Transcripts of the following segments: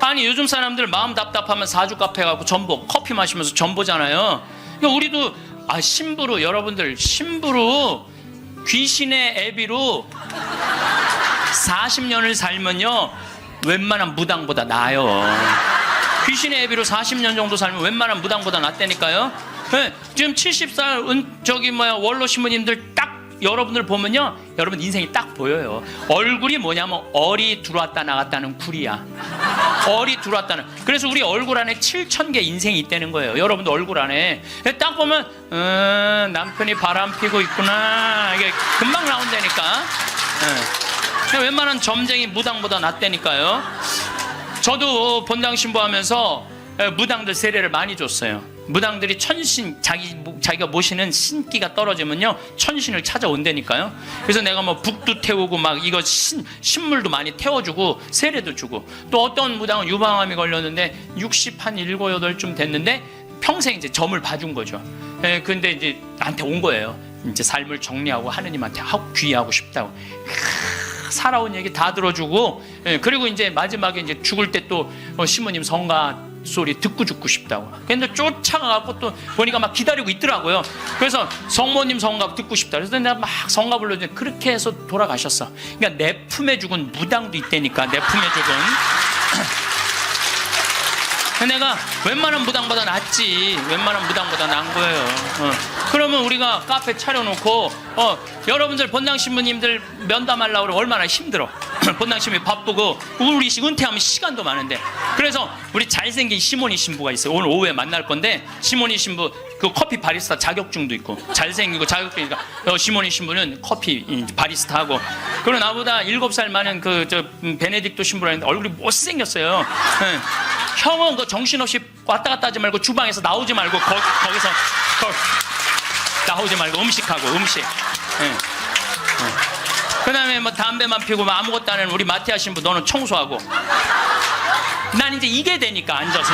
아니 요즘 사람들 마음 답답하면 사주 카페 가고 전보 커피 마시면서 전보잖아요. 그러니까 우리도 심부로 여러분들 심부로 귀신의 애비로 40년을 살면요 웬만한 무당보다 나아요. 귀신의 애비로 40년 정도 살면 웬만한 무당보다 낫다니까요. 네, 지금 70살 원로 신부님들 딱 여러분들 보면요 여러분 인생이 딱 보여요. 얼굴이 뭐냐면 얼이 들어왔다 나갔다는 굴이야. 얼이 들어왔다는. 그래서 우리 얼굴 안에 7,000개 인생이 있다는 거예요. 여러분들 얼굴 안에 딱 보면 남편이 바람 피고 있구나 이게 금방 나온다니까. 웬만한 점쟁이 무당보다 낫다니까요. 저도 본당 신부하면서 무당들 세례를 많이 줬어요. 무당들이 천신 자기가 모시는 신기가 떨어지면요 천신을 찾아온다니까요. 그래서 내가 뭐 북도 태우고 막 이거 신물도 많이 태워주고 세례도 주고, 또 어떤 무당은 유방암이 걸렸는데 60 한 7, 8쯤 됐는데 평생 이제 점을 봐준 거죠. 근데 이제 나한테 온 거예요. 이제 삶을 정리하고 하느님한테 귀의하고 싶다고. 살아온 얘기 다 들어주고, 그리고 이제 마지막에 이제 죽을 때 또 시모님 성가 소리 듣고 죽고 싶다고. 근데 쫓아가고 또 보니까 막 기다리고 있더라고요. 그래서 성모님 성가 듣고 싶다. 그래서 내가 막 성가 불러주는데 그렇게 해서 돌아가셨어. 그러니까 내 품에 죽은 무당도 있다니까. 내 품에 죽은. 내가 웬만한 무당보다 낫지. 웬만한 무당보다 나은 거예요. 그러면 우리가 카페 차려놓고 여러분들 본당 신부님들 면담하려고 그러면 얼마나 힘들어. 본당 신부님 바쁘고 우리 은퇴하면 시간도 많은데. 그래서 우리 잘생긴 시모니 신부가 있어요. 오늘 오후에 만날 건데 시모니 신부 그 커피 바리스타 자격증도 있고 잘생기고 자격증이니까 시모니 신부는 커피 바리스타 하고, 그리고 나보다 7살 많은 베네딕토 신부라는데 얼굴이 못생겼어요. 형은 그 정신없이 왔다 갔다 하지 말고 주방에서 나오지 말고 거기서 나오지 말고 음식하고 음식. 그 다음에 뭐 담배만 피고 뭐 아무것도 안 하는 우리 마티아 신부 너는 청소하고. 난 이제 이게 되니까 앉아서.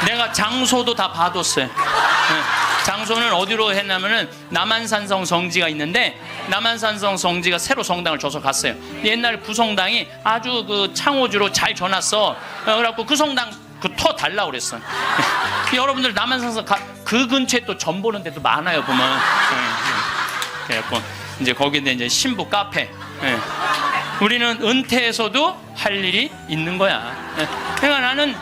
내가 장소도 다 봐뒀어요. 장소는 어디로 했냐면은 남한산성 성지가 있는데 남한산성 성지가 새로 성당을 줘서 갔어요. 옛날 구성당이 아주 그 창호주로 잘 져놨어. 그래갖고 그 성당 터 달라고 그랬어. 여러분들 남한산성 그 근처에 또 점 보는 데도 많아요 보면. 그래갖고 이제 거기에 이제 신부 카페. 우리는 은퇴해서도 할 일이 있는 거야. 그러니까 나는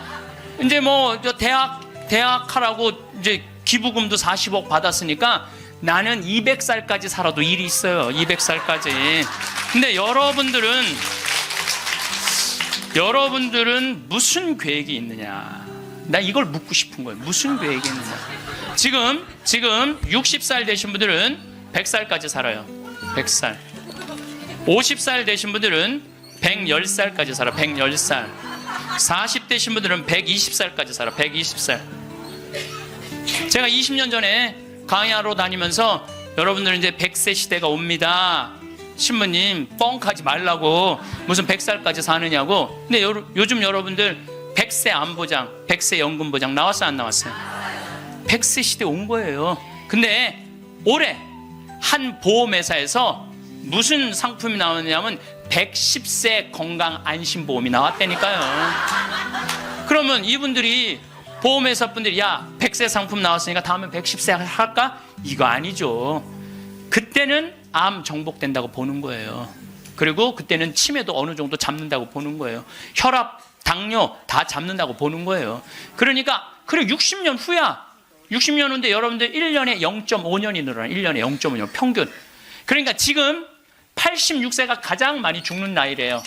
이제 뭐 대학 하라고 이제 기부금도 40억 받았으니까 나는 200살까지 살아도 일이 있어요. 200살까지. 근데 여러분들은 무슨 계획이 있느냐? 나 이걸 묻고 싶은 거예요. 무슨 계획이 있느냐? 지금 60살 되신 분들은 100살까지 살아요. 100살. 50살 되신 분들은 110살까지 살아. 110살. 40대신 분들은 120살까지 살아. 120살. 제가 20년 전에 강의하러 다니면서 여러분들 이제 100세 시대가 옵니다. 신부님 뻥하지 말라고 무슨 100살까지 사느냐고. 근데 요즘 여러분들 100세 안보장, 100세 연금보장 나왔어요 안 나왔어요? 100세 시대 온 거예요. 근데 올해 한 보험회사에서 무슨 상품이 나왔냐면 110세 건강 안심보험이 나왔다니까요. 그러면 이분들이 보험회사 분들이 야 100세 상품 나왔으니까 다음에 110세 할까? 이거 아니죠. 그때는 암 정복된다고 보는 거예요. 그리고 그때는 치매도 어느 정도 잡는다고 보는 거예요. 혈압, 당뇨 다 잡는다고 보는 거예요. 그러니까 그래 60년 후야. 60년 후인데 여러분들 1년에 0.5년이 늘어나. 1년에 0.5년 평균. 그러니까 지금 86세가 가장 많이 죽는 나이래요.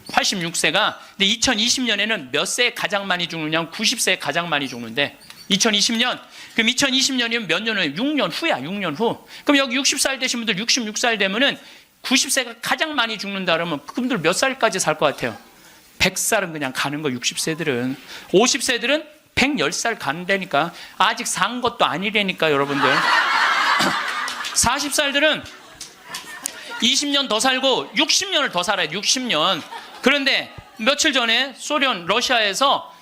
86세가. 근데 2020년에는 몇 세에 가장 많이 죽느냐면 90세에 가장 많이 죽는데 2020년. 그럼 2020년이면 몇 년 후에? 6년 후야. 6년 후. 그럼 여기 60살 되신 분들 66살 되면은 90세가 가장 많이 죽는다 그러면 그분들 몇 살까지 살 것 같아요? 100살은 그냥 가는 거. 60세들은. 50세들은 110살 간다니까. 아직 산 것도 아니라니까 여러분들. 40살들은 20년 더 살고 60년을 더 살아요. 60년. 그런데 며칠 전에 소련 러시아에서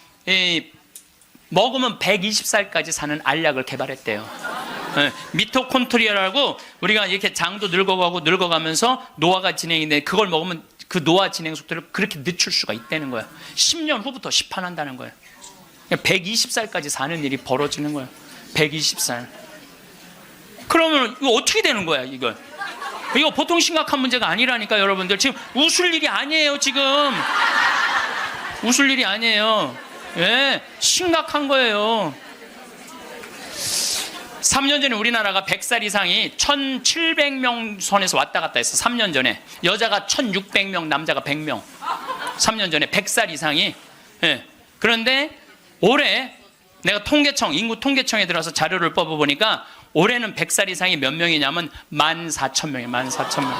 먹으면 120살까지 사는 알약을 개발했대요. 미토콘트리아라고 우리가 이렇게 장도 늙어가고 늙어가면서 노화가 진행이 돼. 그걸 먹으면 그 노화 진행 속도를 그렇게 늦출 수가 있다는 거야. 10년 후부터 시판한다는 거야. 120살까지 사는 일이 벌어지는 거야. 120살. 그러면 이거 어떻게 되는 거야, 이거? 이거 보통 심각한 문제가 아니라니까, 여러분들. 지금 웃을 일이 아니에요, 지금. 웃을 일이 아니에요. 예, 심각한 거예요. 3년 전에 우리나라가 100살 이상이 1700명 선에서 왔다 갔다 했어. 3년 전에. 여자가 1600명, 남자가 100명. 3년 전에 100살 이상이. 예. 그런데 올해 내가 통계청, 인구 통계청에 들어서 자료를 뽑아보니까 올해는 100살 이상이 몇 명이냐면 14,000명이에요. 14,000명.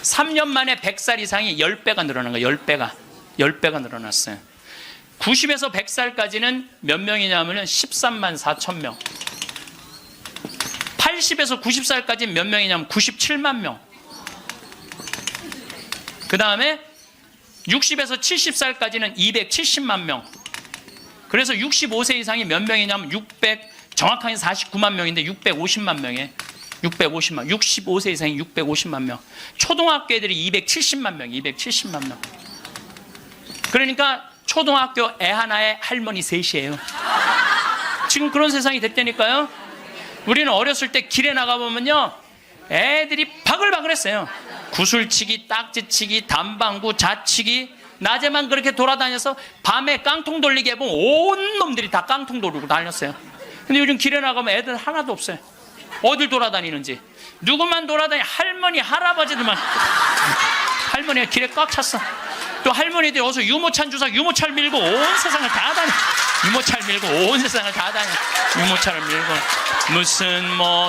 3년 만에 100살 이상이 10배가 늘어난 거예요. 10배가. 10배가 늘어났어요. 90에서 100살까지는 몇 명이냐면 13만 4천 명. 80에서 90살까지 몇 명이냐면 97만 명. 그 다음에 60에서 70살까지는 270만 명. 그래서 65세 이상이 몇 명이냐면 정확하게 49만 명인데 650만 명이에요. 650만. 65세 이상이 650만 명. 초등학교 애들이 270만 명. 270만 명. 그러니까 초등학교 애 하나에 할머니 셋이에요. 지금 그런 세상이 됐다니까요. 우리는 어렸을 때 길에 나가보면요, 애들이 바글바글했어요. 구슬치기, 딱지치기, 담방구, 자치기. 낮에만 그렇게 돌아다녀서 밤에 깡통 돌리게 해보면 온 놈들이 다 깡통 돌리고 다녔어요. 근데 요즘 길에 나가면 애들 하나도 없어요. 어딜 돌아다니는지. 누구만 할머니, 할아버지들만. 할머니가 길에 꽉 찼어. 또 할머니들이 어서 유모차 주사, 유모차를 밀고 온 세상을 다 다녀. 유모차를 밀고 온 세상을 다 다녀. 유모차를 밀고. 무슨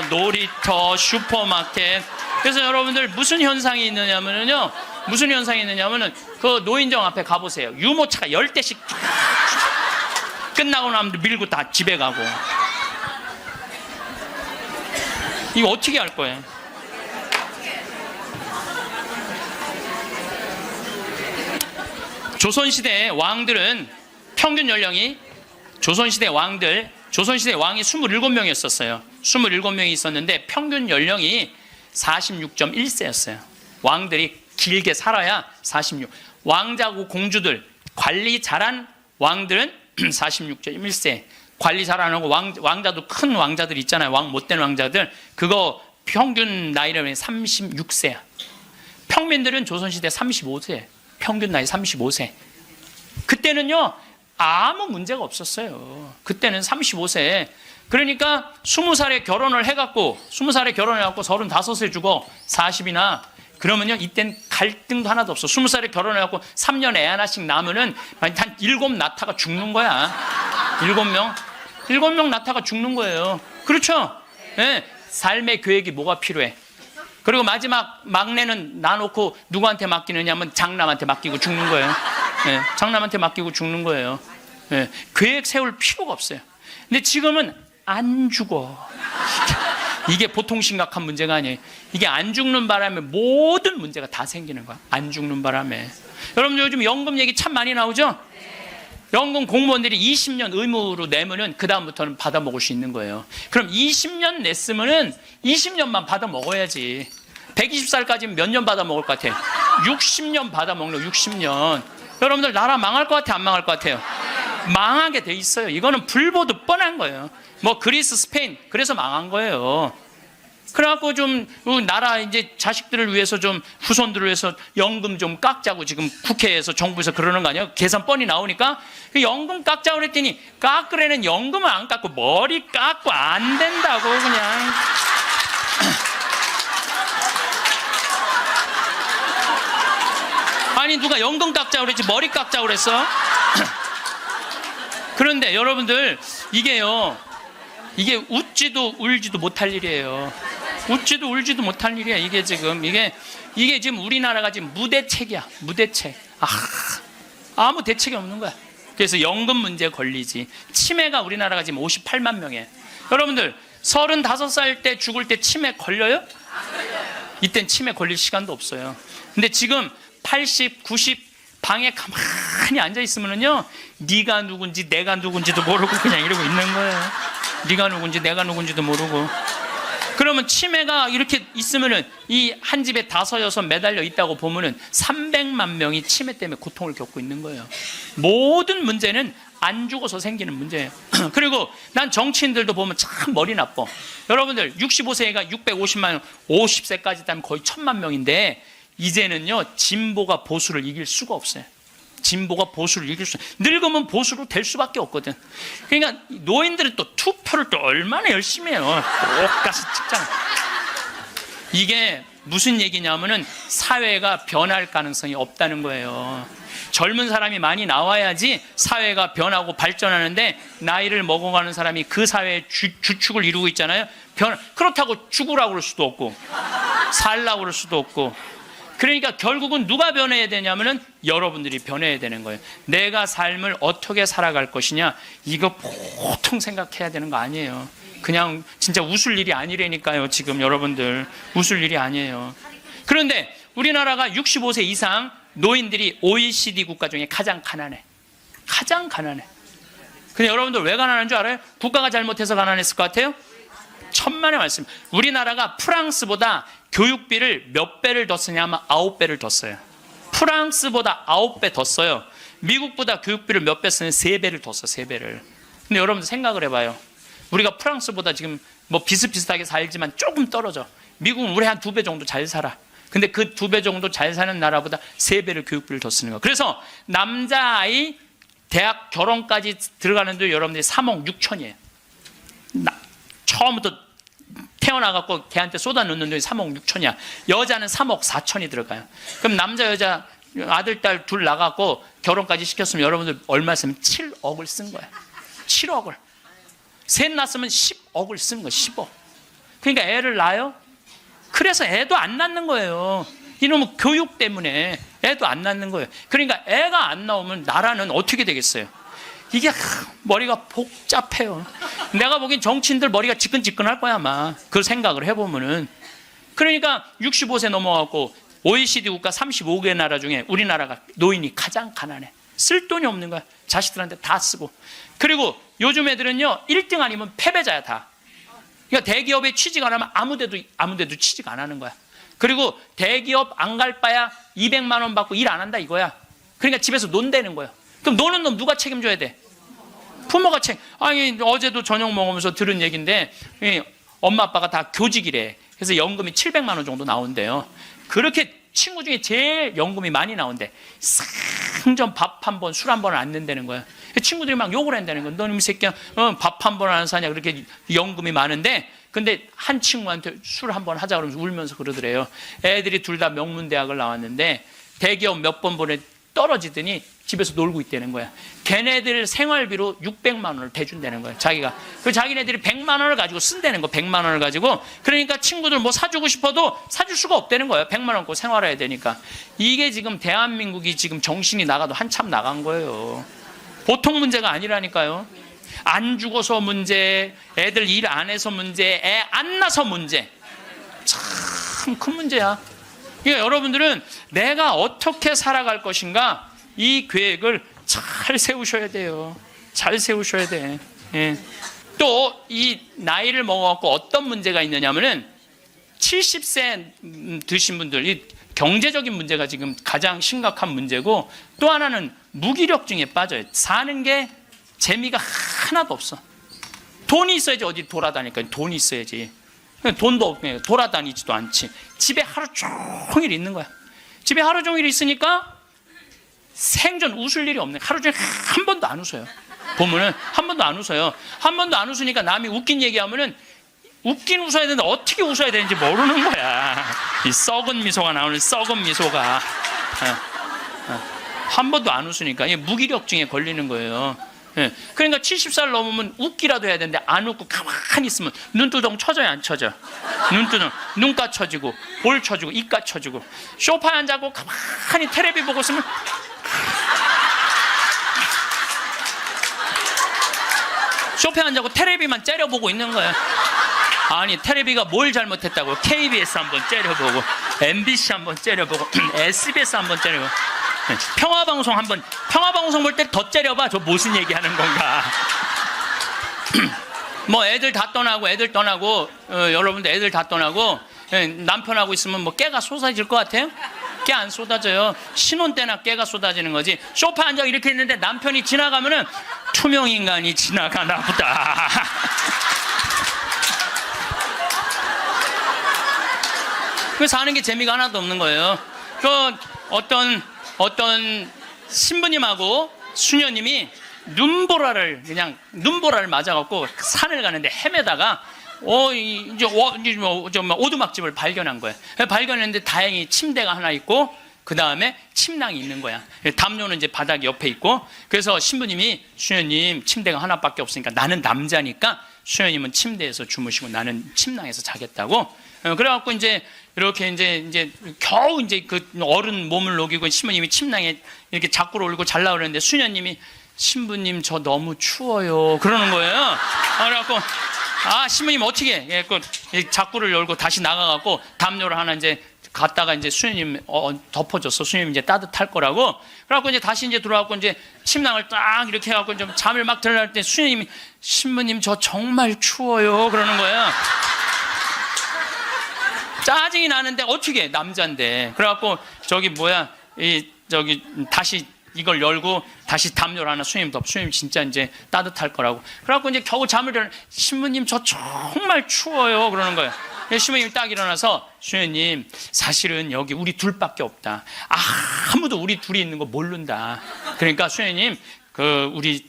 놀이터, 슈퍼마켓. 그래서 여러분들 무슨 현상이 있느냐면요. 무슨 현상이 있느냐면은 그 노인정 앞에 가보세요. 유모차가 10대씩 끝나고 나면 밀고 다 집에 가고. 이거 어떻게 할 거예요? 조선시대 왕들은 평균 연령이 조선시대 왕이 27명이었어요. 27명이 있었는데 평균 연령이 46.1세였어요. 왕들이 길게 살아야 46. 왕자고 공주들, 관리 잘한 왕들은 46.1세. 관리 잘하는 왕자도 큰 왕자들 있잖아요. 왕 못된 왕자들. 그거 평균 나이라면 36세야. 평민들은 조선시대 35세. 평균 나이 35세. 그때는요, 아무 문제가 없었어요. 그때는 35세. 그러니까 20살에 결혼을 해갖고 35세 주고 40이나 그러면요, 이땐 갈등도 하나도 없어. 20살에 결혼해갖고 3년 애 하나씩 낳으면은 한 7 낳다가 죽는 거야. 7명 낳다가 죽는 거예요. 그렇죠? 네. 삶의 계획이 뭐가 필요해? 그리고 마지막 막내는 놔놓고 누구한테 맡기느냐면 장남한테 맡기고 죽는 거예요. 네. 장남한테 맡기고 죽는 거예요. 네. 계획 세울 필요가 없어요. 근데 지금은 안 죽어. 이게 보통 심각한 문제가 아니에요. 이게 안 죽는 바람에 모든 문제가 다 생기는 거야. 안 죽는 바람에. 여러분 요즘 연금 얘기 참 많이 나오죠? 연금 공무원들이 20년 의무로 내면은 그 다음부터는 받아 먹을 수 있는 거예요. 그럼 20년 냈으면은 20년만 받아 먹어야지. 120살까지는 몇 년 받아 먹을 것 같아요? 60년 받아 먹는 거. 60년. 여러분들 나라 망할 것 같아요? 안 망할 것 같아요? 망하게 돼 있어요. 이거는 불보듯 뻔한 거예요. 그리스, 스페인, 그래서 망한 거예요. 그래갖고 좀 나라 이제 자식들을 위해서 좀 후손들을 위해서 연금 좀 깎자고 지금 국회에서 정부에서 그러는 거 아니에요? 계산 뻔히 나오니까 그 연금 깎자고 그랬더니 깎으려는 연금을 안 깎고 머리 깎고 안 된다고 그냥. 아니 누가 연금 깎자고 그랬지 머리 깎자고 그랬어? 그런데 여러분들 이게 웃지도 울지도 못할 일이에요. 웃지도 울지도 못할 일이야. 이게 지금 우리나라가 지금 무대책이야. 무대책. 아무 대책이 없는 거야. 그래서 연금 문제에 걸리지. 치매가 우리나라가 지금 58만 명이에요. 여러분들 35살 때 죽을 때 치매 걸려요? 이땐 치매 걸릴 시간도 없어요. 근데 지금 80, 90 방에 가만히 앉아 있으면요, 네가 누군지 내가 누군지도 모르고 그냥 이러고 있는 거예요. 네가 누군지 내가 누군지도 모르고. 그러면 치매가 이렇게 있으면은 이 한 집에 5, 6 매달려 있다고 보면은 300만 명이 치매 때문에 고통을 겪고 있는 거예요. 모든 문제는 안 죽어서 생기는 문제예요. 그리고 난 정치인들도 보면 참 머리 나빠. 여러분들 65세가 650만 명, 50세까지 따면 거의 1000만 명인데 이제는요 진보가 보수를 이길 수가 없어요. 진보가 보수를 이길 수, 늙으면 보수로 될 수밖에 없거든. 그러니까 노인들은 또 투표를 또 얼마나 열심히 해요. 똑같이 직장. 이게 무슨 얘기냐면은 사회가 변할 가능성이 없다는 거예요. 젊은 사람이 많이 나와야지 사회가 변하고 발전하는데 나이를 먹어가는 사람이 그 사회의 주축을 이루고 있잖아요. 그렇다고 죽으라고 그럴 수도 없고 살라고 그럴 수도 없고. 그러니까 결국은 누가 변해야 되냐면은 여러분들이 변해야 되는 거예요. 내가 삶을 어떻게 살아갈 것이냐, 이거 보통 생각해야 되는 거 아니에요. 그냥 진짜 웃을 일이 아니라니까요. 지금 여러분들 웃을 일이 아니에요. 그런데 우리나라가 65세 이상 노인들이 OECD 국가 중에 가장 가난해. 가장 가난해. 근데 여러분들 왜 가난한 줄 알아요? 국가가 잘못해서 가난했을 것 같아요? 천만의 말씀. 우리나라가 프랑스보다 교육비를 몇 배를 더 쓰냐면 9배를 더 써요. 프랑스보다 9배 더 써요. 미국보다 교육비를 몇 배 쓰는 3배를 더 써, 3배를. 근데 여러분들 생각을 해봐요. 우리가 프랑스보다 지금 뭐 비슷비슷하게 살지만 조금 떨어져. 미국은 우리 한 2배 정도 잘 살아. 근데 그 2배 정도 잘 사는 나라보다 3배를 교육비를 더 쓰는 거예요. 그래서 남자아이 대학 결혼까지 들어가는데 여러분들이 3억 6천이에요. 처음부터 태어나갖고 걔한테 쏟아넣는 돈이 3억 6천이야. 여자는 3억 4천이 들어가요. 그럼 남자 여자 아들 딸 둘 나갖고 결혼까지 시켰으면 여러분들 얼마 쓰면 7억을 쓴 거야. 7억을. 셋 낳았으면 10억을 쓴 거야. 10억. 그러니까 애를 낳아요. 그래서 애도 안 낳는 거예요. 이놈의 교육 때문에 애도 안 낳는 거예요. 그러니까 애가 안 나오면 나라는 어떻게 되겠어요? 이게 머리가 복잡해요. 내가 보기엔 정치인들 머리가 지끈지끈할 거야 아마. 그 생각을 해보면은. 그러니까 65세 넘어가고 OECD 국가 35개 나라 중에 우리나라가 노인이 가장 가난해. 쓸 돈이 없는 거야. 자식들한테 다 쓰고. 그리고 요즘 애들은요 1등 아니면 패배자야 다. 그러니까 대기업에 취직 안 하면 아무데도 취직 안 하는 거야. 그리고 대기업 안 갈 바야 200만 원 받고 일 안 한다 이거야. 그러니까 집에서 논다는 거야. 그럼 노는 놈 누가 책임져야 돼? 부모가 아니 어제도 저녁 먹으면서 들은 얘기인데 엄마 아빠가 다 교직이래. 그래서 연금이 700만 원 정도 나온대요. 그렇게 친구 중에 제일 연금이 많이 나온대. 상전 밥 한 번, 술 한 번을 안 낸다는 거야. 친구들이 막 욕을 한다는 거야. 너는 이 새끼야 밥 한 번 안 사냐. 그렇게 연금이 많은데 근데 한 친구한테 술 한 번 하자 그러면서 울면서 그러더래요. 애들이 둘 다 명문대학을 나왔는데 대기업 몇 번 보내 떨어지더니 집에서 놀고 있다는 거야. 걔네들 생활비로 600만 원을 대준다는 거야. 자기가. 그 자기네들이 100만 원을 가지고 쓴다는 거. 100만 원을 가지고. 그러니까 친구들 뭐 사주고 싶어도 사줄 수가 없다는 거예요. 100만 원 갖고 생활해야 되니까. 이게 지금 대한민국이 지금 정신이 나가도 한참 나간 거예요. 보통 문제가 아니라니까요. 안 죽어서 문제, 애들 일 안 해서 문제, 애 안 낳아서 문제. 참 큰 문제야. 그러니까 여러분들은 내가 어떻게 살아갈 것인가 이 계획을 잘 세우셔야 돼요. 잘 세우셔야 돼. 예. 또 이 나이를 먹어갖고 어떤 문제가 있느냐면은 70세 드신 분들 이 경제적인 문제가 지금 가장 심각한 문제고 또 하나는 무기력증에 빠져요. 사는 게 재미가 하나도 없어. 돈이 있어야지 어디 돌아다니까. 돈이 있어야지. 돈도 없고 돌아다니지도 않지. 집에 하루 종일 있는 거야. 집에 하루 종일 있으니까 생전 웃을 일이 없네. 하루 종일 한 번도 안 웃어요. 보면은 한 번도 안 웃어요. 한 번도 안 웃으니까 남이 웃긴 얘기하면은 웃긴 웃어야 되는데 어떻게 웃어야 되는지 모르는 거야. 이 썩은 미소가 나오는 썩은 미소가. 한 번도 안 웃으니까 무기력증에 걸리는 거예요. 그러니까 70살 넘으면 웃기라도 해야 되는데 안 웃고 가만히 있으면 눈두덩 쳐져요 안 쳐져? 눈두덩 눈가 쳐지고 볼 쳐지고 입가 쳐지고 소파에 앉아고 가만히 텔레비 보고 있으면 소파에 앉아고 텔레비만 째려보고 있는 거야. 아니 텔레비가 뭘 잘못했다고. KBS 한번 째려보고 MBC 한번 째려보고 SBS 한번 째려보고 평화방송 볼 때 더 째려봐. 저 무슨 얘기하는 건가. 뭐 애들 다 떠나고 여러분들 애들 다 떠나고 남편하고 있으면 뭐 깨가 쏟아질 것 같아요? 깨 안 쏟아져요. 신혼 때나 깨가 쏟아지는 거지. 소파 앉아 이렇게 있는데 남편이 지나가면은 투명 인간이 지나가나 보다. 그 사는 게 재미가 하나도 없는 거예요. 그 어떤 신부님하고 수녀님이 눈보라를 맞아갖고 산을 가는데 헤매다가 이제 오두막집을 발견한 거예요. 발견했는데 다행히 침대가 하나 있고 그 다음에 침낭이 있는 거야. 담요는 이제 바닥 옆에 있고, 그래서 신부님이 수녀님 침대가 하나밖에 없으니까 나는 남자니까 수녀님은 침대에서 주무시고 나는 침낭에서 자겠다고. 그래갖고 이제 이렇게 이제 겨우 이제 그 어른 몸을 녹이고 신부님이 침낭에 이렇게 자꾸로 올고 잘라 그러는데 수녀님이 신부님 저 너무 추워요 그러는 거예요. 그래갖고 신부님 어떻게 해? 자꾸를 열고 다시 나가갖고 담요를 하나 이제 갔다가 이제 수녀님 덮어줬어. 수녀님 이제 따뜻할 거라고. 그래갖고 이제 다시 이제 들어와갖고 이제 침낭을 딱 이렇게 해갖고 좀 잠을 막 들어갈 때 수녀님이 신부님 저 정말 추워요 그러는 거예요. 짜증이 나는데 어떻게 해? 남자인데. 그래갖고 다시 이걸 열고 다시 담요를 하나 수녀님 덮어. 수녀님 진짜 이제 따뜻할 거라고. 그래갖고 이제 겨우 잠을 일어나. 신부님 저 정말 추워요 그러는 거예요. 신부님이 딱 일어나서 수녀님 사실은 여기 우리 둘밖에 없다. 아무도 우리 둘이 있는 거 모른다. 그러니까 수녀님 우리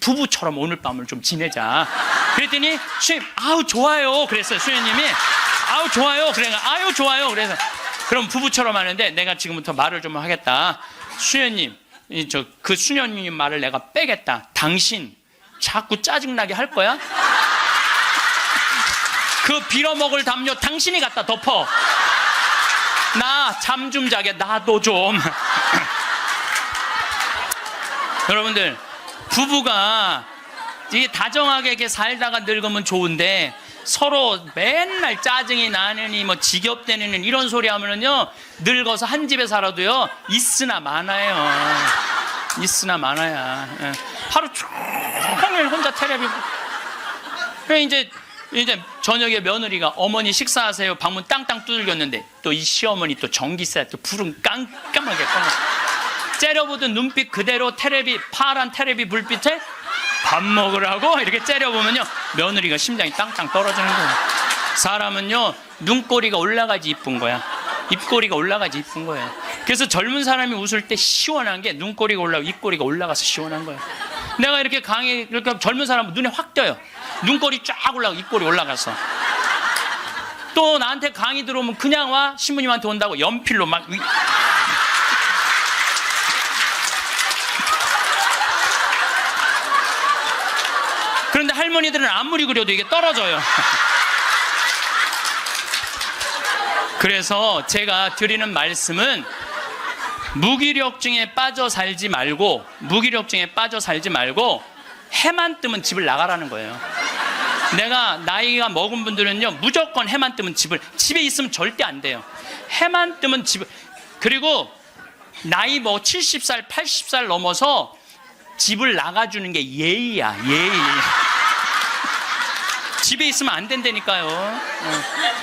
부부처럼 오늘 밤을 좀 지내자. 그랬더니 수녀님 아우 좋아요 그랬어요. 수녀님이 아우 좋아요. 그래 아유 좋아요. 그래서 그럼 부부처럼 하는데 내가 지금부터 말을 좀 하겠다. 수녀님 그 수녀님 말을 내가 빼겠다. 당신 자꾸 짜증나게 할 거야? 그 빌어먹을 담요 당신이 갖다 덮어. 나 잠 좀 자게 나도 좀. 여러분들 부부가 이게 다정하게 이렇게 살다가 늙으면 좋은데 서로 맨날 짜증이 나느니 뭐 지겹대느니 이런 소리 하면은요 늙어서 한 집에 살아도요 있으나 마나요. 있으나 마나야. 하루 종일 혼자 텔레비. 이제 저녁에 며느리가 어머니 식사하세요 방문 땅땅 두들겼는데 또 이 시어머니 또 전기세 또 불은 깜깜하게 꺼내 째려보던 눈빛 그대로 파란 텔레비 불빛에 밥 먹으라고 이렇게 째려보면요 며느리가 심장이 땅땅 떨어지는 거예요. 사람은요 눈꼬리가 올라가지 이쁜 거야. 입꼬리가 올라가지 이쁜 거예요. 그래서 젊은 사람이 웃을 때 시원한 게 눈꼬리가 올라가고 입꼬리가 올라가서 시원한 거예요. 내가 이렇게 이렇게 젊은 사람은 눈에 확 띄어요. 눈꼬리 쫙 올라가고 입꼬리 올라가서. 또 나한테 강의 들어오면 그냥 와. 신부님한테 온다고 연필로 막 그런데 할머니들은 아무리 그려도 이게 떨어져요. 그래서 제가 드리는 말씀은 무기력증에 빠져 살지 말고 해만 뜨면 집을 나가라는 거예요. 내가 나이가 먹은 분들은요 무조건 해만 뜨면 집에 있으면 절대 안 돼요. 해만 뜨면 그리고 나이 70살 80살 넘어서 집을 나가주는 게 예의야. 예의. 집에 있으면 안 된다니까요.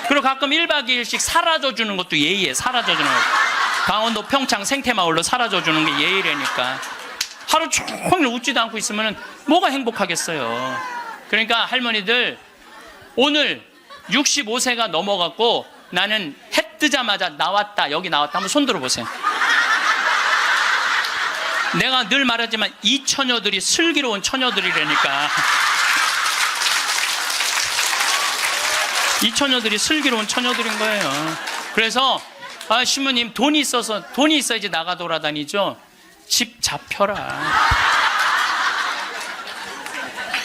그리고 가끔 1박 2일씩 사라져주는 것도 예의에 사라져주는 거. 강원도 평창 생태마을로 사라져주는 게 예의라니까. 하루 종일 웃지도 않고 있으면 뭐가 행복하겠어요. 그러니까 할머니들 오늘 65세가 넘어갔고 나는 해 뜨자마자 여기 나왔다 한번 손 들어보세요. 내가 늘 말하지만 이 처녀들이 슬기로운 처녀들이라니까. 이 처녀들이 슬기로운 처녀들인 거예요. 그래서 신부님 돈이 있어야지 나가 돌아다니죠. 집 잡혀라.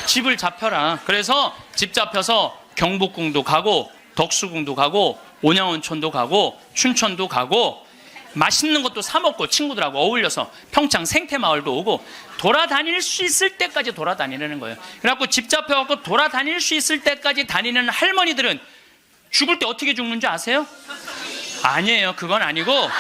집을 잡혀라. 그래서 집 잡혀서 경복궁도 가고 덕수궁도 가고 온양온천도 가고 춘천도 가고 맛있는 것도 사 먹고 친구들하고 어울려서 평창 생태마을도 오고 돌아다닐 수 있을 때까지 돌아다니는 거예요. 그래갖고 집 잡혀갖고 돌아다닐 수 있을 때까지 다니는 할머니들은 죽을 때 어떻게 죽는지 아세요? 아니에요. 그건 아니고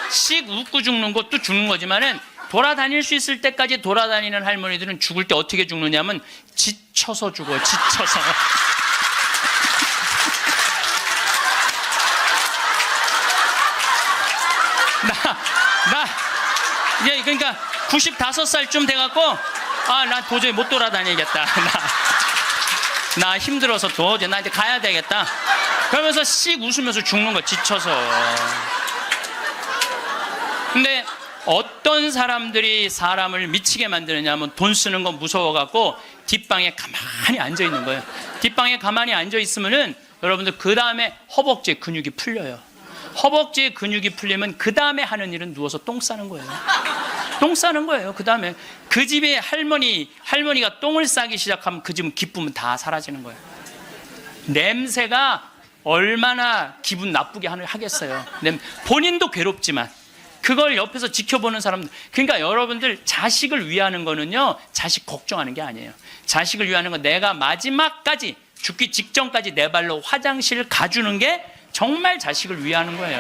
씩 웃고 죽는 것도 죽는 거지만은 돌아다닐 수 있을 때까지 돌아다니는 할머니들은 죽을 때 어떻게 죽느냐면 지쳐서 죽어요. 지쳐서. 그러니까 95살쯤 돼갖고 나 도저히 못 돌아다니겠다. 나 힘들어서 도저히 나 이제 가야 되겠다. 그러면서 씩 웃으면서 죽는 거, 지쳐서. 근데 어떤 사람들이 사람을 미치게 만드느냐 하면 돈 쓰는 거 무서워갖고 뒷방에 가만히 앉아있는 거예요. 뒷방에 가만히 앉아있으면은 여러분들 그 다음에 허벅지에 근육이 풀려요. 허벅지에 근육이 풀리면 그 다음에 하는 일은 누워서 똥 싸는 거예요. 똥 싸는 거예요. 그 다음에 그 집에 할머니가 똥을 싸기 시작하면 그 집은 기쁨은 다 사라지는 거예요. 냄새가 얼마나 기분 나쁘게 하겠어요. 본인도 괴롭지만 그걸 옆에서 지켜보는 사람들. 그러니까 여러분들 자식을 위하는 거는요, 자식 걱정하는 게 아니에요. 자식을 위하는 건 내가 마지막까지 죽기 직전까지 내 발로 화장실 가주는 게 정말 자식을 위하는 거예요.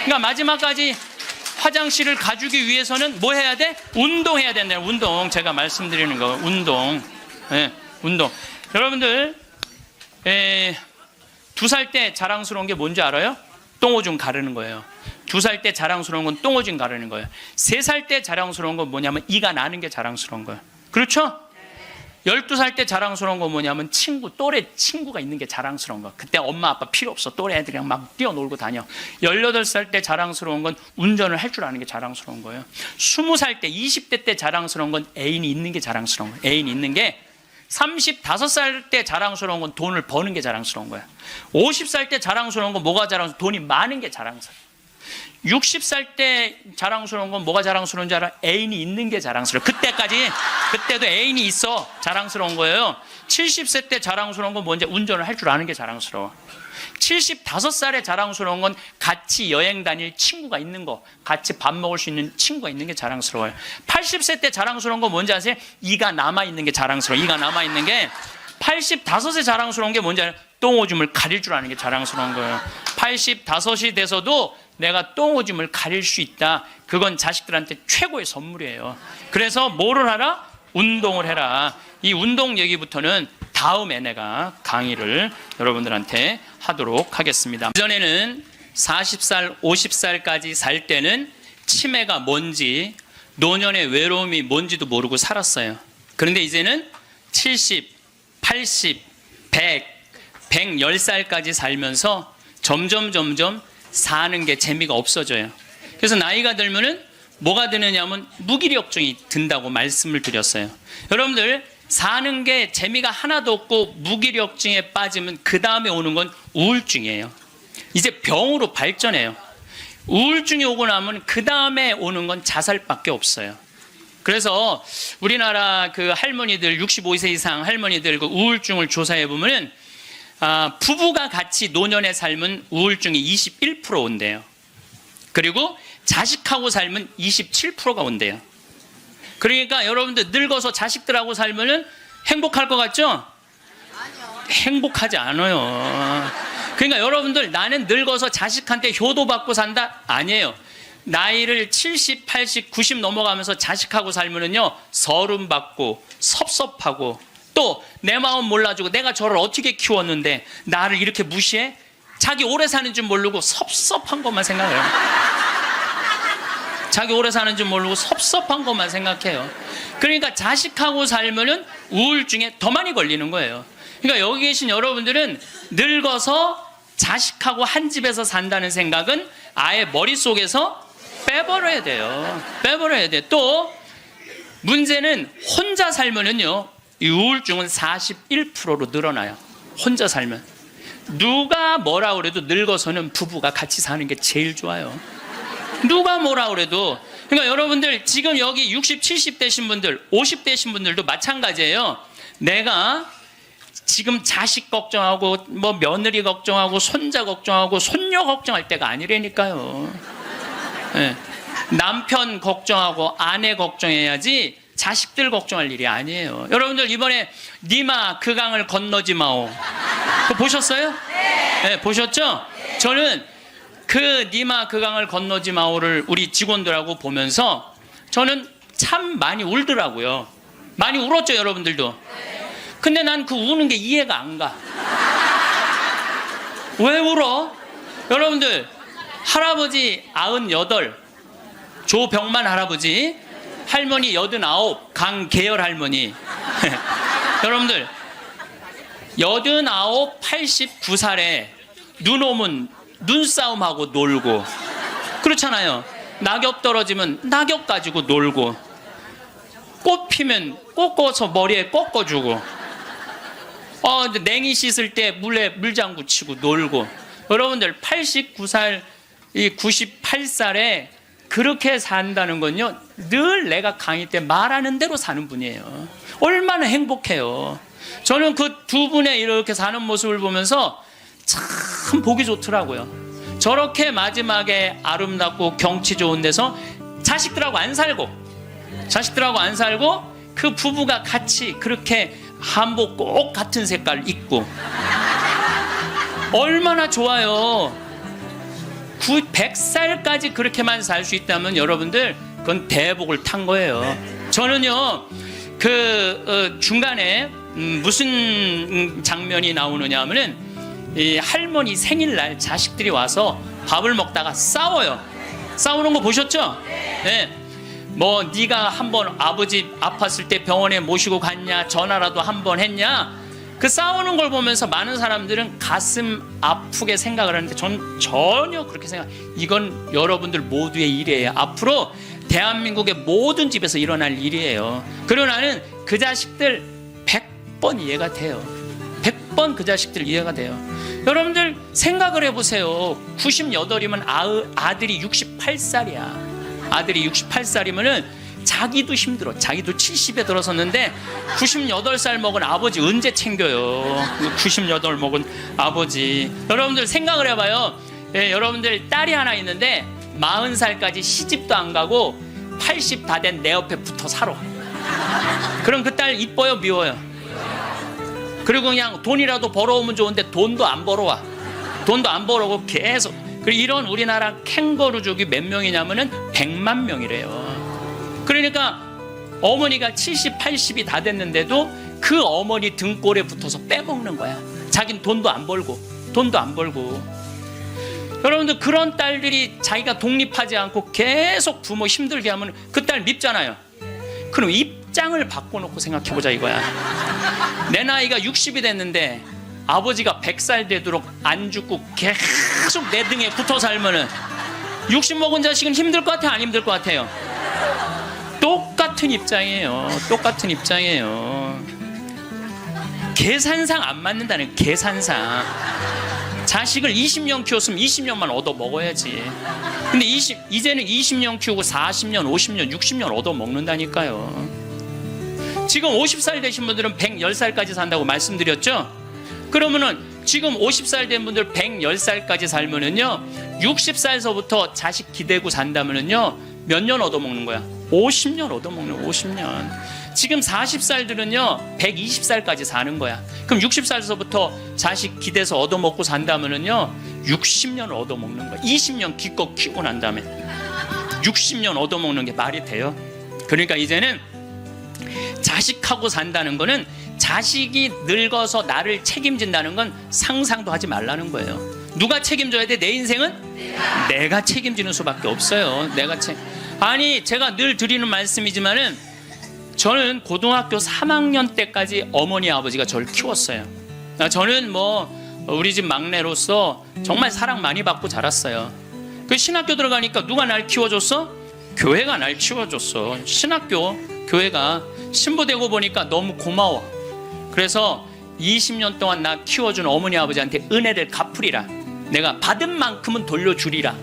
그러니까 마지막까지 화장실을 가주기 위해서는 뭐 해야 돼? 운동해야 된다. 운동. 제가 말씀드리는 거. 운동. 네, 운동. 여러분들 2살 때 자랑스러운 게 뭔지 알아요? 똥오줌 가르는 거예요. 2살 때 자랑스러운 건 똥오줌 가르는 거예요. 3살 때 자랑스러운 건 뭐냐면 이가 나는 게 자랑스러운 거예요. 그렇죠? 12살 때 자랑스러운 건 뭐냐면 또래 친구가 있는 게 자랑스러운 거. 그때 엄마 아빠 필요 없어. 또래 애들이랑 막 뛰어놀고 다녀. 18살 때 자랑스러운 건 운전을 할 줄 아는 게 자랑스러운 거예요. 20살 때, 20대 때 자랑스러운 건 애인이 있는 게 자랑스러운 거예요. 애인이 있는 게. 35살 때 자랑스러운 건 돈을 버는 게 자랑스러운 거예요. 50살 때 자랑스러운 건 뭐가 자랑스러운? 돈이 많은 게 자랑스러워요. 60살 때 자랑스러운 건 뭐가 자랑스러운지 알아? 애인이 있는 게 자랑스러워. 그때도 애인이 있어. 자랑스러운 거예요. 70세 때 자랑스러운 건 뭔지? 운전을 할 줄 아는 게 자랑스러워. 75살에 자랑스러운 건 같이 여행 다닐 친구가 있는 거, 같이 밥 먹을 수 있는 친구가 있는 게 자랑스러워요. 80세 때 자랑스러운 건 뭔지 아세요? 이가 남아있는 게 자랑스러워. 이가 남아있는 게. 85세 자랑스러운 게 뭔지 알아요? 똥오줌을 가릴 줄 아는 게 자랑스러운 거예요. 85이 돼서도 내가 똥오줌을 가릴 수 있다. 그건 자식들한테 최고의 선물이에요. 그래서 뭐를 하라? 운동을 해라. 이 운동 얘기부터는 다음에 내가 강의를 여러분들한테 하도록 하겠습니다. 그전에는 40살, 50살까지 살 때는 치매가 뭔지, 노년의 외로움이 뭔지도 모르고 살았어요. 그런데 이제는 70, 80, 100, 110살까지 살면서 점점 사는 게 재미가 없어져요. 그래서 나이가 들면은 뭐가 드느냐면 무기력증이 든다고 말씀을 드렸어요. 여러분들 사는 게 재미가 하나도 없고 무기력증에 빠지면 그 다음에 오는 건 우울증이에요. 이제 병으로 발전해요. 우울증이 오고 나면 그 다음에 오는 건 자살밖에 없어요. 그래서 우리나라 그 할머니들 65세 이상 할머니들 그 우울증을 조사해 보면은 부부가 같이 노년에 살면 우울증이 21% 온대요. 그리고 자식하고 살면 27%가 온대요. 그러니까 여러분들 늙어서 자식들하고 살면은 행복할 것 같죠? 아니요. 행복하지 않아요. 그러니까 여러분들 나는 늙어서 자식한테 효도받고 산다? 아니에요. 나이를 70, 80, 90 넘어가면서 자식하고 살면은요, 서름받고 섭섭하고 또 내 마음 몰라주고 내가 저를 어떻게 키웠는데 나를 이렇게 무시해? 자기 오래 사는 줄 모르고 섭섭한 것만 생각해요. 자기 오래 사는 줄 모르고 섭섭한 것만 생각해요. 그러니까 자식하고 살면은 우울증에 더 많이 걸리는 거예요. 그러니까 여기 계신 여러분들은 늙어서 자식하고 한 집에서 산다는 생각은 아예 머릿속에서 빼버려야 돼요. 빼버려야 돼. 또 문제는 혼자 살면은요, 이 우울증은 41%로 늘어나요. 혼자 살면. 누가 뭐라 그래도 늙어서는 부부가 같이 사는 게 제일 좋아요. 누가 뭐라 그래도. 그러니까 여러분들 지금 여기 60, 70 되신 분들, 50 되신 분들도 마찬가지예요. 내가 지금 자식 걱정하고 뭐 며느리 걱정하고 손자 걱정하고 손녀 걱정할 때가 아니라니까요. 네. 남편 걱정하고 아내 걱정해야지 자식들 걱정할 일이 아니에요. 여러분들 이번에 니마 그 강을 건너지 마오. 그거 보셨어요? 네, 보셨죠? 저는 그 니마 그 강을 건너지 마오를 우리 직원들하고 보면서 저는 참 많이 울더라고요. 많이 울었죠, 여러분들도? 근데 난 그 우는 게 이해가 안 가. 왜 울어? 여러분들, 할아버지 98, 조병만 할아버지, 할머니 89, 강계열 할머니. 여러분들, 89, 89살에 눈 오면 눈싸움하고 놀고, 그렇잖아요. 낙엽 떨어지면 낙엽 가지고 놀고, 꽃 피면 꽃 꽂아서 머리에 꺾어주고, 냉이 씻을 때 물에 물장구 치고 놀고. 여러분들 89살, 이 98살에 그렇게 산다는 건요, 늘 내가 강의 때 말하는 대로 사는 분이에요. 얼마나 행복해요. 저는 그 두 분의 이렇게 사는 모습을 보면서 참 보기 좋더라고요. 저렇게 마지막에 아름답고 경치 좋은 데서 자식들하고 안 살고 그 부부가 같이 그렇게 한복 꼭 같은 색깔 입고 얼마나 좋아요. 100살까지 그렇게만 살 수 있다면 여러분들 그건 대복을 탄 거예요. 저는요 중간에 무슨 장면이 나오느냐 하면은 이 할머니 생일날 자식들이 와서 밥을 먹다가 싸워요. 싸우는 거 보셨죠? 네. 뭐 네가 한번 아버지 아팠을 때 병원에 모시고 갔냐, 전화라도 한번 했냐. 그 싸우는 걸 보면서 많은 사람들은 가슴 아프게 생각을 하는데 전 전혀 그렇게 이건 여러분들 모두의 일이에요. 앞으로 대한민국의 모든 집에서 일어날 일이에요. 그리고 나는 그 자식들 100번 이해가 돼요. 100번 그 자식들 이해가 돼요. 여러분들 생각을 해보세요. 98이면 아들이 68살이야. 아들이 68살이면은 자기도 힘들어. 자기도 70에 들어섰는데 98살 먹은 아버지 언제 챙겨요? 98 먹은 아버지. 여러분들 생각을 해봐요. 예, 여러분들 딸이 하나 있는데 40살까지 시집도 안 가고 80 다 된 내 옆에 붙어 살아. 그럼 그 딸 이뻐요, 미워요? 그리고 그냥 돈이라도 벌어오면 좋은데 돈도 안 벌어와. 돈도 안 벌어오고 계속. 그리고 이런 우리나라 캥거루족이 몇 명이냐면은 100만 명이래요. 그러니까 어머니가 70, 80이 다 됐는데도 그 어머니 등골에 붙어서 빼먹는 거야. 자긴 돈도 안 벌고. 여러분들 그런 딸들이 자기가 독립하지 않고 계속 부모 힘들게 하면 그 딸 밉잖아요. 그럼 입장을 바꿔놓고 생각해보자 이거야. 내 나이가 60이 됐는데 아버지가 100살 되도록 안 죽고 계속 내 등에 붙어 살면은 60 먹은 자식은 힘들 것 같아요, 안 힘들 것 같아요? 똑같은 입장이에요. 계산상 안 맞는다는, 계산상. 자식을 20년 키웠으면 20년만 얻어 먹어야지. 근데 이제는 20년 키우고 40년, 50년, 60년 얻어 먹는다니까요. 지금 50살 되신 분들은 110살까지 산다고 말씀드렸죠? 그러면은 지금 50살 된 분들 110살까지 살면은요, 60살서부터 자식 기대고 산다면은요, 몇 년 얻어 먹는 거야? 50년 얻어 먹는 거야. 50년. 지금 40살들은요 120살까지 사는 거야. 그럼 60살서부터 자식 기대서 얻어먹고 산다면은요 60년을 얻어먹는 거야. 20년 기껏 키우고 난 다음에 60년 얻어먹는 게 말이 돼요? 그러니까 이제는 자식하고 산다는 거는 자식이 늙어서 나를 책임진다는 건 상상도 하지 말라는 거예요. 누가 책임져야 돼? 내 인생은? 내가 책임지는 수밖에 없어요. 아니 제가 늘 드리는 말씀이지만은 저는 고등학교 3학년 때까지 어머니 아버지가 저를 키웠어요. 저는 우리 집 막내로서 정말 사랑 많이 받고 자랐어요. 그 신학교 들어가니까 누가 날 키워줬어? 교회가 날 키워줬어. 신학교 교회가 신부되고 보니까 너무 고마워. 그래서 20년 동안 나 키워준 어머니 아버지한테 은혜를 갚으리라. 내가 받은 만큼은 돌려주리라.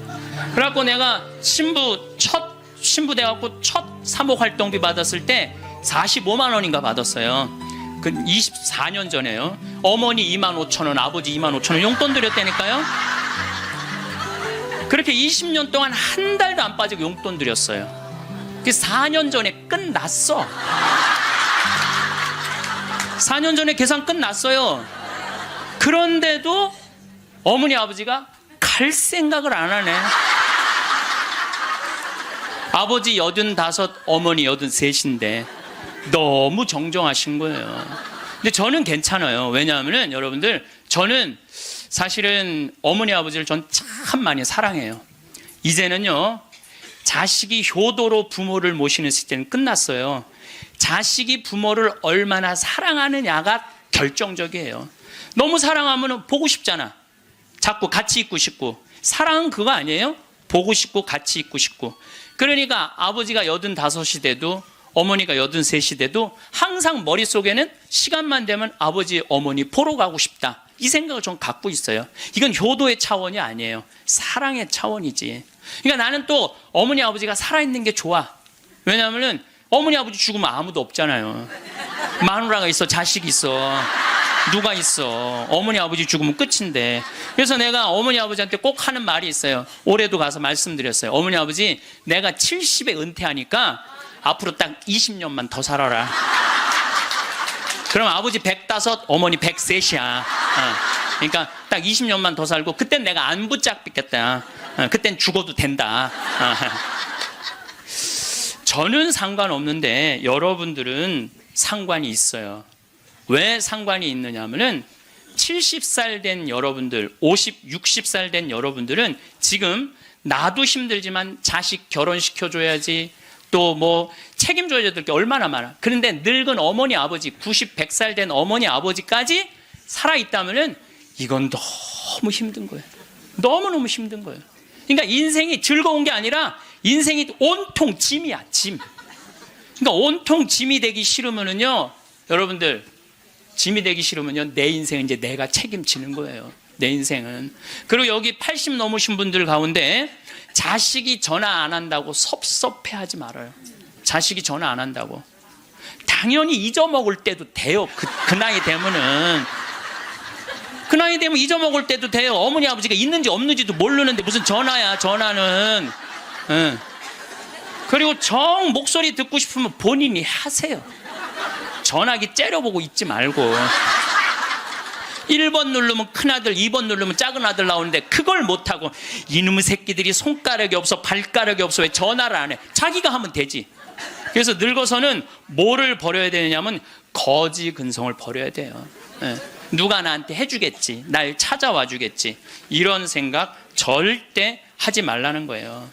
그래갖고 내가 신부 돼갖고 첫 사목 활동비 받았을 때 45만 원인가 받았어요. 그 24년 전에요. 어머니 25,000원, 아버지 25,000원 용돈 드렸다니까요. 그렇게 20년 동안 한 달도 안 빠지고 용돈 드렸어요. 그 4년 전에 끝났어. 4년 전에 계산 끝났어요. 그런데도 어머니 아버지가 갈 생각을 안 하네. 아버지 85, 어머니 83인데 너무 정정하신 거예요. 근데 저는 괜찮아요. 왜냐하면 여러분들, 저는 사실은 어머니 아버지를 전 참 많이 사랑해요. 이제는요, 자식이 효도로 부모를 모시는 시대는 끝났어요. 자식이 부모를 얼마나 사랑하느냐가 결정적이에요. 너무 사랑하면 보고 싶잖아. 자꾸 같이 있고 싶고. 사랑은 그거 아니에요? 보고 싶고 같이 있고 싶고. 그러니까 아버지가 85이 돼도 어머니가 83이 돼도 항상 머릿속에는 시간만 되면 아버지, 어머니 보러 가고 싶다. 이 생각을 좀 갖고 있어요. 이건 효도의 차원이 아니에요. 사랑의 차원이지. 그러니까 나는 또 어머니, 아버지가 살아있는 게 좋아. 왜냐하면 어머니, 아버지 죽으면 아무도 없잖아요. 마누라가 있어, 자식이 있어, 누가 있어. 어머니, 아버지 죽으면 끝인데. 그래서 내가 어머니, 아버지한테 꼭 하는 말이 있어요. 올해도 가서 말씀드렸어요. 어머니, 아버지, 내가 70에 은퇴하니까 앞으로 딱 20년만 더 살아라. 그럼 아버지 105, 어머니 103이야. 그러니까 딱 20년만 더 살고, 그땐 내가 안 붙잡겠다. 그땐 죽어도 된다. 저는 상관없는데 여러분들은 상관이 있어요. 왜 상관이 있느냐면은 70살 된 여러분들, 50, 60살 된 여러분들은 지금 나도 힘들지만 자식 결혼시켜줘야지, 또 뭐 책임져야 될 게 얼마나 많아. 그런데 늙은 어머니, 아버지, 90, 100살 된 어머니, 아버지까지 살아있다면은 이건 너무 힘든 거예요. 너무너무 힘든 거예요. 그러니까 인생이 즐거운 게 아니라 인생이 온통 짐이야, 짐. 그러니까 온통 짐이 되기 싫으면은요, 여러분들, 짐이 되기 싫으면요, 내 인생은 이제 내가 책임지는 거예요. 내 인생은. 그리고 여기 80 넘으신 분들 가운데 자식이 전화 안 한다고 섭섭해하지 말아요. 자식이 전화 안 한다고. 당연히 잊어먹을 때도 돼요. 그 나이 되면은. 그 나이 되면 잊어먹을 때도 돼요. 어머니, 아버지가 있는지 없는지도 모르는데 무슨 전화야, 전화는. 응. 그리고 정 목소리 듣고 싶으면 본인이 하세요. 전화기 째려보고 있지 말고. 1번 누르면 큰아들, 2번 누르면 작은아들 나오는데 그걸 못하고 이놈의 새끼들이 손가락이 없어, 발가락이 없어, 왜 전화를 안 해? 자기가 하면 되지. 그래서 늙어서는 뭐를 버려야 되냐면 거지 근성을 버려야 돼요. 예. 누가 나한테 해주겠지, 날 찾아와 주겠지, 이런 생각 절대 하지 말라는 거예요.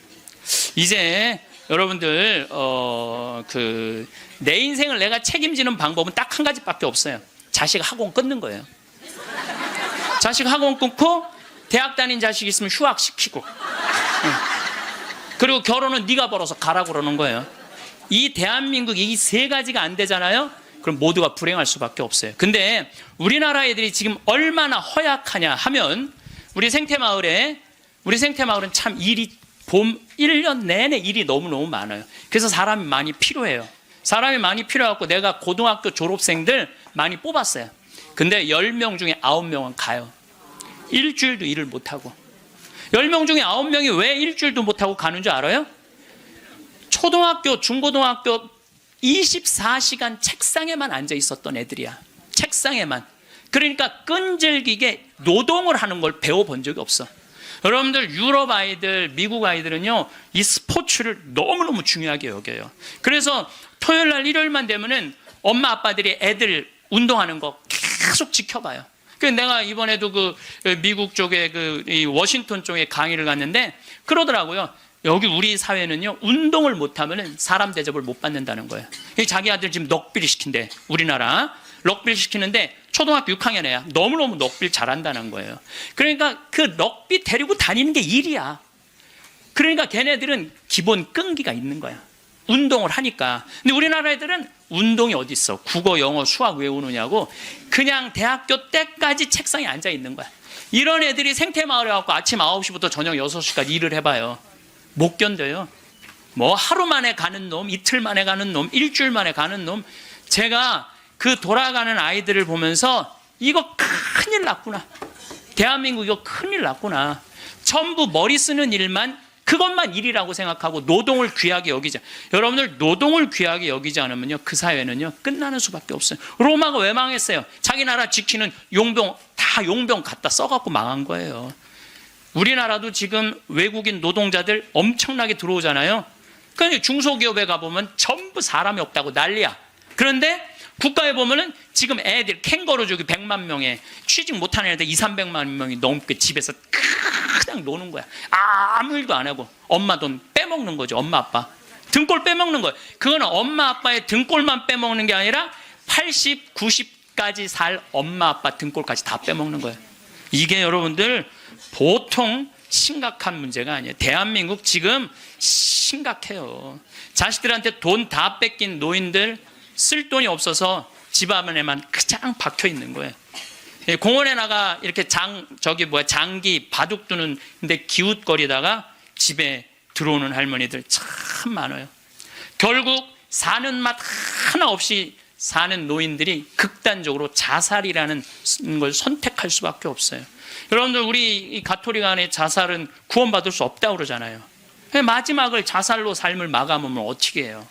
이제 여러분들 내 인생을 내가 책임지는 방법은 딱 한 가지밖에 없어요. 자식 학원 끊는 거예요. 자식 학원 끊고 대학 다닌 자식 있으면 휴학시키고, 그리고 결혼은 네가 벌어서 가라고 그러는 거예요. 이 대한민국 이 세 가지가 안 되잖아요. 그럼 모두가 불행할 수밖에 없어요. 근데 우리나라 애들이 지금 얼마나 허약하냐 하면, 우리 생태마을은 참 일이 1년 내내 일이 너무너무 많아요. 그래서 사람이 많이 필요해요. 사람이 많이 필요해갖고 내가 고등학교 졸업생들 많이 뽑았어요. 근데 10명 중에 9명은 가요. 일주일도 일을 못하고. 10명 중에 9명이 왜 일주일도 못하고 가는 줄 알아요? 초등학교, 중고등학교 24시간 책상에만 앉아 있었던 애들이야. 책상에만. 그러니까 끈질기게 노동을 하는 걸 배워본 적이 없어. 여러분들, 유럽 아이들, 미국 아이들은요, 이 스포츠를 너무너무 중요하게 여겨요. 그래서 토요일 날, 일요일만 되면은 엄마 아빠들이 애들 운동하는 거 계속 지켜봐요. 그래서 내가 이번에도 미국 쪽에 이 워싱턴 쪽에 강의를 갔는데 그러더라고요. 여기 우리 사회는요, 운동을 못하면은 사람 대접을 못 받는다는 거예요. 자기 아들 지금 럭비를 시킨대. 우리나라 럭비를 시키는데 초등학교 6학년 애야. 너무너무 럭비를 잘한다는 거예요. 그러니까 그 럭비 데리고 다니는 게 일이야. 그러니까 걔네들은 기본 끈기가 있는 거야. 운동을 하니까. 근데 우리나라 애들은 운동이 어디 있어? 국어, 영어, 수학 외우느냐고 그냥 대학교 때까지 책상에 앉아 있는 거야. 이런 애들이 생태마을에 와서 아침 9시부터 저녁 6시까지 일을 해봐요. 못 견뎌요. 뭐 하루 만에 가는 놈, 이틀 만에 가는 놈, 일주일 만에 가는 놈. 제가 그 돌아가는 아이들을 보면서 이거 큰일 났구나. 대한민국 이거 큰일 났구나. 전부 머리 쓰는 일만, 그것만 일이라고 생각하고 노동을 귀하게 여기지. 여러분들, 노동을 귀하게 여기지 않으면요, 그 사회는요 끝나는 수밖에 없어요. 로마가 왜 망했어요? 자기 나라 지키는 용병 다 용병 갖다 써갖고 망한 거예요. 우리나라도 지금 외국인 노동자들 엄청나게 들어오잖아요. 그러니까 중소기업에 가보면 전부 사람이 없다고 난리야. 그런데 국가에 보면은 지금 애들 캥거루족이 100만 명에 취직 못하는 애들 200~300만 명이 넘게 집에서 그냥 노는 거야. 아무 일도 안 하고 엄마 돈 빼먹는 거죠. 엄마 아빠 등골 빼먹는 거예요. 그거는 엄마 아빠의 등골만 빼먹는 게 아니라 80, 90까지 살 엄마 아빠 등골까지 다 빼먹는 거예요. 이게 여러분들 보통 심각한 문제가 아니에요. 대한민국 지금 심각해요. 자식들한테 돈 다 뺏긴 노인들 쓸 돈이 없어서 집 안에만 그냥 박혀 있는 거예요. 공원에 나가 이렇게 장기 바둑 두는데 기웃거리다가 집에 들어오는 할머니들 참 많아요. 결국 사는 맛 하나 없이 사는 노인들이 극단적으로 자살이라는 걸 선택할 수밖에 없어요. 여러분들 우리 가톨릭 안에 자살은 구원받을 수 없다고 그러잖아요. 마지막을 자살로 삶을 마감하면 어떻게 해요?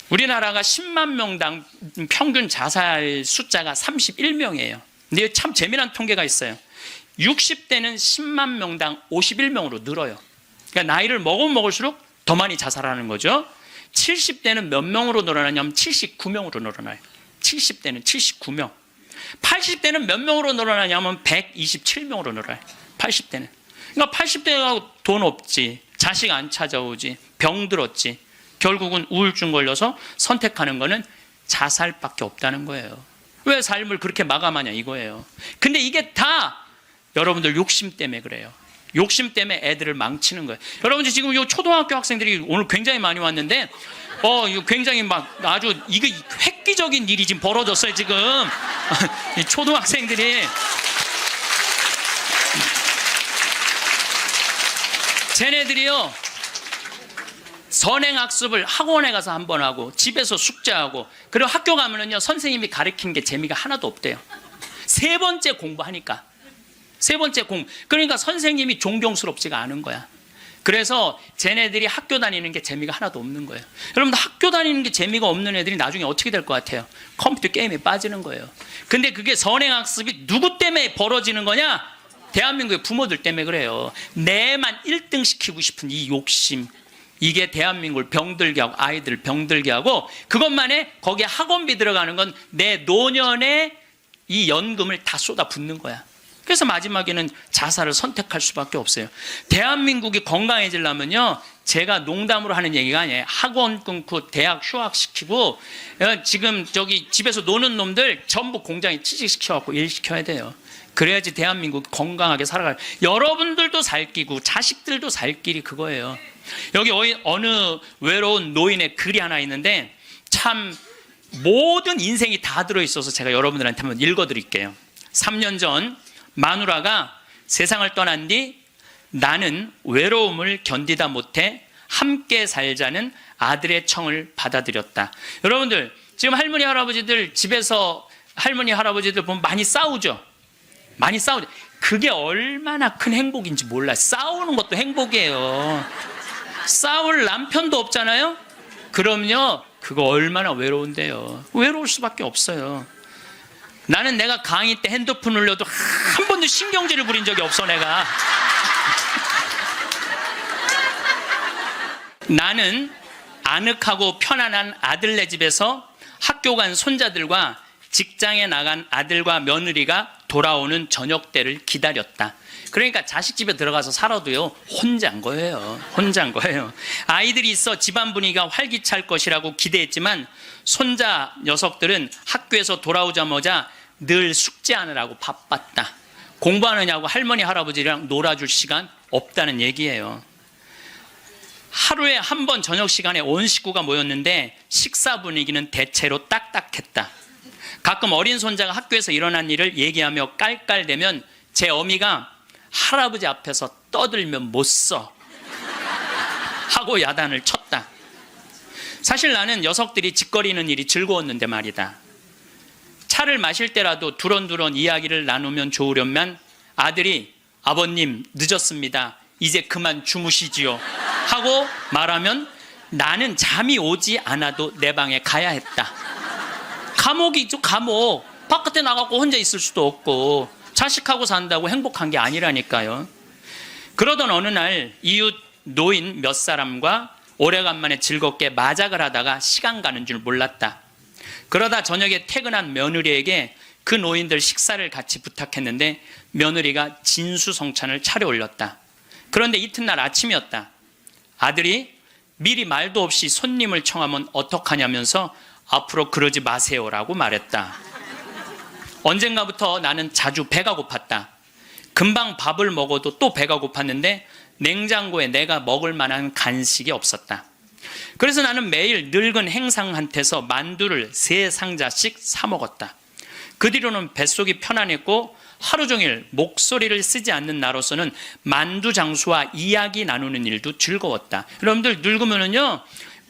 우리나라가 10만 명당 평균 자살 숫자가 31명이에요. 근데 참 재미난 통계가 있어요. 60대는 10만 명당 51명으로 늘어요. 그러니까 나이를 먹을수록 더 많이 자살하는 거죠. 70대는 몇 명으로 늘어나냐면 79명으로 늘어나요. 70대는 79명. 80대는 몇 명으로 늘어나냐면 127명으로 늘어나요. 80대는. 그러니까 80대가 돈 없지, 자식 안 찾아오지, 병 들었지, 결국은 우울증 걸려서 선택하는 거는 자살밖에 없다는 거예요. 왜 삶을 그렇게 마감하냐 이거예요. 근데 이게 다 여러분들 욕심 때문에 그래요. 욕심 때문에 애들을 망치는 거예요. 여러분들 지금 이 초등학교 학생들이 오늘 굉장히 많이 왔는데 이거 굉장히 막 아주 이거 획기적인 일이 지금 벌어졌어요 지금. 이 초등학생들이 쟤네들이요 선행학습을 학원에 가서 한 번 하고 집에서 숙제하고 그리고 학교 가면은요 선생님이 가르친 게 재미가 하나도 없대요. 세 번째 공부하니까. 세 번째 그러니까 선생님이 존경스럽지가 않은 거야. 그래서 쟤네들이 학교 다니는 게 재미가 하나도 없는 거예요. 여러분들 학교 다니는 게 재미가 없는 애들이 나중에 어떻게 될 것 같아요? 컴퓨터 게임에 빠지는 거예요. 근데 그게 선행학습이 누구 때문에 벌어지는 거냐? 대한민국의 부모들 때문에 그래요. 내만 1등 시키고 싶은 이 욕심, 이게 대한민국을 병들게 하고 아이들을 병들게 하고 그것만에 거기에 학원비 들어가는 건 내 노년의 이 연금을 다 쏟아붓는 거야. 그래서 마지막에는 자살을 선택할 수밖에 없어요. 대한민국이 건강해지려면요 제가 농담으로 하는 얘기가 아니에요. 학원 끊고 대학 휴학시키고 지금 저기 집에서 노는 놈들 전부 공장에 취직시켜갖고 일시켜야 돼요. 그래야지 대한민국 건강하게 살아갈. 여러분들도 살 끼고 자식들도 살 길이 그거예요. 여기 어느 외로운 노인의 글이 하나 있는데 참 모든 인생이 다 들어있어서 제가 여러분들한테 한번 읽어드릴게요. 3년 전 마누라가 세상을 떠난 뒤 나는 외로움을 견디다 못해 함께 살자는 아들의 청을 받아들였다. 여러분들 지금 할머니 할아버지들 집에서 할머니 할아버지들 보면 많이 싸우죠. 많이 싸우죠. 그게 얼마나 큰 행복인지 몰라요. 싸우는 것도 행복이에요. 싸울 남편도 없잖아요. 그럼요 그거 얼마나 외로운데요. 외로울 수밖에 없어요. 나는 내가 강의 때 핸드폰 울려도 한 번도 신경질을 부린 적이 없어. 내가 나는 아늑하고 편안한 아들네 집에서 학교 간 손자들과 직장에 나간 아들과 며느리가 돌아오는 저녁 때를 기다렸다. 그러니까 자식 집에 들어가서 살아도요 혼자인 거예요. 혼자인 거예요. 아이들이 있어 집안 분위기가 활기찰 것이라고 기대했지만 손자 녀석들은 학교에서 돌아오자마자 늘 숙제하느라고 바빴다. 공부하느냐고 할머니 할아버지랑 놀아줄 시간 없다는 얘기예요. 하루에 한 번 저녁 시간에 온 식구가 모였는데 식사 분위기는 대체로 딱딱했다. 가끔 어린 손자가 학교에서 일어난 일을 얘기하며 깔깔대면 제 어미가 할아버지 앞에서 떠들면 못 써 하고 야단을 쳤다. 사실 나는 녀석들이 짓거리는 일이 즐거웠는데 말이다. 차를 마실 때라도 두런두런 이야기를 나누면 좋으련만 아들이 아버님 늦었습니다. 이제 그만 주무시지요 하고 말하면 나는 잠이 오지 않아도 내 방에 가야 했다. 감옥이죠. 감옥. 바깥에 나가고 혼자 있을 수도 없고 자식하고 산다고 행복한 게 아니라니까요. 그러던 어느 날 이웃 노인 몇 사람과 오래간만에 즐겁게 마작을 하다가 시간 가는 줄 몰랐다. 그러다 저녁에 퇴근한 며느리에게 그 노인들 식사를 같이 부탁했는데 며느리가 진수성찬을 차려 올렸다. 그런데 이튿날 아침이었다. 아들이 미리 말도 없이 손님을 청하면 어떡하냐면서 앞으로 그러지 마세요라고 말했다. 언젠가부터 나는 자주 배가 고팠다. 금방 밥을 먹어도 또 배가 고팠는데 냉장고에 내가 먹을 만한 간식이 없었다. 그래서 나는 매일 늙은 행상한테서 만두를 3상자씩 사 먹었다. 그 뒤로는 뱃속이 편안했고 하루 종일 목소리를 쓰지 않는 나로서는 만두 장수와 이야기 나누는 일도 즐거웠다. 여러분들 늙으면은요,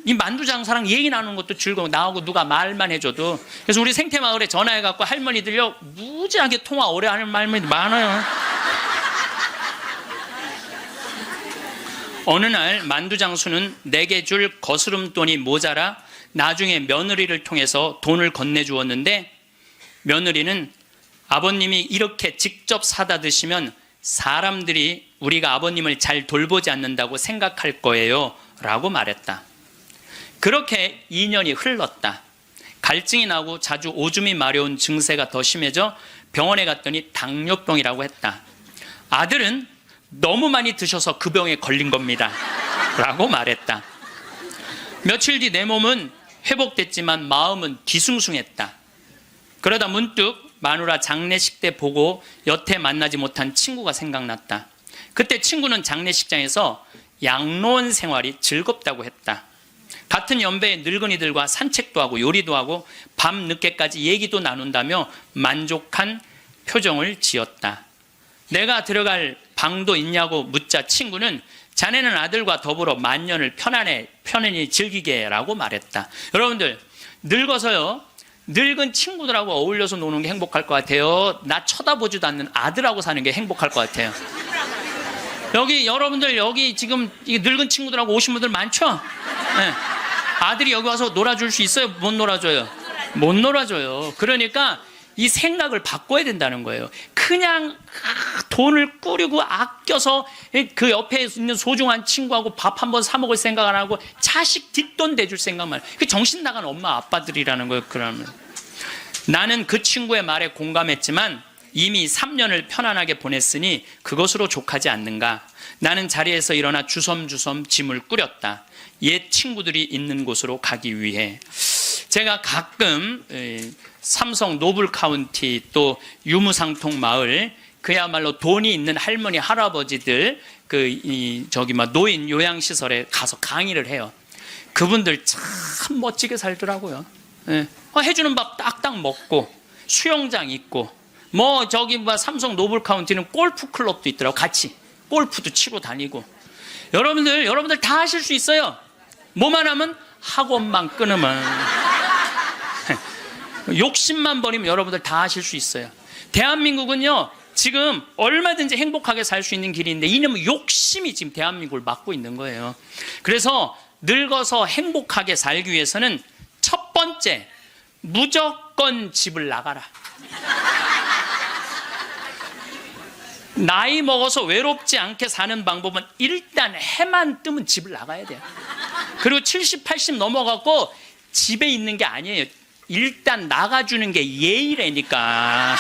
이 만두 장사랑 얘기 나누는 것도 즐거워. 나하고 누가 말만 해줘도. 그래서 우리 생태마을에 전화해갖고 할머니들요, 무지하게 통화 오래 하는 할머니들 많아요. 어느 날 만두 장수는 내게 줄 거스름돈이 모자라 나중에 며느리를 통해서 돈을 건네주었는데, 며느리는 아버님이 이렇게 직접 사다 드시면 사람들이 우리가 아버님을 잘 돌보지 않는다고 생각할 거예요 라고 말했다. 그렇게 2년이 흘렀다. 갈증이 나고 자주 오줌이 마려운 증세가 더 심해져 병원에 갔더니 당뇨병이라고 했다. 아들은 너무 많이 드셔서 그 병에 걸린 겁니다 라고 말했다. 며칠 뒤 내 몸은 회복됐지만 마음은 뒤숭숭했다. 그러다 문득 마누라 장례식 때 보고 여태 만나지 못한 친구가 생각났다. 그때 친구는 장례식장에서 양로원 생활이 즐겁다고 했다. 같은 연배의 늙은이들과 산책도 하고 요리도 하고 밤 늦게까지 얘기도 나눈다며 만족한 표정을 지었다. 내가 들어갈 방도 있냐고 묻자 친구는 자네는 아들과 더불어 만년을 편안히 즐기게 라고 말했다. 여러분들 늙어서요, 늙은 친구들하고 어울려서 노는 게 행복할 것 같아요? 나 쳐다보지도 않는 아들하고 사는 게 행복할 것 같아요? 여기 여러분들 여기 지금 늙은 친구들하고 오신 분들 많죠? 네. 아들이 여기 와서 놀아줄 수 있어요? 못 놀아줘요? 못 놀아줘요. 그러니까 이 생각을 바꿔야 된다는 거예요. 그냥 돈을 꾸리고 아껴서 그 옆에 있는 소중한 친구하고 밥 한번 사 먹을 생각 안 하고 자식 뒷돈 대줄 생각만 해요. 그 정신 나간 엄마 아빠들이라는 거예요. 그러면 나는 그 친구의 말에 공감했지만 이미 3년을 편안하게 보냈으니 그것으로 족하지 않는가. 나는 자리에서 일어나 주섬주섬 짐을 꾸렸다. 옛 친구들이 있는 곳으로 가기 위해. 제가 가끔 삼성 노블 카운티 또 유무상통 마을, 그야말로 돈이 있는 할머니 할아버지들 노인 요양시설에 가서 강의를 해요. 그분들 참 멋지게 살더라고요. 해주는 밥 딱딱 먹고 수영장 있고 삼성 노블 카운티는 골프 클럽도 있더라고. 같이 골프도 치고 다니고. 여러분들 다 하실 수 있어요. 뭐만 하면 학원만 끊으면 욕심만 버리면 여러분들 다 하실 수 있어요. 대한민국은요 지금 얼마든지 행복하게 살 수 있는 길인데 이놈의 욕심이 지금 대한민국을 막고 있는 거예요. 그래서 늙어서 행복하게 살기 위해서는 첫 번째, 무조건 집을 나가라. 나이 먹어서 외롭지 않게 사는 방법은 일단 해만 뜨면 집을 나가야 돼요. 그리고 70, 80 넘어가고 집에 있는 게 아니에요. 일단 나가주는 게 예의라니까.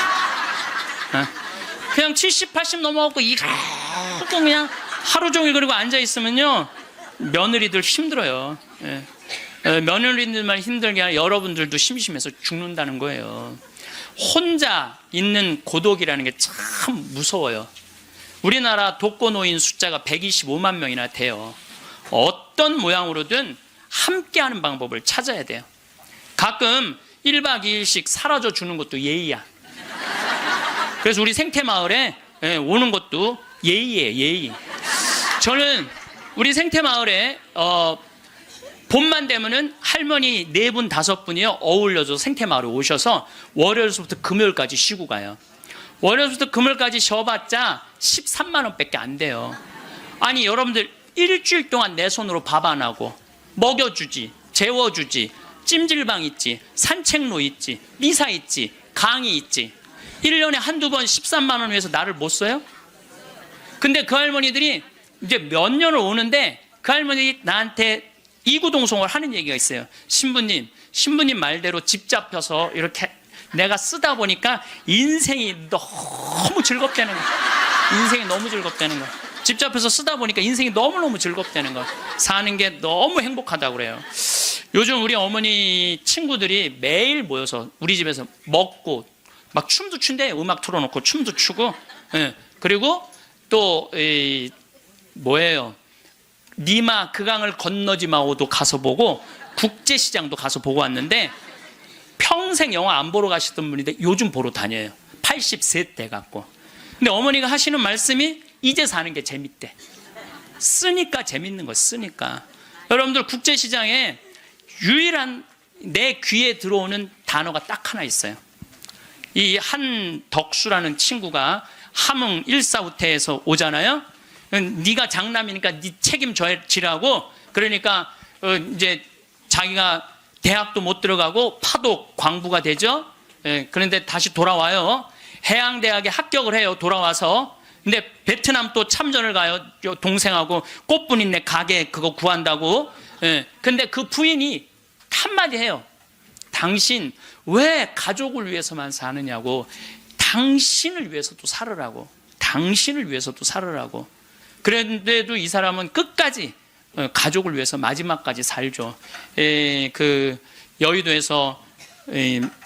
그냥 70, 80 넘어가고 그냥 하루 종일 그리고 앉아있으면요 며느리들 힘들어요. 며느리들만 힘들게 아니라 여러분들도 심심해서 죽는다는 거예요. 혼자 있는 고독이라는 게 참 무서워요. 우리나라 독거노인 숫자가 125만 명이나 돼요. 어떤 모양으로든 함께하는 방법을 찾아야 돼요. 가끔 1박 2일씩 사라져 주는 것도 예의야. 그래서 우리 생태마을에 오는 것도 예의예요. 예의. 저는 우리 생태마을에 봄만 되면은 할머니 4분 5분이요 어울려서 생태마을에 오셔서 월요일부터 금요일까지 쉬고 가요. 월요일부터 금요일까지 쉬어봤자 13만 원밖에 안 돼요. 아니 여러분들 일주일 동안 내 손으로 밥 안 하고 먹여주지, 재워주지, 찜질방 있지, 산책로 있지, 미사 있지, 강의 있지. 1년에 한두 번 13만 원 위해서 나를 못 써요? 근데 그 할머니들이 이제 몇 년을 오는데 그 할머니 나한테 이구동성을 하는 얘기가 있어요. 신부님 말대로 집 잡혀서 이렇게 내가 쓰다 보니까 인생이 너무 즐겁다는 거야. 인생이 너무 즐겁다는 거야. 집 잡혀서 쓰다 보니까 인생이 너무너무 즐겁다는 거야. 사는 게 너무 행복하다고 그래요. 요즘 우리 어머니 친구들이 매일 모여서 우리 집에서 먹고 막 춤도 춘대. 음악 틀어놓고 춤도 추고. 예. 그리고 또 뭐예요? 니마 그 강을 건너지 마오도 가서 보고 국제시장도 가서 보고 왔는데 평생 영화 안 보러 가시던 분인데 요즘 보러 다녀요. 80세 돼 갖고. 근데 어머니가 하시는 말씀이 이제 사는 게 재밌대. 쓰니까 재밌는 거 쓰니까. 여러분들 국제시장에 유일한 내 귀에 들어오는 단어가 딱 하나 있어요. 이 한덕수라는 친구가 함흥 일사후퇴에서 오잖아요. 네가 장남이니까 네 책임져지라고. 그러니까 이제 자기가 대학도 못 들어가고 파독 광부가 되죠. 그런데 다시 돌아와요. 해양대학에 합격을 해요. 돌아와서. 근데 베트남 또 참전을 가요. 동생하고 꽃분이네 가게 그거 구한다고. 근데 그 부인이 한마디 해요. 당신 왜 가족을 위해서만 사느냐고. 당신을 위해서도 살으라고. 당신을 위해서도 살으라고. 그런데도 이 사람은 끝까지 가족을 위해서 마지막까지 살죠. 그 여의도에서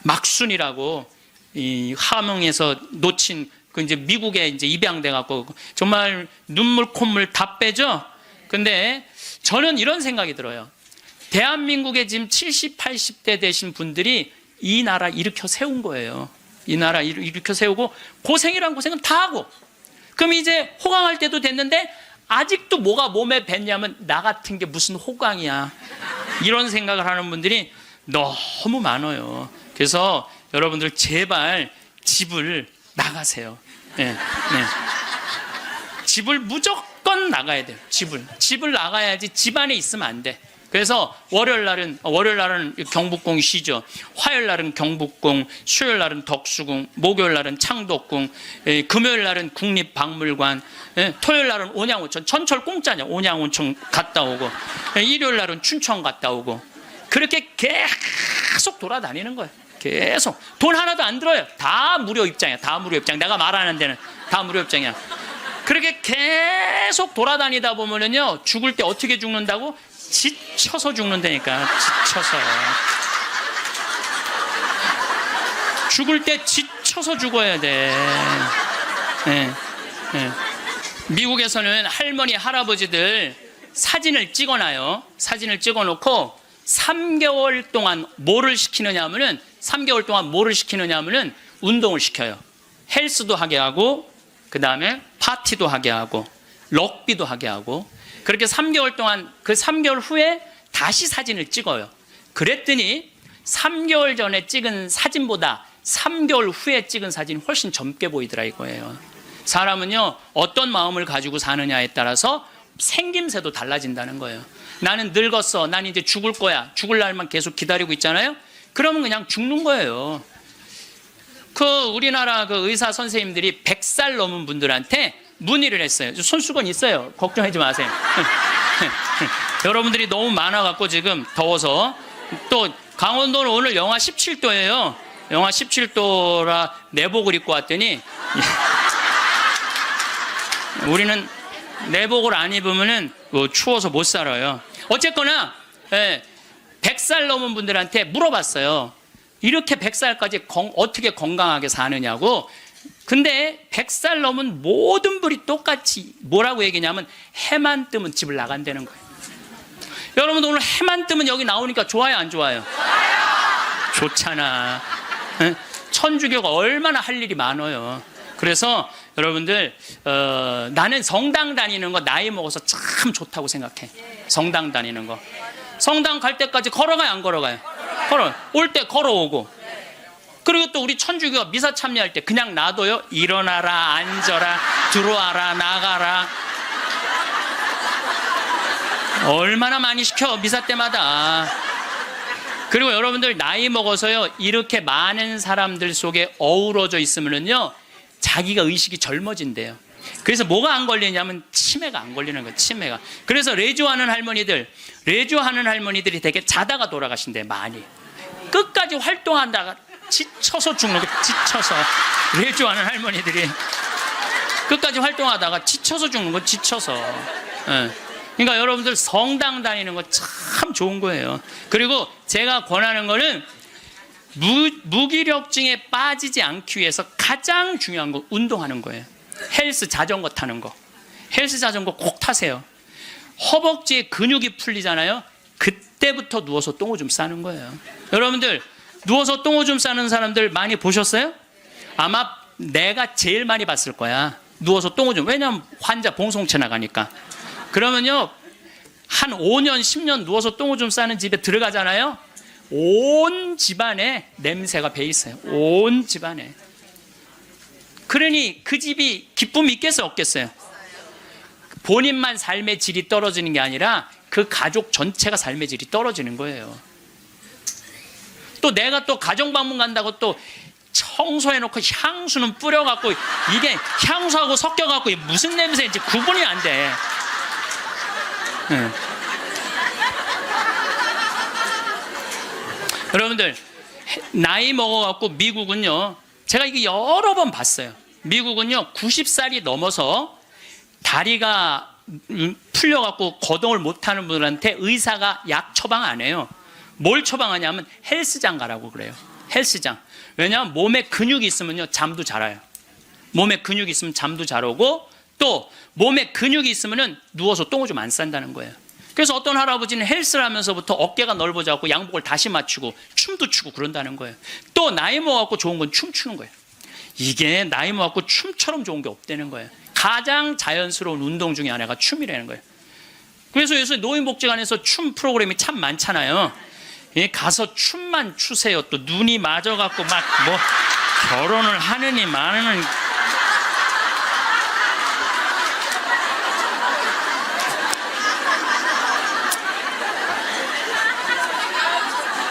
막순이라고 함흥에서 놓친 그 이제 미국에 이제 입양돼 갖고 정말 눈물 콧물 다 빼죠. 근데 저는 이런 생각이 들어요. 대한민국에 지금 70, 80대 되신 분들이 이 나라 일으켜 세운 거예요. 이 나라 일으켜 세우고 고생이란 고생은 다 하고. 그럼 이제 호강할 때도 됐는데 아직도 뭐가 몸에 뱉냐면 나 같은 게 무슨 호강이야. 이런 생각을 하는 분들이 너무 많아요. 그래서 여러분들 제발 집을 나가세요. 네. 집을 무조건 나가야 돼요. 집을 나가야지 집 안에 있으면 안 돼. 그래서 월요일 날은 경복궁이 쉬죠. 화요일 날은 경복궁, 수요일 날은 덕수궁, 목요일 날은 창덕궁, 금요일 날은 국립박물관, 토요일 날은 온양온천. 전철 공짜냐. 온양온천 갔다 오고, 일요일 날은 춘천 갔다 오고. 그렇게 계속 돌아다니는 거예요. 계속. 돈 하나도 안 들어요. 다 무료 입장이야. 다 무료 입장. 내가 말하는 데는 다 무료 입장이야. 그렇게 계속 돌아다니다 보면은요, 죽을 때 어떻게 죽는다고? 지쳐서 죽는다니까. 지쳐서. 죽을 때 지쳐서 죽어야 돼. 미국에서는 할머니, 할아버지들 사진을 찍어놔요. 사진을 찍어놓고 3개월 동안 뭐를 시키느냐 하면은 3개월 동안 뭐를 시키느냐 하면은 운동을 시켜요. 헬스도 하게 하고, 그 다음에 파티도 하게 하고, 럭비도 하게 하고. 그렇게 3개월 동안, 그 3개월 후에 다시 사진을 찍어요. 그랬더니 3개월 전에 찍은 사진보다 3개월 후에 찍은 사진이 훨씬 젊게 보이더라 이거예요. 사람은요, 어떤 마음을 가지고 사느냐에 따라서 생김새도 달라진다는 거예요. 나는 늙었어. 난 이제 죽을 거야. 죽을 날만 계속 기다리고 있잖아요. 그러면 그냥 죽는 거예요. 우리나라 의사 선생님들이 100살 넘은 분들한테 문의를 했어요. 손수건 있어요. 걱정하지 마세요. 여러분들이 너무 많아갖고 지금 더워서. 또 강원도는 오늘 영하 17도예요. 영하 17도라 내복을 입고 왔더니 우리는 내복을 안 입으면은 추워서 못 살아요. 어쨌거나 100살 넘은 분들한테 물어봤어요. 이렇게 100살까지 어떻게 건강하게 사느냐고. 근데 100살 넘은 모든 분이 똑같이 뭐라고 얘기냐면 해만 뜨면 집을 나간다는 거예요. 여러분 오늘 해만 뜨면 여기 나오니까 좋아요 안 좋아요? 좋잖아. 천주교가 얼마나 할 일이 많아요. 그래서 여러분들 나는 성당 다니는 거 나이 먹어서 참 좋다고 생각해. 성당 다니는 거. 성당 갈 때까지 걸어가요 안 걸어가요? 걸어. 올 때 걸어오고. 그리고 또 우리 천주교가 미사 참여할 때 그냥 놔둬요. 일어나라, 앉아라, 들어와라, 나가라. 얼마나 많이 시켜 미사 때마다. 그리고 여러분들 나이 먹어서요, 이렇게 많은 사람들 속에 어우러져 있으면요 자기가 의식이 젊어진대요. 그래서 뭐가 안 걸리냐면 치매가 안 걸리는 거예요. 치매가. 그래서 레주하는 할머니들이 되게 자다가 돌아가신대. 많이 끝까지 활동한다가 지쳐서 죽는 거예요. 지쳐서. 레주하는 할머니들이 끝까지 활동하다가 지쳐서 죽는 거. 지쳐서. 그러니까 여러분들 성당 다니는 거 참 좋은 거예요. 그리고 제가 권하는 거는 무기력증에 빠지지 않기 위해서 가장 중요한 거 운동하는 거예요. 헬스 자전거 타는 거. 헬스 자전거 꼭 타세요. 허벅지에 근육이 풀리잖아요. 그때부터 누워서 똥오줌 싸는 거예요. 여러분들 누워서 똥오줌 싸는 사람들 많이 보셨어요? 아마 내가 제일 많이 봤을 거야. 누워서 똥오줌. 왜냐면 환자 봉송체 나가니까. 그러면요 한 5년 10년 누워서 똥오줌 싸는 집에 들어가잖아요. 온 집안에 냄새가 배 있어요. 온 집안에. 그러니 그 집이 기쁨이 있겠어요, 없겠어요? 본인만 삶의 질이 떨어지는 게 아니라 그 가족 전체가 삶의 질이 떨어지는 거예요. 또 내가 또 가정방문 간다고 또 청소해놓고 향수는 뿌려갖고 이게 향수하고 섞여갖고 무슨 냄새인지 구분이 안 돼. 여러분들 나이 먹어갖고 미국은요, 제가 이게 여러 번 봤어요. 미국은요 90살이 넘어서 다리가 풀려갖고 거동을 못하는 분들한테 의사가 약 처방 안 해요. 뭘 처방하냐면 헬스장 가라고 그래요. 헬스장. 왜냐하면 몸에 근육이 있으면요 잠도 잘 와요. 몸에 근육이 있으면 잠도 잘 오고, 또 몸에 근육이 있으면은 누워서 똥오줌 안 싼다는 거예요. 그래서 어떤 할아버지는 헬스를 하면서부터 어깨가 넓어져갖고 양복을 다시 맞추고 춤도 추고 그런다는 거예요. 또 나이 먹어갖고 좋은 건 춤추는 거예요. 이게 나이 먹어갖고 춤처럼 좋은 게 없다는 거예요. 가장 자연스러운 운동 중에 하나가 춤이라는 거예요. 그래서 요새 노인복지관에서 춤 프로그램이 참 많잖아요. 가서 춤만 추세요. 또 눈이 맞아갖고 막 뭐 결혼을 하느니 마느니.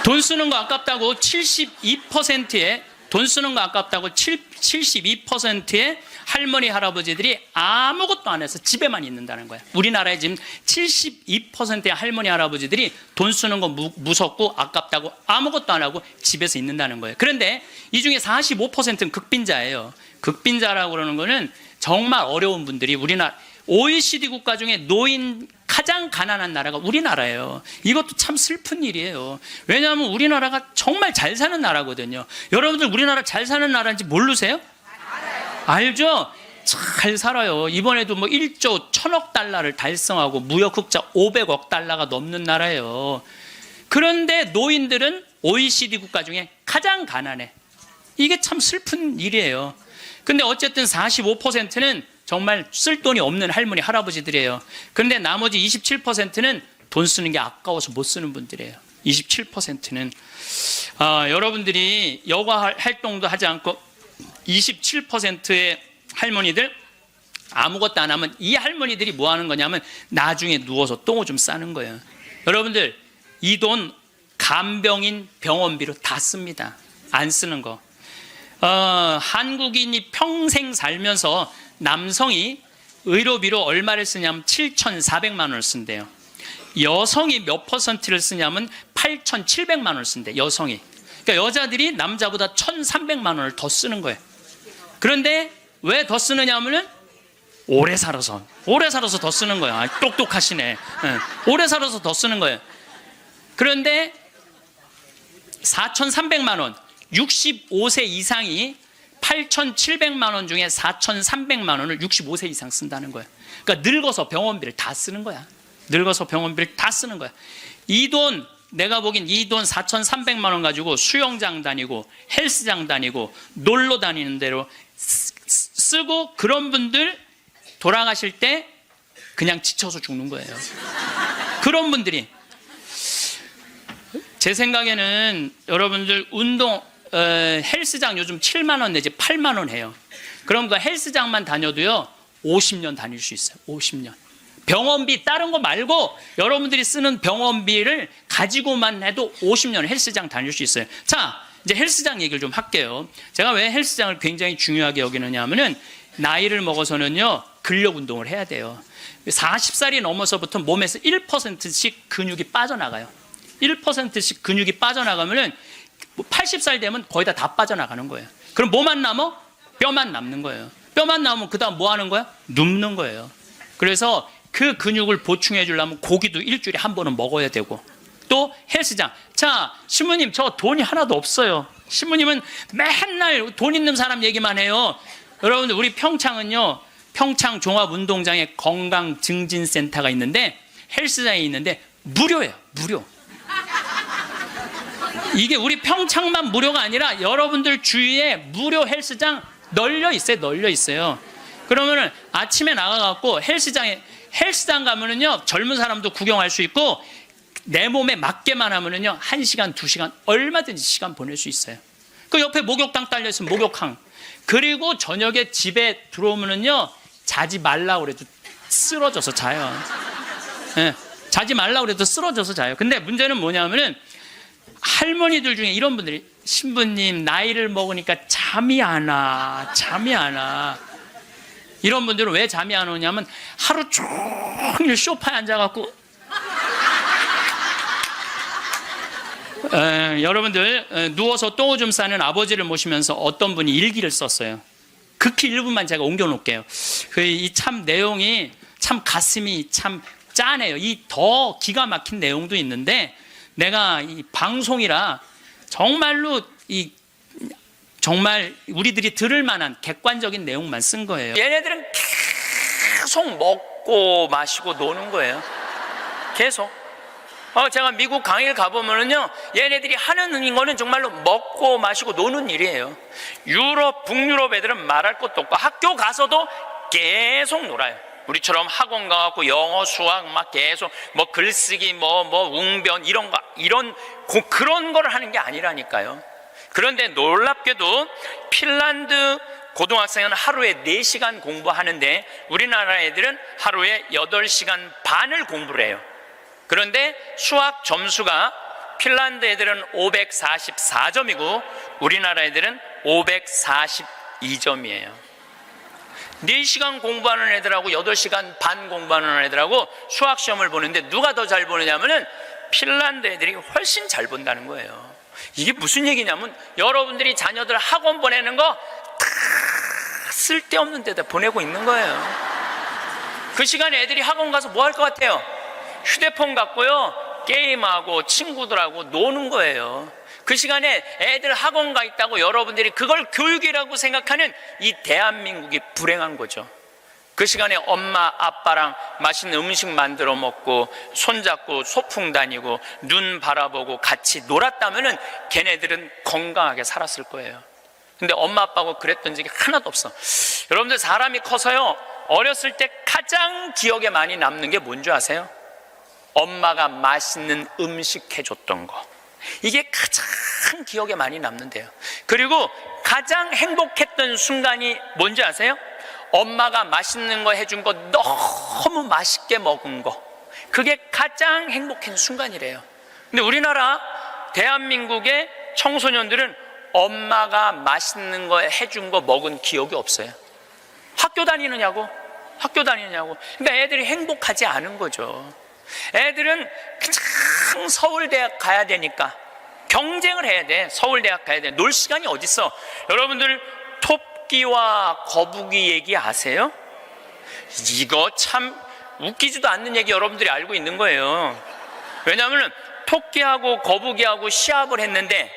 돈 쓰는 거 아깝다고 72%의 돈 쓰는 거 아깝다고 72%의 할머니 할아버지들이 아무것도 안 해서 집에만 있는다는 거야. 우리나라에 지금 72%의 할머니 할아버지들이 돈 쓰는 거 무섭고 아깝다고 아무것도 안 하고 집에서 있는다는 거예요. 그런데 이 중에 45%는 극빈자예요. 극빈자라고 그러는 거는 정말 어려운 분들이 우리나라 OECD 국가 중에 노인 가장 가난한 나라가 우리나라예요. 이것도 참 슬픈 일이에요. 왜냐하면 우리나라가 정말 잘 사는 나라거든요. 여러분들 우리나라 잘 사는 나라인지 모르세요? 알죠? 잘 살아요. 이번에도 뭐 1조 1000억 달러를 달성하고 무역 흑자 500억 달러가 넘는 나라예요. 그런데 노인들은 OECD 국가 중에 가장 가난해. 이게 참 슬픈 일이에요. 근데 어쨌든 45%는 정말 쓸 돈이 없는 할머니 할아버지들이에요. 그런데 나머지 27%는 돈 쓰는 게 아까워서 못 쓰는 분들이에요. 27%는 여러분들이 여가 활동도 하지 않고 27%의 할머니들 아무것도 안 하면 이 할머니들이 뭐 하는 거냐면 나중에 누워서 똥오줌 싸는 거예요. 여러분들 이 돈 간병인 병원비로 다 씁니다. 안 쓰는 거. 한국인이 평생 살면서 남성이 의료비로 얼마를 쓰냐면 7,400만 원을 쓴대요. 여성이 몇 퍼센트를 쓰냐면 8,700만 원을 쓴대. 여성이. 그러니까 여자들이 남자보다 1,300만 원을 더 쓰는 거예요. 그런데 왜 더 쓰느냐 하면은 오래 살아서 더 쓰는 거예요. 똑똑하시네. 오래 살아서 더 쓰는 거예요. 그런데 4,300만 원, 65세 이상이 8,700만 원 중에 4,300만 원을 65세 이상 쓴다는 거예요. 그러니까 늙어서 병원비를 다 쓰는 거야. 늙어서 병원비를 다 쓰는 거야. 이 돈, 내가 보긴 이 돈 4,300만 원 가지고 수영장 다니고 헬스장 다니고 놀러 다니는 대로 쓰고, 그런 분들 돌아가실 때 그냥 지쳐서 죽는 거예요. 그런 분들이. 제 생각에는 여러분들 운동 헬스장 요즘 7만 원 내지 8만 원 해요. 그럼 그 헬스장만 다녀도요 50년 다닐 수 있어요. 50년. 병원비 다른 거 말고 여러분들이 쓰는 병원비를 가지고만 해도 50년 헬스장 다닐 수 있어요. 자, 이제 헬스장 얘기를 좀 할게요. 제가 왜 헬스장을 굉장히 중요하게 여기느냐 하면은 나이를 먹어서는요, 근력 운동을 해야 돼요. 40살이 넘어서부터 몸에서 1%씩 근육이 빠져나가요. 1%씩 근육이 빠져나가면은 80살 되면 거의 다 빠져나가는 거예요. 그럼 뭐만 남아? 뼈만 남는 거예요. 뼈만 남으면 그 다음 뭐 하는 거야? 눕는 거예요. 그래서 그 근육을 보충해 주려면 고기도 일주일에 한 번은 먹어야 되고, 또 헬스장. 자, 신부님, 저 돈이 하나도 없어요. 신부님은 맨날 돈 있는 사람 얘기만 해요. 여러분들, 우리 평창은요, 평창 종합운동장에 건강증진센터가 있는데, 헬스장이 있는데 무료예요. 무료. 이게 우리 평창만 무료가 아니라 여러분들 주위에 무료 헬스장 널려 있어요. 널려 있어요. 그러면은 아침에 나가갖고 헬스장 가면은요, 젊은 사람도 구경할 수 있고, 내 몸에 맞게만 하면은요, 1시간, 2시간 얼마든지 시간 보낼 수 있어요. 그 옆에 목욕탕 딸려 있으면 목욕탕. 그리고 저녁에 집에 들어오면은요, 자지 말라고 그래도 쓰러져서 자요. 네, 자지 말라고 그래도 쓰러져서 자요. 근데 문제는 뭐냐면은, 할머니들 중에 이런 분들이, 신부님 나이를 먹으니까 잠이 안 와. 잠이 안 와. 이런 분들은 왜 잠이 안 오냐면, 하루 종일 소파에 앉아갖고, 여러분들, 누워서 똥오줌 싸는 아버지를 모시면서 어떤 분이 일기를 썼어요. 극히 일부만 제가 옮겨놓을게요. 이 참 내용이 참 가슴이 참 짠해요. 이 더 기가 막힌 내용도 있는데, 내가 이 방송이라 정말로 정말 우리들이 들을 만한 객관적인 내용만 쓴 거예요. 얘네들은 계속 먹고 마시고 노는 거예요. 계속. 제가 미국 강의를 가보면은요, 얘네들이 하는 거는 정말로 먹고 마시고 노는 일이에요. 유럽, 북유럽 애들은 말할 것도 없고, 학교 가서도 계속 놀아요. 우리처럼 학원 가갖고 영어, 수학 막 계속 글쓰기, 웅변 그런 걸 하는 게 아니라니까요. 그런데 놀랍게도 핀란드 고등학생은 하루에 4시간 공부하는데, 우리나라 애들은 하루에 8시간 반을 공부를 해요. 그런데 수학 점수가 핀란드 애들은 544점이고 우리나라 애들은 542점이에요. 4시간 공부하는 애들하고 8시간 반 공부하는 애들하고 수학 시험을 보는데 누가 더 잘 보느냐면은 핀란드 애들이 훨씬 잘 본다는 거예요. 이게 무슨 얘기냐면, 여러분들이 자녀들 학원 보내는 거 다 쓸데없는 데다 보내고 있는 거예요. 그 시간에 애들이 학원 가서 뭐 할 것 같아요? 휴대폰 갖고요, 게임하고 친구들하고 노는 거예요. 그 시간에 애들 학원 가 있다고 여러분들이 그걸 교육이라고 생각하는 이 대한민국이 불행한 거죠. 그 시간에 엄마 아빠랑 맛있는 음식 만들어 먹고 손잡고 소풍 다니고 눈 바라보고 같이 놀았다면은 걔네들은 건강하게 살았을 거예요. 근데 엄마 아빠하고 그랬던 적이 하나도 없어. 여러분들, 사람이 커서요, 어렸을 때 가장 기억에 많이 남는 게 뭔지 아세요? 엄마가 맛있는 음식 해줬던 거. 이게 가장 기억에 많이 남는데요. 그리고 가장 행복했던 순간이 뭔지 아세요? 엄마가 맛있는 거 해준 거 너무 맛있게 먹은 거. 그게 가장 행복한 순간이래요. 근데 우리나라 대한민국의 청소년들은 엄마가 맛있는 거 해준 거 먹은 기억이 없어요. 학교 다니느냐고. 그러니까 애들이 행복하지 않은 거죠. 애들은 그냥 서울대학 가야 되니까 경쟁을 해야 돼. 서울대학 가야 돼. 놀 시간이 어딨어. 여러분들, 토끼와 거북이 얘기 아세요? 이거 참 웃기지도 않는 얘기 여러분들이 알고 있는 거예요. 왜냐하면 토끼하고 거북이하고 시합을 했는데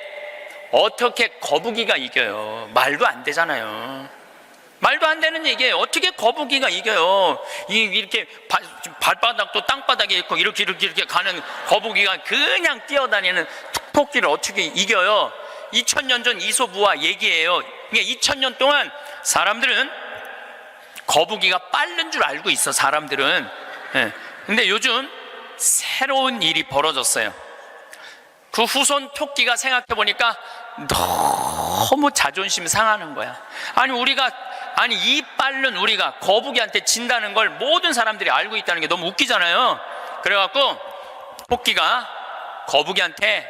어떻게 거북이가 이겨요? 말도 안 되잖아요. 말도 안 되는 얘기예요. 어떻게 거북이가 이겨요? 이렇게 발바닥도 땅바닥에 있고 이렇게 가는 거북이가 그냥 뛰어다니는 토끼를 어떻게 이겨요? 2000년 전 이솝우화 얘기예요. 그러니까 2000년 동안 사람들은 거북이가 빠른 줄 알고 있어, 사람들은. 근데 요즘 새로운 일이 벌어졌어요. 그 후손 토끼가 생각해보니까 너무 자존심 상하는 거야. 아니 이 빠른 우리가 거북이한테 진다는 걸 모든 사람들이 알고 있다는 게 너무 웃기잖아요. 그래갖고 토끼가 거북이한테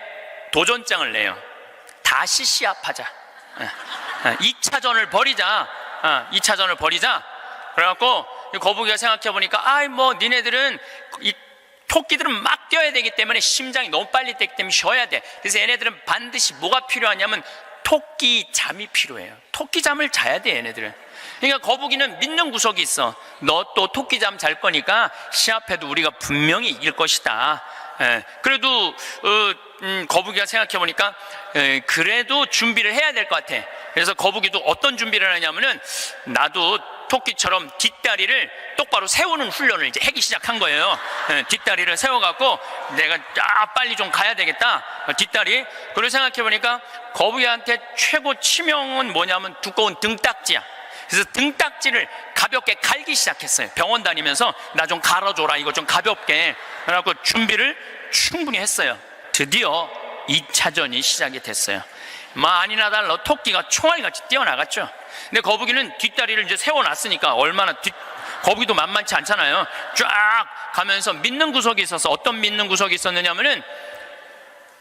도전장을 내요. 다시 시합하자. 2차전을 벌이자. 2차전을 벌이자. 그래갖고 거북이가 생각해보니까 뭐 니네들은 이 토끼들은 막 뛰어야 되기 때문에 심장이 너무 빨리 뛰기 때문에 쉬어야 돼. 그래서 얘네들은 반드시 뭐가 필요하냐면 토끼 잠이 필요해요. 토끼 잠을 자야 돼 얘네들은. 그러니까 거북이는 믿는 구석이 있어. 너 또 토끼 잠 잘 거니까 시합해도 우리가 분명히 이길 것이다. 그래도 거북이가 생각해보니까 그래도 준비를 해야 될 것 같아. 그래서 거북이도 어떤 준비를 하냐면은 나도 토끼처럼 뒷다리를 똑바로 세우는 훈련을 이제 하기 시작한 거예요. 뒷다리를 세워갖고 내가 빨리 좀 가야 되겠다. 뒷다리. 그리고 생각해보니까 거북이한테 최고 치명은 뭐냐면 두꺼운 등딱지야. 그래서 등딱지를 가볍게 갈기 시작했어요. 병원 다니면서 나 좀 갈아줘라, 이거 좀 가볍게. 그래갖고 준비를 충분히 했어요. 드디어 2차전이 시작이 됐어요. 아니나 달라 토끼가 총알같이 뛰어나갔죠. 근데 거북이는 뒷다리를 이제 세워놨으니까 얼마나 거북이도 만만치 않잖아요. 쫙 가면서 믿는 구석이 있어서, 어떤 믿는 구석이 있었느냐면은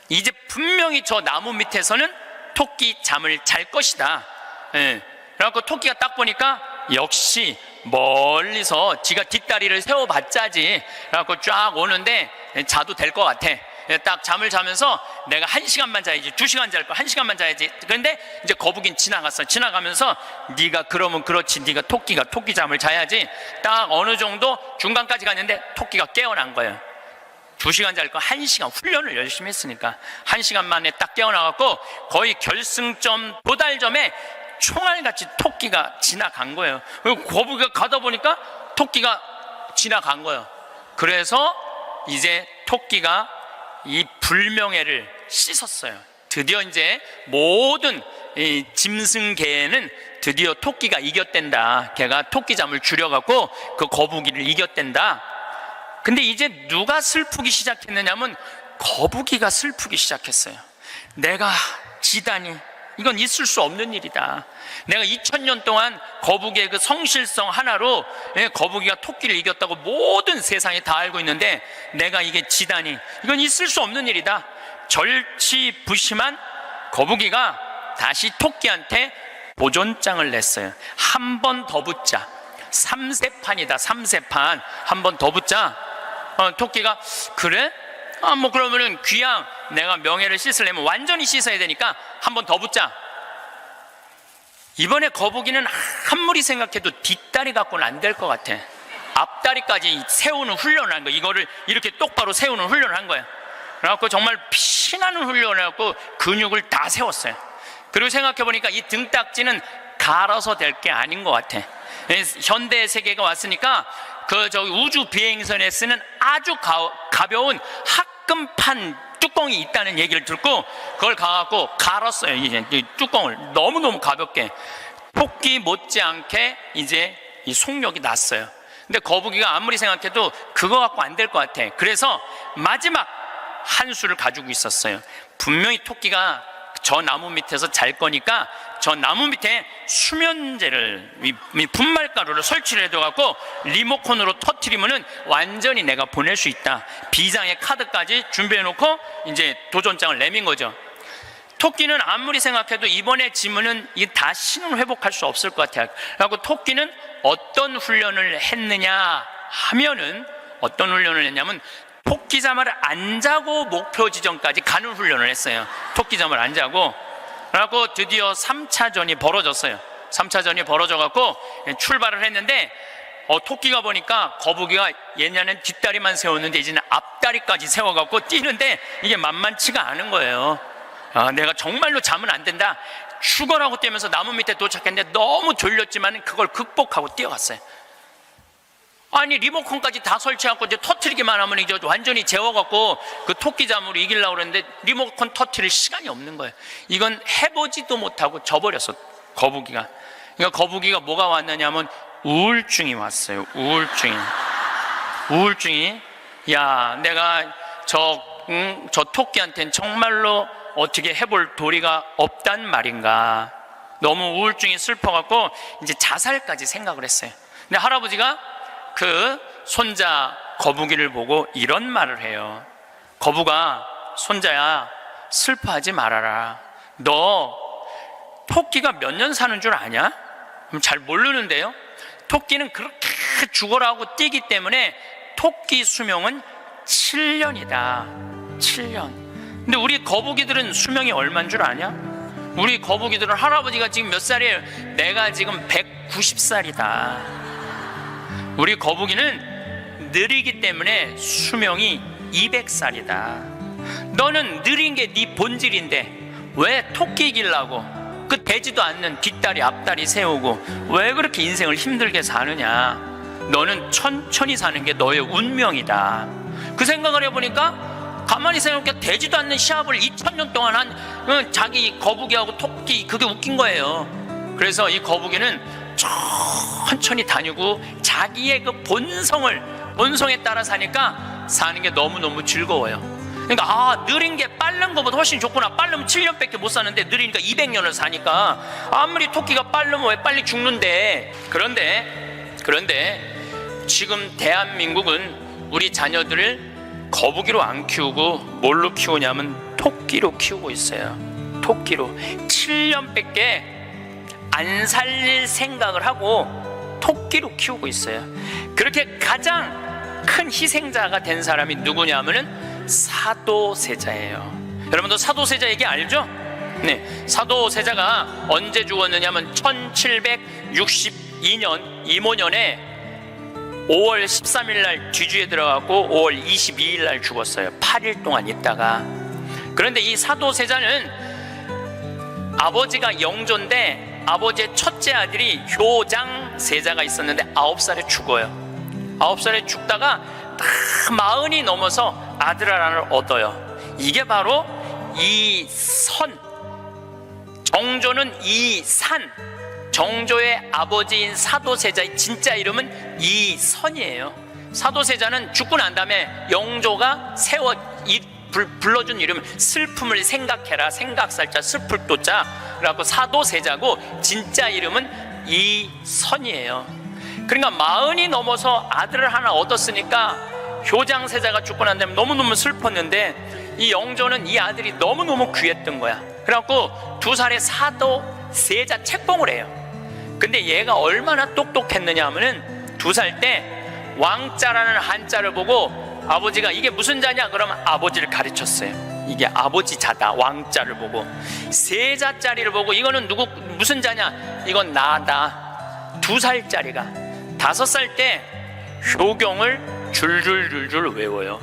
이제 분명히 저 나무 밑에서는 토끼 잠을 잘 것이다. 그래갖고 토끼가 딱 보니까 역시 멀리서 지가 뒷다리를 세워봤자지. 그래갖고 쫙 오는데 자도 될 것 같아. 딱 잠을 자면서 내가 1시간만 자야지, 2시간 잘 거, 1시간만 자야지. 그런데 이제 거북이는 지나갔어. 지나가면서 네가 그러면 그렇지, 네가 토끼가 토끼 잠을 자야지. 딱 어느 정도 중간까지 갔는데 토끼가 깨어난 거예요. 2시간 잘 거 1시간 훈련을 열심히 했으니까 1시간 만에 딱 깨어나갖고 거의 결승점 도달점에 총알같이 토끼가 지나간 거예요. 그리고 거북이가 가다 보니까 토끼가 지나간 거예요. 그래서 이제 토끼가 이 불명예를 씻었어요. 드디어 이제 모든 이 짐승계에는 드디어 토끼가 이겼댄다. 걔가 토끼잠을 줄여갖고 그 거북이를 이겼댄다. 근데 이제 누가 슬프기 시작했느냐면 거북이가 슬프기 시작했어요. 내가 지다니, 이건 있을 수 없는 일이다. 내가 2000년 동안 거북이의 그 성실성 하나로 거북이가 토끼를 이겼다고 모든 세상이 다 알고 있는데 내가 이게 지다니, 이건 있을 수 없는 일이다. 절치부심한 거북이가 다시 토끼한테 도전장을 냈어요. 한 번 더 붙자. 3세판이다. 3세판. 한 번 더 붙자. 토끼가 그래? 뭐 그러면은 귀양 내가 명예를 씻으려면 완전히 씻어야 되니까 한 번 더 붙자. 이번에 거북이는 아무리 생각해도 뒷다리 갖고는 안 될 것 같아. 앞다리까지 세우는 훈련을 한 거야. 이거를 이렇게 똑바로 세우는 훈련을 한 거야. 그래갖고 정말 피나는 훈련을 해갖고 근육을 다 세웠어요. 그리고 생각해보니까 이 등딱지는 갈아서 될 게 아닌 것 같아. 현대 세계가 왔으니까 저기 우주 비행선에 쓰는 아주 가벼운 합금판 뚜껑이 있다는 얘기를 듣고 그걸 가갖고 갈았어요. 이제 이 뚜껑을 너무너무 가볍게. 토끼 못지않게 이제 이 속력이 났어요. 근데 거북이가 아무리 생각해도 그거 갖고 안 될 것 같아. 그래서 마지막 한 수를 가지고 있었어요. 분명히 토끼가 저 나무 밑에서 잘 거니까 저 나무 밑에 수면제를, 분말가루를 설치를 해둬갖고 리모컨으로 터트리면은 완전히 내가 보낼 수 있다. 비장의 카드까지 준비해놓고 이제 도전장을 내민 거죠. 토끼는 아무리 생각해도 이번에 지면은 이게 다시는 회복할 수 없을 것 같아요. 그리고 토끼는 어떤 훈련을 했느냐 하면은, 어떤 훈련을 했냐면 토끼잠을 안 자고 목표 지점까지 가는 훈련을 했어요. 토끼잠을 안 자고. 그래갖고 드디어 3차전이 벌어졌어요. 3차전이 벌어져갖고 출발을 했는데 토끼가 보니까 거북이가 옛날엔 뒷다리만 세웠는데 이제는 앞다리까지 세워갖고 뛰는데 이게 만만치가 않은 거예요. 내가 정말로 자면 안 된다. 죽어라고 뛰면서 나무 밑에 도착했는데 너무 졸렸지만 그걸 극복하고 뛰어갔어요. 아니 리모컨까지 다 설치하고 이제 터트리기만 하면 이제 완전히 재워갖고 그 토끼잠으로 이기려고 그랬는데 리모컨 터트릴 시간이 없는 거예요. 이건 해보지도 못하고 져버렸어 거북이가. 그러니까 거북이가 뭐가 왔느냐면 우울증이 왔어요. 우울증이 야 내가 저 토끼한테는 정말로 어떻게 해볼 도리가 없단 말인가. 너무 우울증이 슬퍼갖고 이제 자살까지 생각을 했어요. 근데 할아버지가 그 손자 거북이를 보고 이런 말을 해요. 거북아, 손자야, 슬퍼하지 말아라. 너 토끼가 몇 년 사는 줄 아냐? 잘 모르는데요. 토끼는 그렇게 죽어라고 뛰기 때문에 토끼 수명은 7년이다. 7년. 근데 우리 거북이들은 수명이 얼마인 줄 아냐? 우리 거북이들은 할아버지가 지금 몇 살이에요? 내가 지금 190살이다. 우리 거북이는 느리기 때문에 수명이 200살이다. 너는 느린 게 네 본질인데 왜 토끼이길라고 그 되지도 않는 뒷다리 앞다리 세우고 왜 그렇게 인생을 힘들게 사느냐? 너는 천천히 사는 게 너의 운명이다. 그 생각을 해보니까 가만히 생각해 되지도 않는 시합을 2000년 동안 한 자기 거북이하고 토끼, 그게 웃긴 거예요. 그래서 이 거북이는 천천히 다니고 자기의 그 본성에 따라 사니까 사는 게 너무너무 즐거워요. 그러니까 느린 게 빠른 것보다 훨씬 좋구나. 빠르면 7년밖에 못 사는데 느리니까 200년을 사니까 아무리 토끼가 빠르면 왜 빨리 죽는데. 그런데 지금 대한민국은 우리 자녀들을 거북이로 안 키우고 뭘로 키우냐면 토끼로 키우고 있어요. 토끼로 7년밖에 안 살릴 생각을 하고 토끼로 키우고 있어요. 그렇게 가장 큰 희생자가 된 사람이 누구냐면은 사도세자예요. 여러분도 사도세자 얘기 알죠? 네, 사도세자가 언제 죽었느냐면 1762년 이모년에 5월 13일 날 뒤주에 들어가고 5월 22일 날 죽었어요. 8일 동안 있다가. 그런데 이 사도세자는 아버지가 영조인데 아버지의 첫째 아들이 효장세자가 있었는데 9살에 죽어요. 9살에 죽다가 딱 40이 넘어서 아들 하나를 얻어요. 이게 바로 이선, 정조는 이산, 정조의 아버지인 사도세자의 진짜 이름은 이선이에요. 사도세자는 죽고 난 다음에 영조가 불러준 이름은 슬픔을 생각해라, 생각살자 슬플 도자라고 사도세자고 진짜 이름은 이선이에요. 그러니까 40이 넘어서 아들을 하나 얻었으니까 효장세자가 죽고 난 다음에 너무너무 슬펐는데 이 영조는 이 아들이 너무너무 귀했던 거야. 그래갖고 2살에 사도세자 책봉을 해요. 근데 얘가 얼마나 똑똑했느냐 하면은 2살 때 왕자라는 한자를 보고 아버지가 이게 무슨 자냐 그러면 아버지를 가르쳤어요. 이게 아버지 자다. 왕자를 보고 세자짜리를 보고 이거는 무슨 자냐, 이건 나다. 2살짜리가 5살 때 효경을 줄줄줄줄 외워요.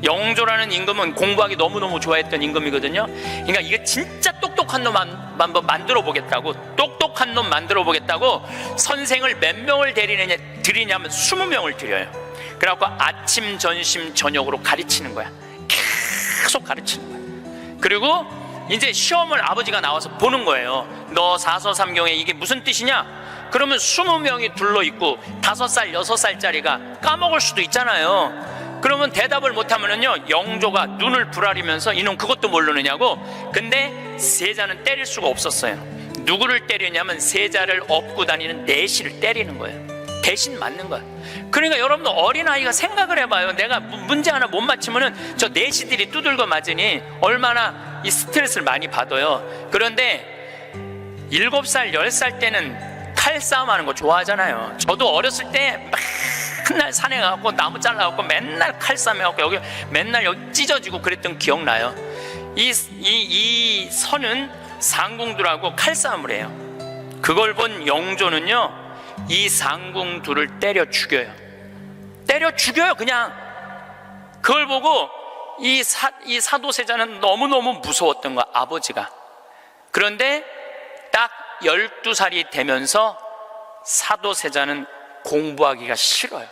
영조라는 임금은 공부하기 너무너무 좋아했던 임금이거든요. 그러니까 이게 진짜 똑똑한 놈 한번 만들어 보겠다고, 선생을 몇 명을 들이냐면 20명을 들여요. 그래갖고 아침, 점심, 저녁으로 가르치는 거야. 계속 가르치는 거야. 그리고 이제 시험을 아버지가 나와서 보는 거예요. 너 사서삼경에 이게 무슨 뜻이냐? 그러면 20명이 둘러있고 5살, 6살짜리가 까먹을 수도 있잖아요. 그러면 대답을 못하면은요, 영조가 눈을 부라리면서 이놈 그것도 모르느냐고. 근데 세자는 때릴 수가 없었어요. 누구를 때리냐면 세자를 업고 다니는 내시를 때리는 거예요. 대신 맞는 거야. 그러니까 여러분도 어린아이가 생각을 해봐요. 내가 문제 하나 못 맞히면은 저 내시들이 두들겨 맞으니 얼마나 이 스트레스를 많이 받아요. 그런데 7살, 10살 때는 칼싸움 하는 거 좋아하잖아요. 저도 어렸을 때 맨날 산에 가고 나무 잘라갖고 맨날 칼싸움 해갖고 여기 맨날 여기 찢어지고 그랬던 기억나요. 이 선은 상궁들하고 칼싸움을 해요. 그걸 본 영조는요, 이 상궁들을 때려 죽여요. 그냥. 그걸 보고 이 사도세자는 너무너무 무서웠던 거야, 아버지가. 그런데 딱 12살이 되면서 사도세자는 공부하기가 싫어요.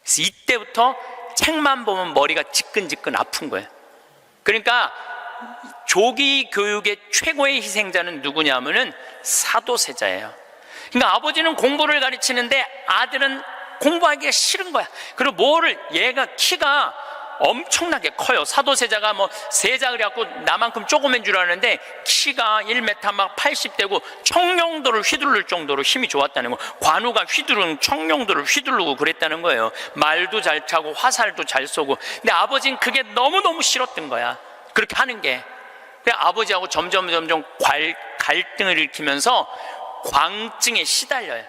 그래서 이때부터 책만 보면 머리가 지끈지끈 아픈 거예요. 그러니까 조기 교육의 최고의 희생자는 누구냐면은 사도세자예요. 그러니까 아버지는 공부를 가르치는데 아들은 공부하기가 싫은 거야. 그리고 얘가 키가 엄청나게 커요. 사도세자가 세자 그래갖고 나만큼 조그만 줄 아는데 키가 1m 막 80대고 청룡도를 휘두를 정도로 힘이 좋았다는 거. 관우가 휘두른 청룡도를 휘두르고 그랬다는 거예요. 말도 잘 타고 화살도 잘 쏘고. 근데 아버지는 그게 너무너무 싫었던 거야, 그렇게 하는 게. 그래 아버지하고 점점 갈등을 일으키면서 광증에 시달려요.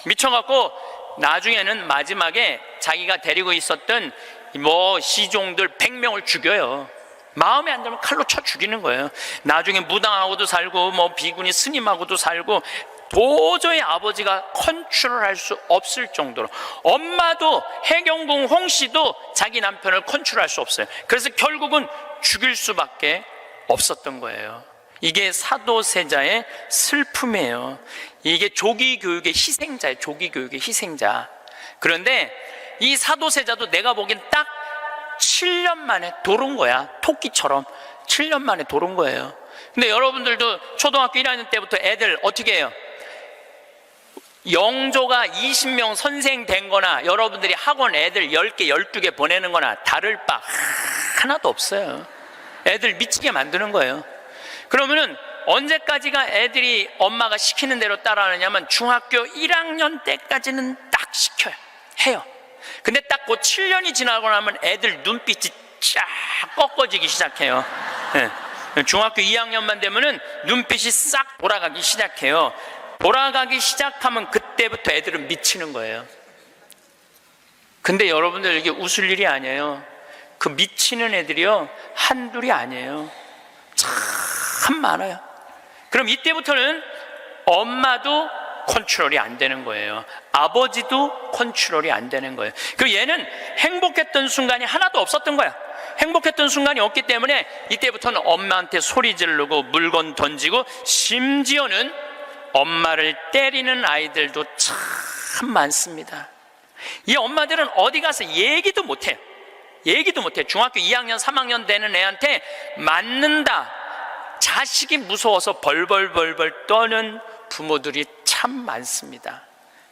미쳐갖고 나중에는 마지막에 자기가 데리고 있었던 시종들 100명을 죽여요. 마음에 안 들면 칼로 쳐 죽이는 거예요. 나중에 무당하고도 살고 비구니 스님하고도 살고, 도저히 아버지가 컨트롤할 수 없을 정도로, 엄마도 해경궁 홍씨도 자기 남편을 컨트롤할 수 없어요. 그래서 결국은 죽일 수밖에 없었던 거예요. 이게 사도세자의 슬픔이에요. 이게 조기교육의 희생자예요. 조기교육의 희생자. 그런데 이 사도세자도 내가 보기엔 딱 7년 만에 돌은 거야. 토끼처럼 7년 만에 돌은 거예요. 근데 여러분들도 초등학교 1학년 때부터 애들 어떻게 해요? 영조가 20명 선생 된 거나 여러분들이 학원 애들 10개, 12개 보내는 거나 다를 바 하나도 없어요. 애들 미치게 만드는 거예요. 그러면은 언제까지가 애들이 엄마가 시키는 대로 따라하느냐면 중학교 1학년 때까지는 딱 시켜요. 해요. 근데 딱 그 7년이 지나고 나면 애들 눈빛이 쫙 꺾어지기 시작해요. 네. 중학교 2학년만 되면은 눈빛이 싹 돌아가기 시작해요. 돌아가기 시작하면 그때부터 애들은 미치는 거예요. 근데 여러분들 이게 웃을 일이 아니에요. 그 미치는 애들이요 한둘이 아니에요. 참 많아요. 그럼 이때부터는 엄마도 컨트롤이 안 되는 거예요. 아버지도 컨트롤이 안 되는 거예요. 그리고 얘는 행복했던 순간이 하나도 없었던 거야. 행복했던 순간이 없기 때문에 이때부터는 엄마한테 소리 지르고 물건 던지고, 심지어는 엄마를 때리는 아이들도 참 많습니다. 이 엄마들은 어디 가서 얘기도 못해요. 중학교 2학년 3학년 되는 애한테 맞는다, 자식이 무서워서 벌벌 떠는 부모들이 참 많습니다.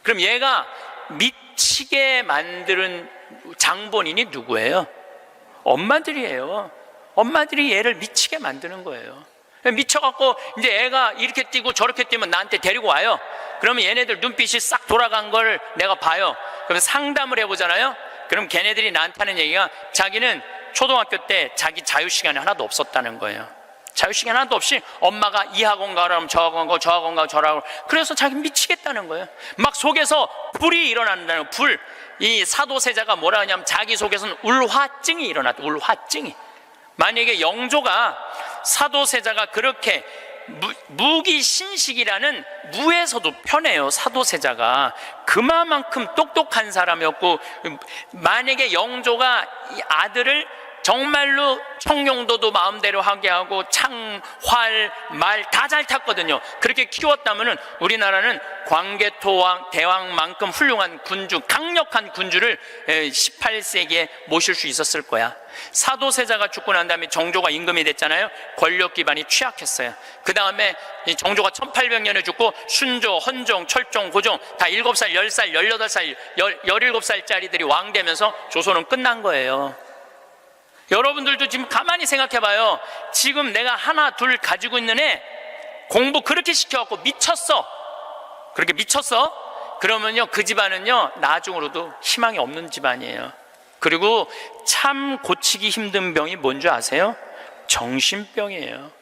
그럼 얘가 미치게 만드는 장본인이 누구예요? 엄마들이에요. 엄마들이 얘를 미치게 만드는 거예요. 미쳐갖고 이제 애가 이렇게 뛰고 저렇게 뛰면 나한테 데리고 와요. 그러면 얘네들 눈빛이 싹 돌아간 걸 내가 봐요. 그럼 상담을 해보잖아요. 그럼 걔네들이 나한테 하는 얘기가, 자기는 초등학교 때 자기 자유시간이 하나도 없었다는 거예요. 자유시간 하나도 없이 엄마가 이 학원 가라면 저 학원 가고 저 학원 가고 저 학원 가고, 그래서 자기 미치겠다는 거예요. 막 속에서 불이 일어난다는 불. 이 사도세자가 뭐라 하냐면 자기 속에서는 울화증이 일어났다. 울화증이. 만약에 영조가, 사도세자가 그렇게 무기신식이라는, 무에서도 편해요. 사도세자가 그만큼 똑똑한 사람이었고, 만약에 영조가 이 아들을 정말로 청룡도도 마음대로 하게 하고 창, 활, 말 다 잘 탔거든요. 그렇게 키웠다면 우리나라는 광개토왕 대왕만큼 훌륭한 군주, 강력한 군주를 18세기에 모실 수 있었을 거야. 사도세자가 죽고 난 다음에 정조가 임금이 됐잖아요. 권력 기반이 취약했어요. 그 다음에 정조가 1800년에 죽고 순조, 헌종, 철종, 고종 다 7살, 10살, 18살, 17살짜리들이 왕 되면서 조선은 끝난 거예요. 여러분들도 지금 가만히 생각해봐요. 지금 내가 하나 둘 가지고 있는 애 공부 그렇게 시켜갖고 미쳤어. 그렇게 미쳤어? 그러면요 그 집안은요 나중으로도 희망이 없는 집안이에요. 그리고 참 고치기 힘든 병이 뭔지 아세요? 정신병이에요.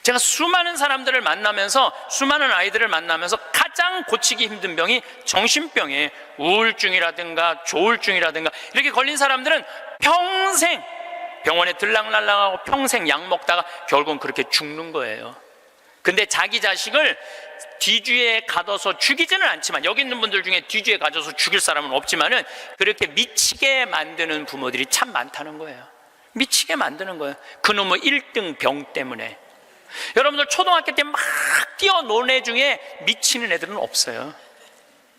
제가 수많은 사람들을 만나면서, 수많은 아이들을 만나면서 가장 고치기 힘든 병이 정신병이에요. 우울증이라든가 조울증이라든가 이렇게 걸린 사람들은 평생 병원에 들락날락하고 평생 약 먹다가 결국은 그렇게 죽는 거예요. 근데 자기 자식을 뒤주에 가둬서 죽이지는 않지만, 여기 있는 분들 중에 뒤주에 가둬서 죽일 사람은 없지만은 그렇게 미치게 만드는 부모들이 참 많다는 거예요. 미치게 만드는 거예요. 그놈의 1등 병 때문에. 여러분들 초등학교 때 막 뛰어노는 애 중에 미치는 애들은 없어요.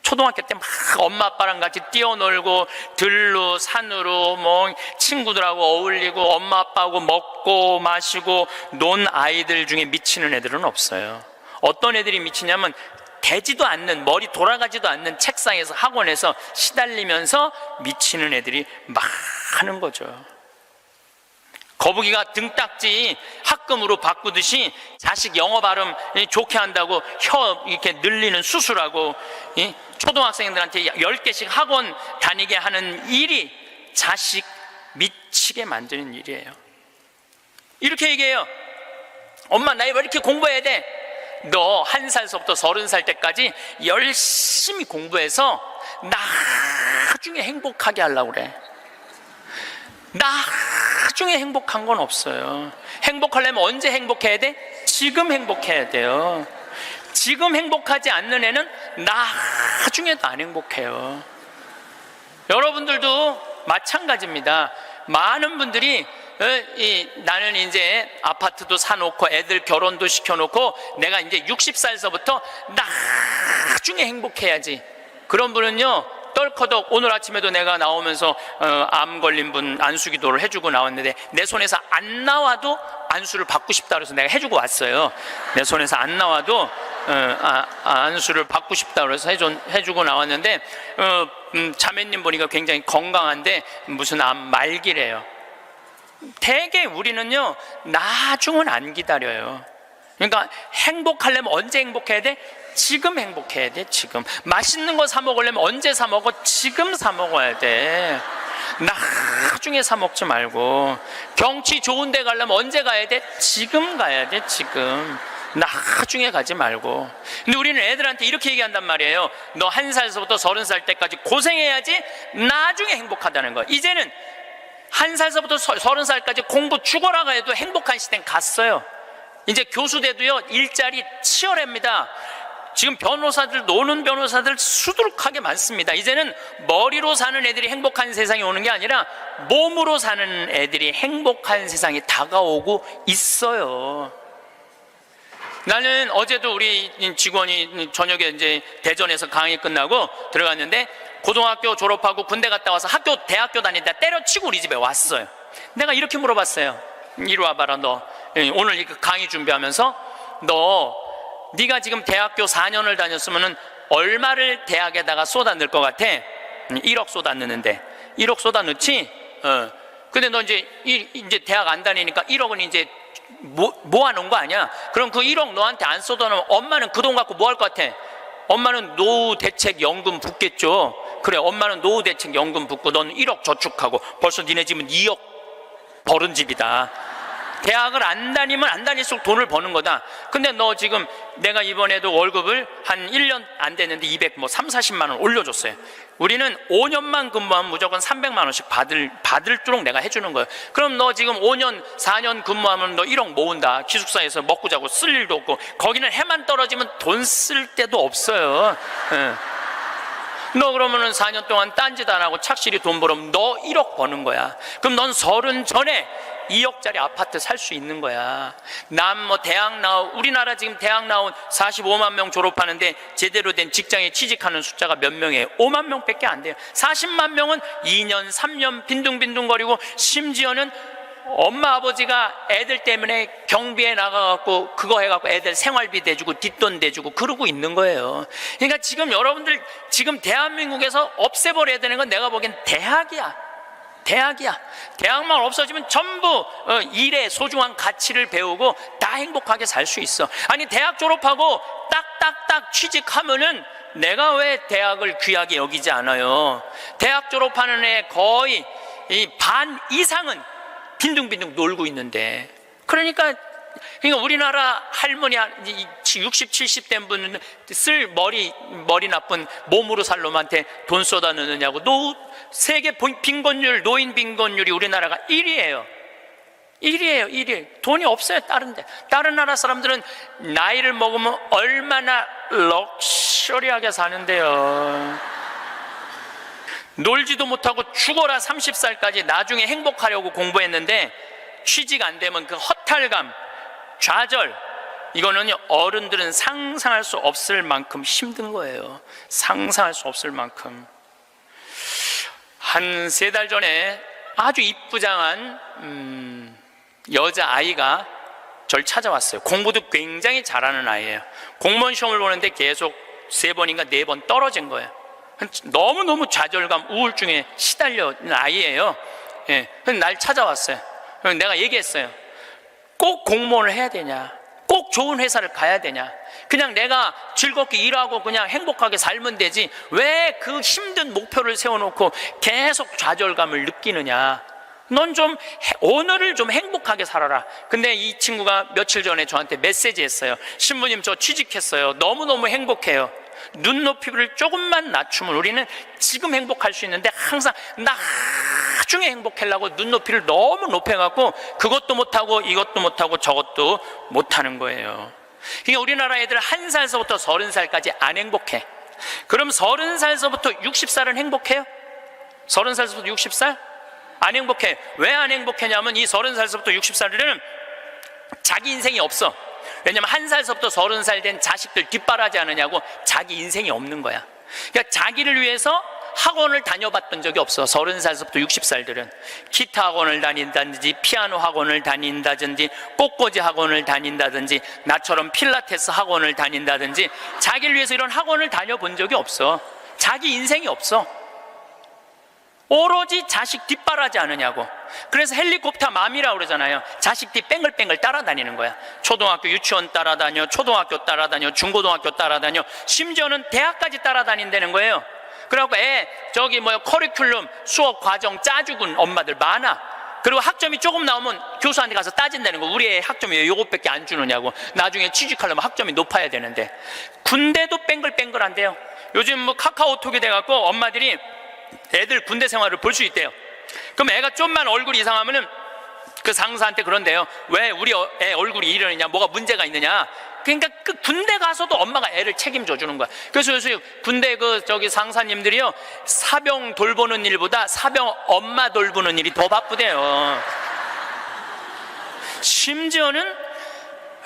초등학교 때 막 엄마 아빠랑 같이 뛰어놀고 들로 산으로 뭐 친구들하고 어울리고 엄마 아빠하고 먹고 마시고 논 아이들 중에 미치는 애들은 없어요. 어떤 애들이 미치냐면 되지도 않는, 머리 돌아가지도 않는 책상에서, 학원에서 시달리면서 미치는 애들이 많은 거죠. 거북이가 등딱지 학금으로 바꾸듯이 자식 영어 발음 좋게 한다고 혀 이렇게 늘리는 수술하고 초등학생들한테 10개씩 학원 다니게 하는 일이 자식 미치게 만드는 일이에요. 이렇게 얘기해요. 엄마 나 왜 이렇게 공부해야 돼? 너 1살서부터 30살 때까지 열심히 공부해서 나중에 행복하게 하려고 그래. 나중에 행복한 건 없어요. 행복하려면 언제 행복해야 돼? 지금 행복해야 돼요. 지금 행복하지 않는 애는 나중에도 안 행복해요. 여러분들도 마찬가지입니다. 많은 분들이 나는 이제 아파트도 사놓고 애들 결혼도 시켜놓고 내가 이제 60살서부터 나중에 행복해야지. 그런 분은요, 떨커덕 오늘 아침에도 내가 나오면서 암 걸린 분 안수기도를 해주고 나왔는데 내 손에서 안 나와도 안수를 받고 싶다 그래서 내가 해주고 왔어요. 내 손에서 안 나와도 안수를 받고 싶다 그래서 해주고 나왔는데 자매님 보니까 굉장히 건강한데 무슨 암 말기래요. 대개 우리는요, 나중은 안 기다려요. 그러니까 행복하려면 언제 행복해야 돼? 지금 행복해야 돼. 지금 맛있는 거 사 먹으려면 언제 사 먹어? 지금 사 먹어야 돼. 나중에 사 먹지 말고. 경치 좋은 데 가려면 언제 가야 돼? 지금 가야 돼. 지금. 나중에 가지 말고. 근데 우리는 애들한테 이렇게 얘기한단 말이에요. 너 1살서부터 30살 때까지 고생해야지 나중에 행복하다는 거. 이제는 1살서부터 30살까지 공부 죽어라 해도 행복한 시대는 갔어요. 이제 교수 돼도요, 일자리 치열합니다. 지금 변호사들, 노는 변호사들 수두룩하게 많습니다. 이제는 머리로 사는 애들이 행복한 세상이 오는 게 아니라 몸으로 사는 애들이 행복한 세상이 다가오고 있어요. 나는 어제도 우리 직원이 저녁에 이제 대전에서 강의 끝나고 들어갔는데 고등학교 졸업하고 군대 갔다 와서 대학교 다니다 때려치고 우리 집에 왔어요. 내가 이렇게 물어봤어요. 이리 와봐라, 너. 오늘 이 강의 준비하면서 네가 지금 대학교 4년을 다녔으면은 얼마를 대학에다가 쏟아 넣을 것 같아? 1억 쏟아 넣는데. 1억 쏟아 넣지? 근데 너 이제 대학 안 다니니까 1억은 이제 모아놓은 거 아니야? 그럼 그 1억 너한테 안 쏟아놓으면 엄마는 그 돈 갖고 뭐 할 것 같아? 엄마는 노후대책연금 붓겠죠. 그래, 엄마는 노후대책연금 붓고 넌 1억 저축하고 벌써 니네 집은 2억 벌은 집이다. 대학을 안 다니면 안 다닐수록 돈을 버는 거다. 근데 너 지금 내가 이번에도 월급을 한 1년 안 됐는데 30-40만 원 올려줬어요. 우리는 5년만 근무하면 무조건 300만 원씩 받을도록 내가 해주는 거예요. 그럼 너 지금 5년, 4년 근무하면 너 1억 모은다. 기숙사에서 먹고 자고 쓸 일도 없고, 거기는 해만 떨어지면 돈 쓸 데도 없어요. 너 그러면은 4년 동안 딴짓 안 하고 착실히 돈 벌으면 너 1억 버는 거야. 그럼 넌 30 전에 2억짜리 아파트 살 수 있는 거야. 우리나라 지금 대학 나온 45만 명 졸업하는데 제대로 된 직장에 취직하는 숫자가 몇 명이에요? 5만 명밖에 안 돼요. 40만 명은 2년, 3년 빈둥빈둥거리고, 심지어는 엄마 아버지가 애들 때문에 경비에 나가갖고 그거 해갖고 애들 생활비 대주고 뒷돈 대주고 그러고 있는 거예요. 그러니까 지금 여러분들 지금 대한민국에서 없애버려야 되는 건 내가 보기엔 대학이야. 대학만 없어지면 전부 일의 소중한 가치를 배우고 다 행복하게 살 수 있어. 아니, 대학 졸업하고 딱딱딱 취직하면은 내가 왜 대학을 귀하게 여기지 않아요? 대학 졸업하는 애 거의 반 이상은 빈둥빈둥 놀고 있는데. 그러니까 우리나라 할머니 60, 70 된 분은 쓸 머리 나쁜 몸으로 살 놈한테 돈 쏟아 넣느냐고. 세계 빈곤율, 노인 빈곤율이 우리나라가 1위예요. 1위. 돈이 없어요, 다른 나라 사람들은 나이를 먹으면 얼마나 럭셔리하게 사는데요. 놀지도 못하고 죽어라 30살까지 나중에 행복하려고 공부했는데 취직 안 되면 그 허탈감, 좌절, 이거는요, 어른들은 상상할 수 없을 만큼 힘든 거예요. 상상할 수 없을 만큼. 한 3달 전에 아주 이쁘장한 여자아이가 절 찾아왔어요. 공부도 굉장히 잘하는 아이예요. 공무원 시험을 보는데 계속 3번인가 4번 떨어진 거예요. 너무너무 좌절감, 우울증에 시달려있는 아이예요. 예, 날 찾아왔어요. 내가 얘기했어요. 꼭 공무원을 해야 되냐? 꼭 좋은 회사를 가야 되냐? 그냥 내가 즐겁게 일하고 그냥 행복하게 살면 되지, 왜 그 힘든 목표를 세워놓고 계속 좌절감을 느끼느냐? 넌 좀 오늘을 좀 행복하게 살아라. 근데 이 친구가 며칠 전에 저한테 메시지했어요. 신부님, 저 취직했어요. 너무너무 행복해요. 눈높이를 조금만 낮추면 우리는 지금 행복할 수 있는데 항상 나중에 행복하려고 눈높이를 너무 높여갖고 그것도 못하고 이것도 못하고 저것도 못하는 거예요. 그러니까 우리나라 애들 1살서부터 30살까지 안 행복해. 그럼 30살서부터 60살은 행복해요? 30살서부터 60살? 안 행복해. 왜 안 행복하냐면 이 30살서부터 60살들은 자기 인생이 없어. 왜냐면 1살서부터 30살 된 자식들 뒷바라지 않으냐고 자기 인생이 없는 거야. 그러니까 자기를 위해서 학원을 다녀봤던 적이 없어. 30살서부터 60살들은 기타 학원을 다닌다든지 피아노 학원을 다닌다든지 꽃꽂이 학원을 다닌다든지 나처럼 필라테스 학원을 다닌다든지 자기를 위해서 이런 학원을 다녀본 적이 없어. 자기 인생이 없어. 오로지 자식 뒷바라지 않으냐고. 그래서 헬리콥터 맘이라고 그러잖아요. 자식 뒤 뺑글뺑글 따라다니는 거야. 초등학교 유치원 따라다녀, 초등학교 따라다녀, 중고등학교 따라다녀, 심지어는 대학까지 따라다닌다는 거예요. 그래갖고 저기 커리큘럼 수업 과정 짜주군 엄마들 많아. 그리고 학점이 조금 나오면 교수한테 가서 따진다는 거. 우리 애 학점이 왜 요것밖에 안 주느냐고. 나중에 취직하려면 학점이 높아야 되는데. 군대도 뺑글뺑글한데요. 요즘 카카오톡이 돼갖고 엄마들이 애들 군대 생활을 볼 수 있대요. 그럼 애가 좀만 얼굴이 이상하면은 그 상사한테 그런대요. 왜 우리 애 얼굴이 이러느냐, 뭐가 문제가 있느냐. 그러니까 그 군대 가서도 엄마가 애를 책임져 주는 거야. 그래서 요새 군대 상사님들이요, 사병 돌보는 일보다 사병 엄마 돌보는 일이 더 바쁘대요. 심지어는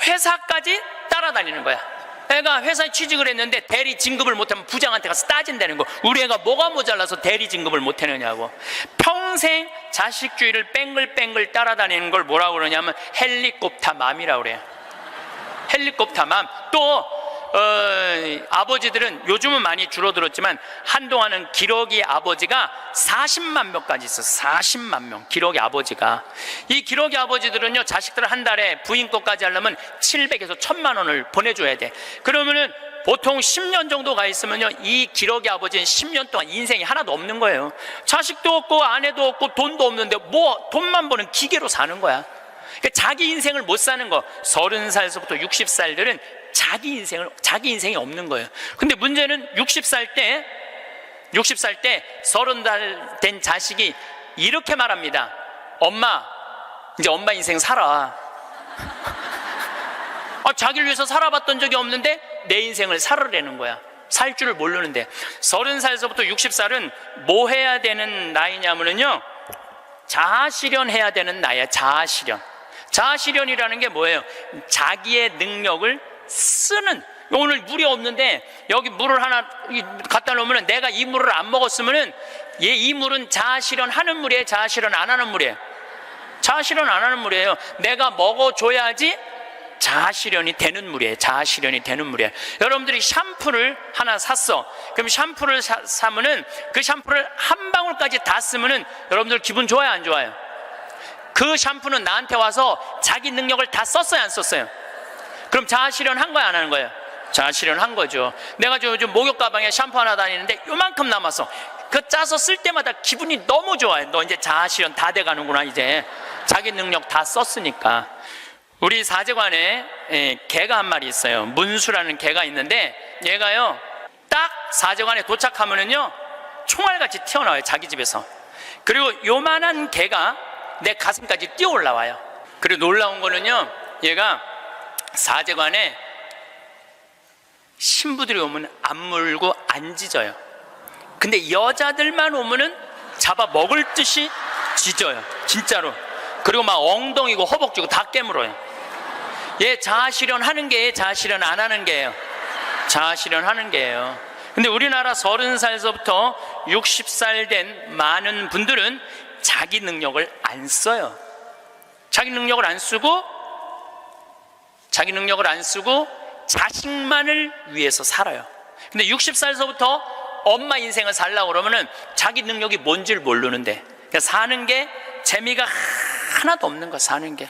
회사까지 따라다니는 거야. 애가 회사에 취직을 했는데 대리 진급을 못하면 부장한테 가서 따진다는 거. 우리 애가 뭐가 모자라서 대리 진급을 못하느냐고. 평생 자식주의를 뺑글뺑글 따라다니는 걸 뭐라고 그러냐면 헬리콥터 맘이라고 그래요. 헬리콥터 맘. 또 아버지들은 요즘은 많이 줄어들었지만 한동안은 기러기 아버지가 40만 명까지 있었어. 40만 명 기러기 아버지가. 이 기러기 아버지들은요, 자식들 한 달에 부인 것까지 하려면 700에서 1000만 원을 보내줘야 돼. 그러면은 보통 10년 정도 가 있으면요, 이 기러기 아버지는 10년 동안 인생이 하나도 없는 거예요. 자식도 없고 아내도 없고 돈도 없는데 돈만 버는 기계로 사는 거야. 그러니까 자기 인생을 못 사는 거. 30살서부터 60살들은 자기 인생이 없는 거예요. 근데 문제는 60살 때 30살 된 자식이 이렇게 말합니다. 엄마, 이제 엄마 인생 살아. 자기를 위해서 살아봤던 적이 없는데 내 인생을 살으라는 거야. 살 줄을 모르는데. 30살서부터 60살은 뭐 해야 되는 나이냐면요, 자아실현 해야 되는 나이야. 자아실현이라는 게 뭐예요? 자기의 능력을 쓰는. 오늘 물이 없는데 여기 물을 하나 갖다 놓으면 내가 이 물을 안 먹었으면은 이 물은 자아실현 하는 물이에요? 자아실현 안 하는 물이에요? 자아실현 안 하는 물이에요. 내가 먹어줘야지 자아실현이 되는 물이에요. 자아실현이 되는 물이에요. 여러분들이 샴푸를 하나 샀어. 그럼 샴푸를 사면은 그 샴푸를 한 방울까지 다 쓰면은 여러분들 기분 좋아요, 안 좋아요? 그 샴푸는 나한테 와서 자기 능력을 다 썼어요, 안 썼어요? 그럼 자아실현 한 거야, 안 하는 거예요? 자아실현 한 거죠. 내가 요즘 목욕 가방에 샴푸 하나 다니는데 요만큼 남았어. 그 짜서 쓸 때마다 기분이 너무 좋아요. 너 이제 자아실현 다 돼가는구나. 이제 자기 능력 다 썼으니까. 우리 사제관에 개가 한 마리 있어요. 문수라는 개가 있는데 얘가요, 딱 사제관에 도착하면은요, 총알같이 튀어나와요, 자기 집에서. 그리고 요만한 개가 내 가슴까지 뛰어 올라와요. 그리고 놀라운 거는요, 얘가 사제관에 신부들이 오면 안 물고 안 짖어요. 근데 여자들만 오면은 잡아 먹을 듯이 짖어요, 진짜로. 그리고 막 엉덩이고 허벅지고 다 깨물어요. 얘 자아실현 하는 게예요, 자아실현 안 하는 게예요? 자아실현 하는 게예요. 근데 우리나라 30살서부터 60살 된 많은 분들은 자기 능력을 안 써요. 자기 능력을 안 쓰고 자식만을 위해서 살아요. 근데 60살서부터 엄마 인생을 살려고 그러면은 자기 능력이 뭔지를 모르는데, 그러니까 사는 게 재미가 하나도 없는 거야. 사는 게.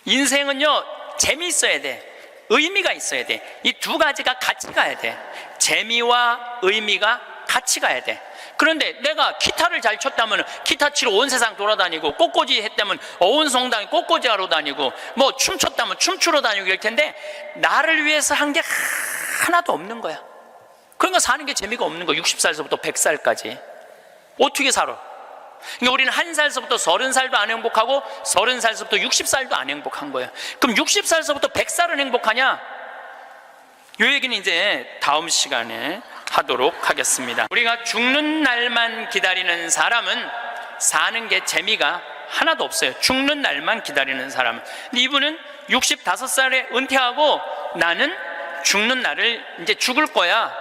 인생은요, 재미있어야 돼. 의미가 있어야 돼. 이 두 가지가 같이 가야 돼. 재미와 의미가 같이 가야 돼. 그런데 내가 기타를 잘 쳤다면 기타 치러 온 세상 돌아다니고, 꽃꽂이 했다면 온 성당에 꽃꽂이 하러 다니고, 뭐 춤췄다면 춤추러 다니고 이럴 텐데 나를 위해서 한 게 하나도 없는 거야. 그러니까 사는 게 재미가 없는 거야. 60살서부터 100살까지 어떻게 살아? 그러니까 우리는 1살서부터 30살도 안 행복하고 30살서부터 60살도 안 행복한 거예요. 그럼 60살서부터 100살은 행복하냐? 이 얘기는 이제 다음 시간에 하도록 하겠습니다. 우리가 죽는 날만 기다리는 사람은 사는 게 재미가 하나도 없어요. 죽는 날만 기다리는 사람은. 근데 이분은 65살에 은퇴하고 나는 죽는 날을 이제 죽을 거야.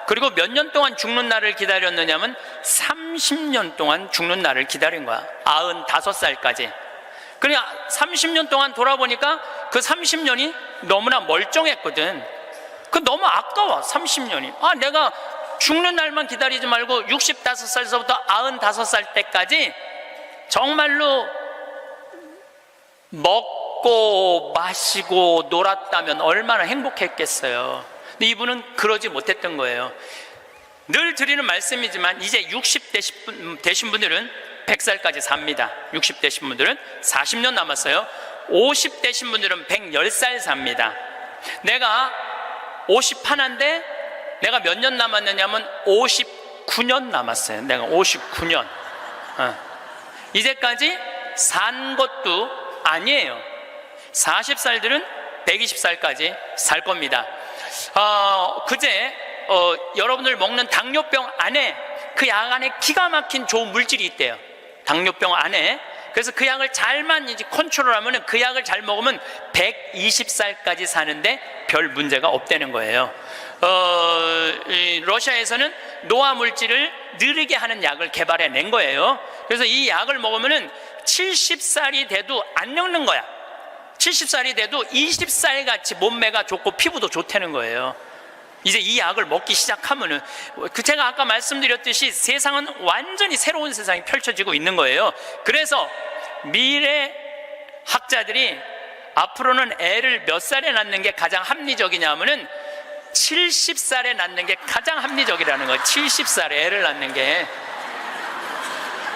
그리고 몇 년 동안 죽는 날을 기다렸느냐면 30년 동안 죽는 날을 기다린 거야. 95살까지. 그냥 30년 동안 돌아보니까 그 30년이 너무나 멀쩡했거든. 그 너무 아까워. 30년이. 내가 죽는 날만 기다리지 말고 65살서부터 95살 때까지 정말로 먹고 마시고 놀았다면 얼마나 행복했겠어요. 근데 이분은 그러지 못했던 거예요. 늘 드리는 말씀이지만 이제 60 되신 분들은 100살까지 삽니다. 60 되신 분들은 40년 남았어요. 50 되신 분들은 110살 삽니다. 내가 51인데 내가 몇 년 남았느냐면 59년 남았어요. 내가 59년. 이제까지 산 것도 아니에요. 40살들은 120살까지 살 겁니다. 그제 여러분들 먹는 당뇨병 안에, 그 약 안에 기가 막힌 좋은 물질이 있대요. 당뇨병 안에. 그래서 그 약을 잘만 이제 컨트롤하면, 그 약을 잘 먹으면 120살까지 사는데 별 문제가 없다는 거예요. 러시아에서는 노화 물질을 느리게 하는 약을 개발해낸 거예요. 그래서 이 약을 먹으면 70살이 돼도 안 늙는 거야. 70살이 돼도 20살 같이 몸매가 좋고 피부도 좋다는 거예요. 이제 이 약을 먹기 시작하면은, 제가 아까 말씀드렸듯이 세상은 완전히 새로운 세상이 펼쳐지고 있는 거예요. 그래서 미래 학자들이 앞으로는 애를 몇 살에 낳는 게 가장 합리적이냐면은 70살에 낳는 게 가장 합리적이라는 거예요. 70살에 애를 낳는 게.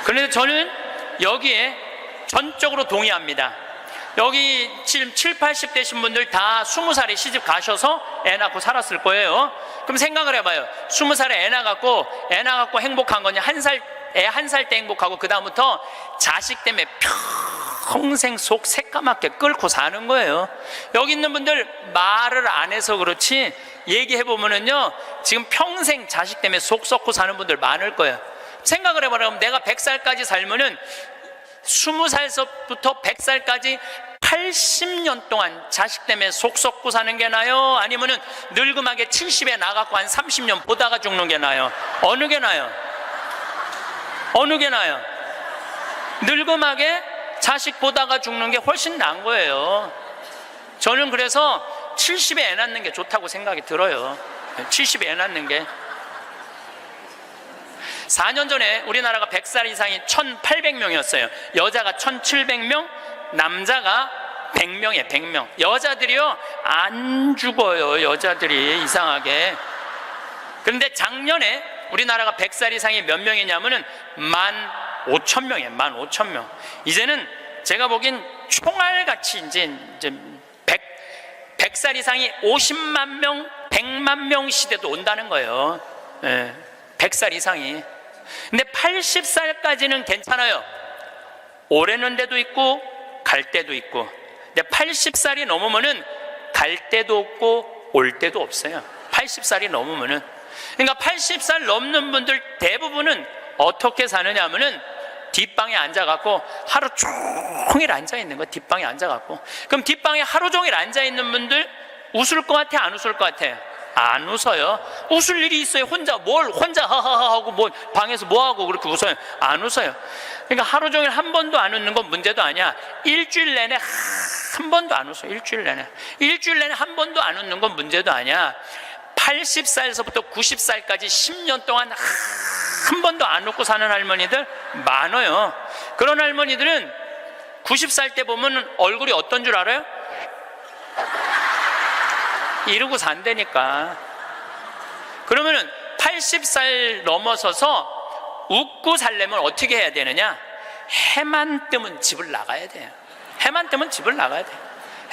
그래서 저는 여기에 전적으로 동의합니다. 여기 지금 7, 80 되신 분들 다 20살에 시집 가셔서 애 낳고 살았을 거예요. 그럼 생각을 해봐요. 20살에 애 낳고 행복한 거냐? 애 한 살 때 행복하고 그 다음부터 자식 때문에 평생 속 새까맣게 끓고 사는 거예요. 여기 있는 분들 말을 안 해서 그렇지 얘기해보면은요, 지금 평생 자식 때문에 속 썩고 사는 분들 많을 거예요. 생각을 해봐라. 내가 100살까지 살면은 20살부터 100살까지 80년 동안 자식 때문에 속 썩고 사는 게 나요? 아니면은 늙음하게 70에 나가고 한 30년 보다가 죽는 게 나요? 어느 게 나요? 어느 게 나요? 늙음하게 자식 보다가 죽는 게 훨씬 나은 거예요. 저는 그래서 70에 애 낳는 게 좋다고 생각이 들어요. 70에 애 낳는 게. 4년 전에 우리나라가 100살 이상이 1,800명이었어요. 여자가 1,700명, 남자가 100명이에요. 100명. 여자들이요 안 죽어요. 여자들이 이상하게. 그런데 작년에 우리나라가 100살 이상이 몇 명이냐면은 15,000명이에요. 15,000명. 이제는 제가 보기엔 총알같이 이제 100살 이상이 50만 명, 100만 명 시대도 온다는 거예요. 100살 이상이. 근데 80살까지는 괜찮아요. 오래는 데도 있고 갈 때도 있고. 근데 80살이 넘으면은 갈 때도 없고 올 때도 없어요. 80살이 넘으면은. 그러니까 80살 넘는 분들 대부분은 어떻게 사느냐 하면은 뒷방에 앉아갖고 하루 종일 앉아있는 거. 뒷방에 앉아갖고. 그럼 뒷방에 하루 종일 앉아있는 분들 웃을 것 같아? 안 웃을 것 같아? 안 웃어요. 웃을 일이 있어요. 혼자 하하하 하고 뭐 방에서 뭐 하고 그렇게 웃어요? 안 웃어요. 그러니까 하루 종일 한 번도 안 웃는 건 문제도 아니야. 일주일 내내 한 번도 안 웃어. 일주일 내내 한 번도 안 웃는 건 문제도 아니야. 80살서부터 90살까지 10년 동안 한 번도 안 웃고 사는 할머니들 많아요. 그런 할머니들은 90살 때 보면 얼굴이 어떤 줄 알아요? 이러고 산다니까. 그러면은 80살 넘어서서 웃고 살려면 어떻게 해야 되느냐? 해만 뜨면 집을 나가야 돼요. 해만 뜨면 집을 나가야 돼요.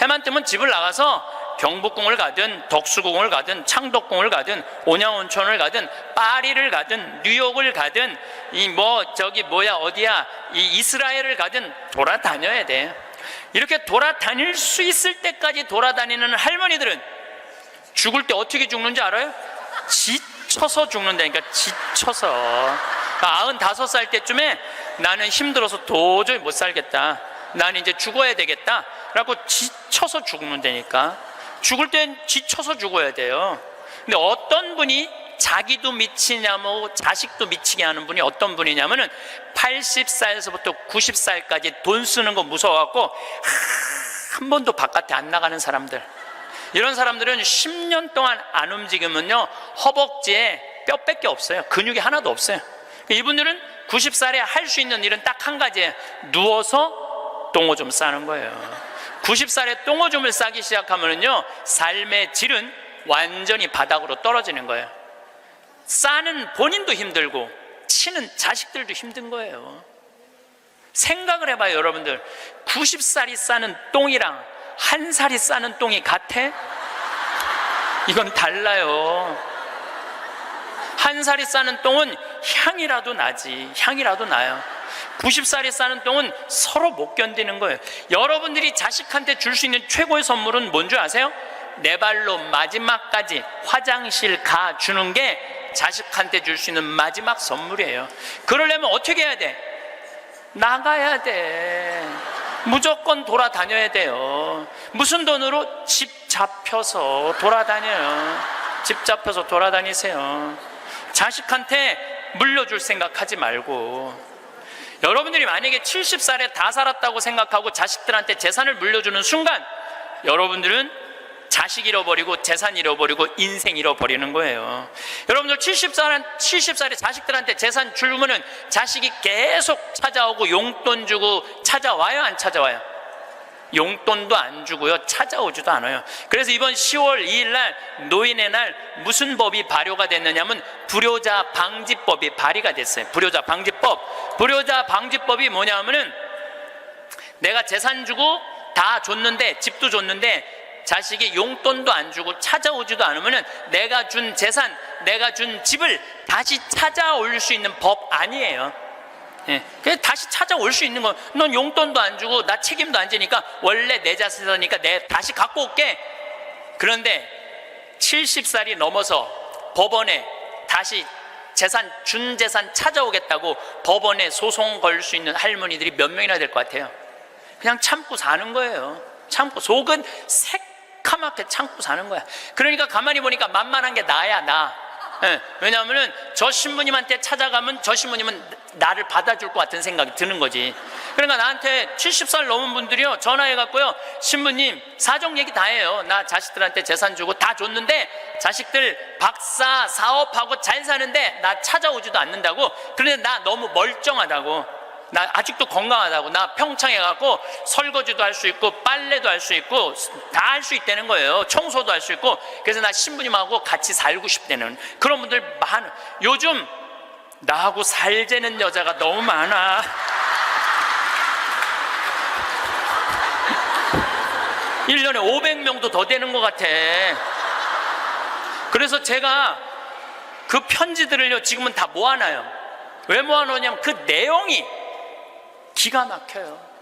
해만 뜨면 집을 나가서 경복궁을 가든 덕수궁을 가든 창덕궁을 가든 온양온천을 가든 파리를 가든 뉴욕을 가든 어디야 이스라엘을 가든 돌아다녀야 돼. 이렇게 돌아다닐 수 있을 때까지 돌아다니는 할머니들은 죽을 때 어떻게 죽는지 알아요? 지쳐서 죽는다니까. 지쳐서. 95살 때쯤에 나는 힘들어서 도저히 못 살겠다, 나는 이제 죽어야 되겠다 라고 지쳐서 죽는다니까. 죽을 땐 지쳐서 죽어야 돼요. 근데 어떤 분이 자기도 미치냐면 자식도 미치게 하는 분이 어떤 분이냐면은 80살에서부터 90살까지 돈 쓰는 거 무서워갖고 한 번도 바깥에 안 나가는 사람들, 이런 사람들은 10년 동안 안 움직이면요 허벅지에 뼈밖에 없어요. 근육이 하나도 없어요. 이분들은 90살에 할 수 있는 일은 딱 한 가지예요. 누워서 똥오줌 싸는 거예요. 90살에 똥오줌을 싸기 시작하면요 삶의 질은 완전히 바닥으로 떨어지는 거예요. 싸는 본인도 힘들고 치는 자식들도 힘든 거예요. 생각을 해봐요. 여러분들, 90살이 싸는 똥이랑 1살이 싸는 똥이 같아? 이건 달라요. 1살이 싸는 똥은 향이라도 나지, 향이라도 나요. 90살이 싸는 똥은 서로 못 견디는 거예요. 여러분들이 자식한테 줄 수 있는 최고의 선물은 뭔 줄 아세요? 내 발로 마지막까지 화장실 가 주는 게 자식한테 줄 수 있는 마지막 선물이에요. 그러려면 어떻게 해야 돼? 나가야 돼. 무조건 돌아다녀야 돼요. 무슨 돈으로? 집 잡혀서 돌아다녀요. 집 잡혀서 돌아다니세요. 자식한테 물려줄 생각하지 말고. 여러분들이 만약에 70살에 다 살았다고 생각하고 자식들한테 재산을 물려주는 순간 여러분들은 자식 잃어버리고 재산 잃어버리고 인생 잃어버리는 거예요. 여러분들 70살에 자식들한테 재산 주면은 자식이 계속 찾아오고 용돈 주고 찾아와요, 안 찾아와요? 용돈도 안 주고요, 찾아오지도 않아요. 그래서 이번 10월 2일 날 노인의 날 무슨 법이 발효가 됐느냐면 불효자 방지법이 발의가 됐어요. 불효자 방지법. 불효자 방지법이 뭐냐면은 내가 재산 주고 다 줬는데, 집도 줬는데 자식이 용돈도 안 주고 찾아오지도 않으면은 내가 준 재산, 내가 준 집을 다시 찾아올 수 있는 법 아니에요. 예, 그래서 다시 찾아올 수 있는 건, 넌 용돈도 안 주고 나 책임도 안 지니까 원래 내 자산이니까 내 다시 갖고 올게. 그런데 70살이 넘어서 법원에 다시 준 재산 찾아오겠다고 법원에 소송 걸 수 있는 할머니들이 몇 명이나 될 것 같아요? 그냥 참고 사는 거예요. 참고, 속은 새카맣게 참고 사는 거야. 그러니까 가만히 보니까 만만한 게 나야, 나. 예, 왜냐하면 저 신부님한테 찾아가면 저 신부님은 나를 받아줄 것 같은 생각이 드는 거지. 그러니까 나한테 70살 넘은 분들이요 전화해갖고요, 신부님 사정 얘기 다 해요. 나 자식들한테 재산 주고 다 줬는데 자식들 박사 사업하고 잘 사는데 나 찾아오지도 않는다고. 그런데 나 너무 멀쩡하다고, 나 아직도 건강하다고, 나 평창에 가고 설거지도 할 수 있고 빨래도 할 수 있고 다 할 수 있다는 거예요. 청소도 할 수 있고. 그래서 나 신부님하고 같이 살고 싶다는 그런 분들 많아. 요즘 나하고 살자는 여자가 너무 많아. 1년에 500명도 더 되는 것 같아. 그래서 제가 그 편지들을요 지금은 다 모아놔요. 왜 모아놓냐면 그 내용이 기가 막혀요.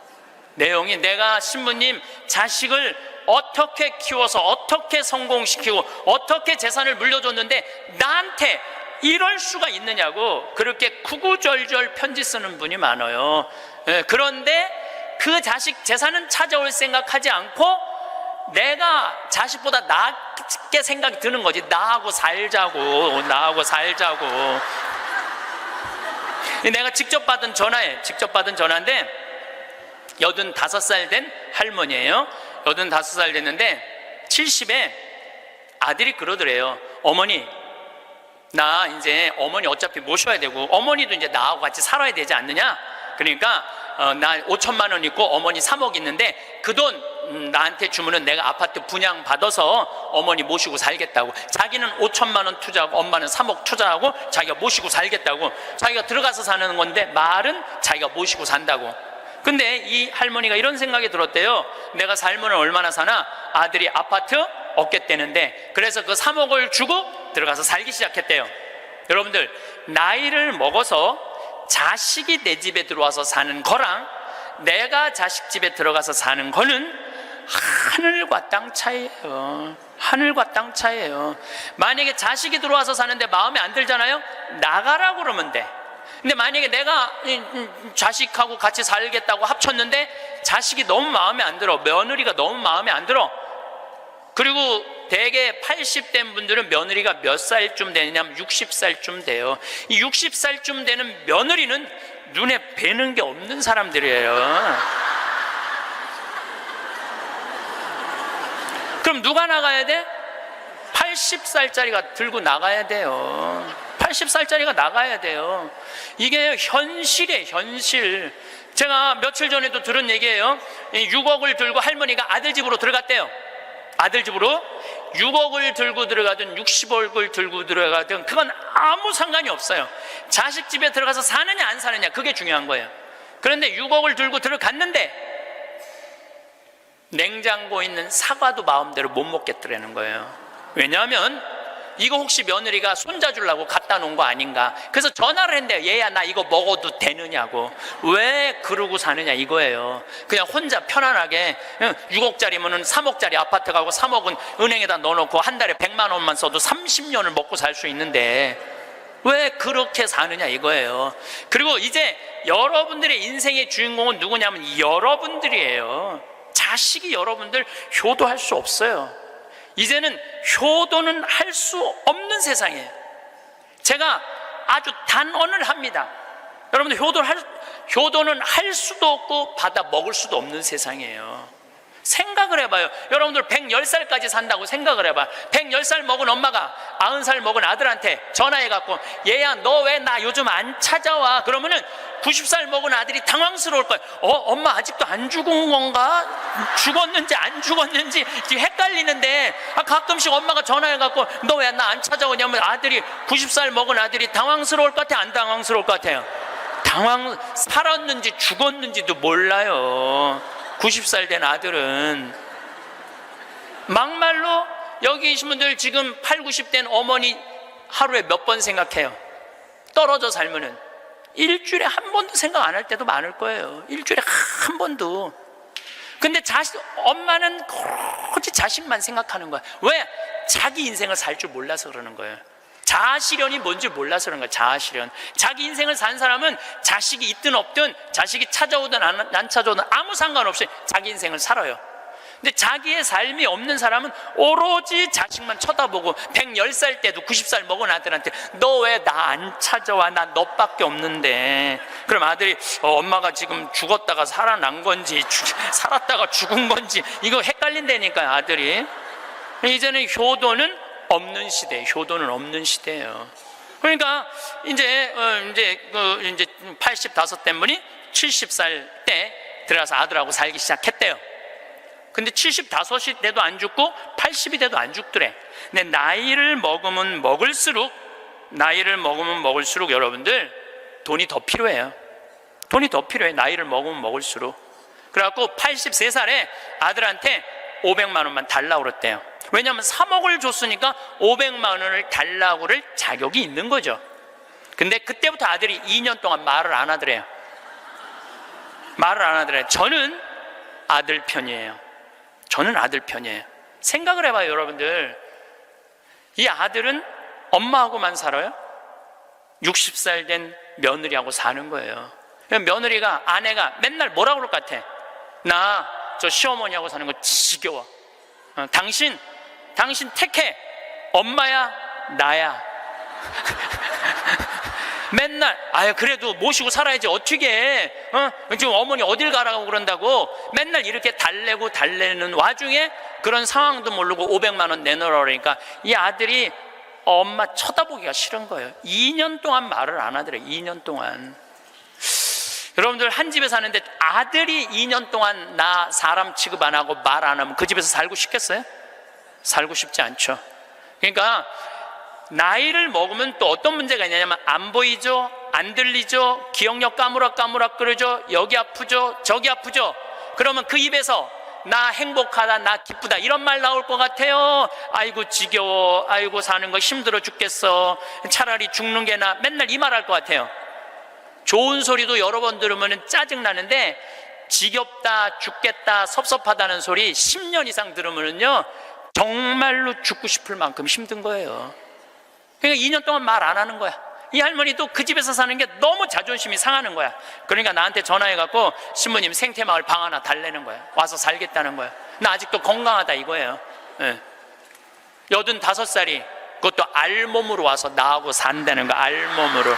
내용이, 내가 신부님 자식을 어떻게 키워서 어떻게 성공시키고 어떻게 재산을 물려줬는데 나한테 이럴 수가 있느냐고 그렇게 구구절절 편지 쓰는 분이 많아요. 그런데 그 자식 재산은 찾아올 생각하지 않고 내가 자식보다 낫게 생각이 드는 거지. 나하고 살자고. 내가 직접 받은 전화인데 85살 된 할머니예요. 85살 됐는데 70에 아들이 그러더래요. 어머니, 나 이제 어머니 어차피 모셔야 되고 어머니도 이제 나하고 같이 살아야 되지 않느냐? 그러니까 나 5천만 원 있고 어머니 3억 있는데 그 돈 나한테 주면은 내가 아파트 분양 받아서 어머니 모시고 살겠다고. 자기는 5천만 원 투자하고 엄마는 3억 투자하고 자기가 모시고 살겠다고. 자기가 들어가서 사는 건데 말은 자기가 모시고 산다고. 근데 이 할머니가 이런 생각이 들었대요. 내가 살면 얼마나 사나? 아들이 아파트 얻겠다는데, 그래서 그 3억을 주고 들어가서 살기 시작했대요. 여러분들, 나이를 먹어서 자식이 내 집에 들어와서 사는 거랑 내가 자식 집에 들어가서 사는 거는 하늘과 땅 차이예요. 하늘과 땅 차이예요. 만약에 자식이 들어와서 사는데 마음에 안 들잖아요? 나가라고 그러면 돼. 근데 만약에 내가 자식하고 같이 살겠다고 합쳤는데 자식이 너무 마음에 안 들어, 며느리가 너무 마음에 안 들어. 그리고 대개 80된 분들은 며느리가 몇 살쯤 되냐면 60살쯤 돼요. 이 60살쯤 되는 며느리는 눈에 뵈는 게 없는 사람들이에요. 그럼 누가 나가야 돼? 80살짜리가 들고 나가야 돼요. 80살짜리가 나가야 돼요. 이게 현실이에요, 현실. 제가 며칠 전에도 들은 얘기예요. 6억을 들고 할머니가 아들 집으로 들어갔대요. 아들 집으로 6억을 들고 들어가든 60억을 들고 들어가든 그건 아무 상관이 없어요. 자식 집에 들어가서 사느냐 안 사느냐, 그게 중요한 거예요. 그런데 6억을 들고 들어갔는데 냉장고에 있는 사과도 마음대로 못 먹겠더라는 거예요. 왜냐하면 이거 혹시 며느리가 손자 주려고 갖다 놓은 거 아닌가. 그래서 전화를 했는데요. 얘야, 나 이거 먹어도 되느냐고. 왜 그러고 사느냐 이거예요. 그냥 혼자 편안하게 6억짜리면은 3억짜리 아파트 가고 3억은 은행에다 넣어놓고 한 달에 100만 원만 써도 30년을 먹고 살 수 있는데 왜 그렇게 사느냐 이거예요. 그리고 이제 여러분들의 인생의 주인공은 누구냐면 여러분들이에요. 자식이 여러분들 효도할 수 없어요. 이제는 효도는 할 수 없는 세상이에요. 제가 아주 단언을 합니다. 여러분들 효도는 할 수도 없고 받아 먹을 수도 없는 세상이에요. 생각을 해봐요. 여러분들 110살까지 산다고 생각을 해봐. 110살 먹은 엄마가 90살 먹은 아들한테 전화해갖고 얘야, 너 왜 나 요즘 안 찾아와? 그러면은 90살 먹은 아들이 당황스러울 거예요. 엄마 아직도 안 죽은 건가? 죽었는지 안 죽었는지 지금 헷갈리는데, 가끔씩 엄마가 전화해갖고 너 왜 나 안 찾아오냐면 아들이 90살 먹은 아들이 당황스러울 것 같아, 안 당황스러울 것 같아요? 살았는지 죽었는지도 몰라요. 90살 된 아들은. 막말로 여기 계신 분들 지금 80, 90 된 어머니 하루에 몇 번 생각해요? 떨어져 살면은 일주일에 한 번도 생각 안 할 때도 많을 거예요. 일주일에 한 번도. 근데 엄마는 오직 자식만 생각하는 거야. 왜? 자기 인생을 살 줄 몰라서 그러는 거예요. 자아실현이 뭔지 몰라서 그런 거야. 자아실현. 자기 인생을 산 사람은 자식이 있든 없든, 자식이 찾아오든 안 찾아오든 아무 상관없이 자기 인생을 살아요. 근데 자기의 삶이 없는 사람은 오로지 자식만 쳐다보고 110살 때도 90살 먹은 아들한테 너 왜 나 안 찾아와? 나 너밖에 없는데. 그럼 아들이 엄마가 지금 죽었다가 살아난 건지 살았다가 죽은 건지 이거 헷갈린다니까요, 아들이. 이제는 효도는 없는 시대, 효도는 없는 시대예요. 그러니까 이제 85 된 분이 70살 때 들어가서 아들하고 살기 시작했대요. 근데 75이 돼도 안 죽고 80이 돼도 안 죽더래. 근데 나이를 먹으면 먹을수록 여러분들 돈이 더 필요해요. 돈이 더 필요해. 나이를 먹으면 먹을수록. 그래갖고 83살에 아들한테 500만 원만 달라고 그랬대요. 왜냐하면 3억을 줬으니까 500만 원을 달라고 그럴 자격이 있는 거죠. 근데 그때부터 아들이 2년 동안 말을 안 하더래요. 말을 안 하더래요. 저는 아들 편이에요. 생각을 해봐요, 여러분들. 이 아들은 엄마하고만 살아요? 60살 된 며느리하고 사는 거예요. 며느리가, 아내가 맨날 뭐라고 그럴 것 같아? 나 저 시어머니하고 사는 거 지겨워. 당신 택해. 엄마야, 나야. 맨날 그래도 모시고 살아야지 어떻게 해? 지금 어머니 어딜 가라고 그런다고 맨날 이렇게 달래는 와중에 그런 상황도 모르고 500만 원 내놓으라 그러니까 이 아들이 엄마 쳐다보기가 싫은 거예요. 2년 동안 말을 안 하더래. 2년 동안. 여러분들 한 집에 사는데 아들이 2년 동안 나 사람 취급 안 하고 말 안 하면 그 집에서 살고 싶겠어요? 살고 싶지 않죠. 그러니까 나이를 먹으면 또 어떤 문제가 있냐면 안 보이죠, 안 들리죠, 기억력 까무락까무락거리죠, 여기 아프죠, 저기 아프죠. 그러면 그 입에서 나 행복하다, 나 기쁘다 이런 말 나올 것 같아요? 아이고 지겨워, 아이고 사는 거 힘들어 죽겠어, 차라리 죽는 게 나, 맨날 이 말 할 것 같아요. 좋은 소리도 여러 번 들으면 짜증나는데 지겹다, 죽겠다, 섭섭하다는 소리 10년 이상 들으면요 정말로 죽고 싶을 만큼 힘든 거예요. 그러니까 2년 동안 말 안 하는 거야. 이 할머니도 그 집에서 사는 게 너무 자존심이 상하는 거야. 그러니까 나한테 전화해갖고 신부님 생태마을 방 하나 달래는 거야. 와서 살겠다는 거야. 나 아직도 건강하다 이거예요. 85살이 그것도 알몸으로 와서 나하고 산다는 거야. 알몸으로.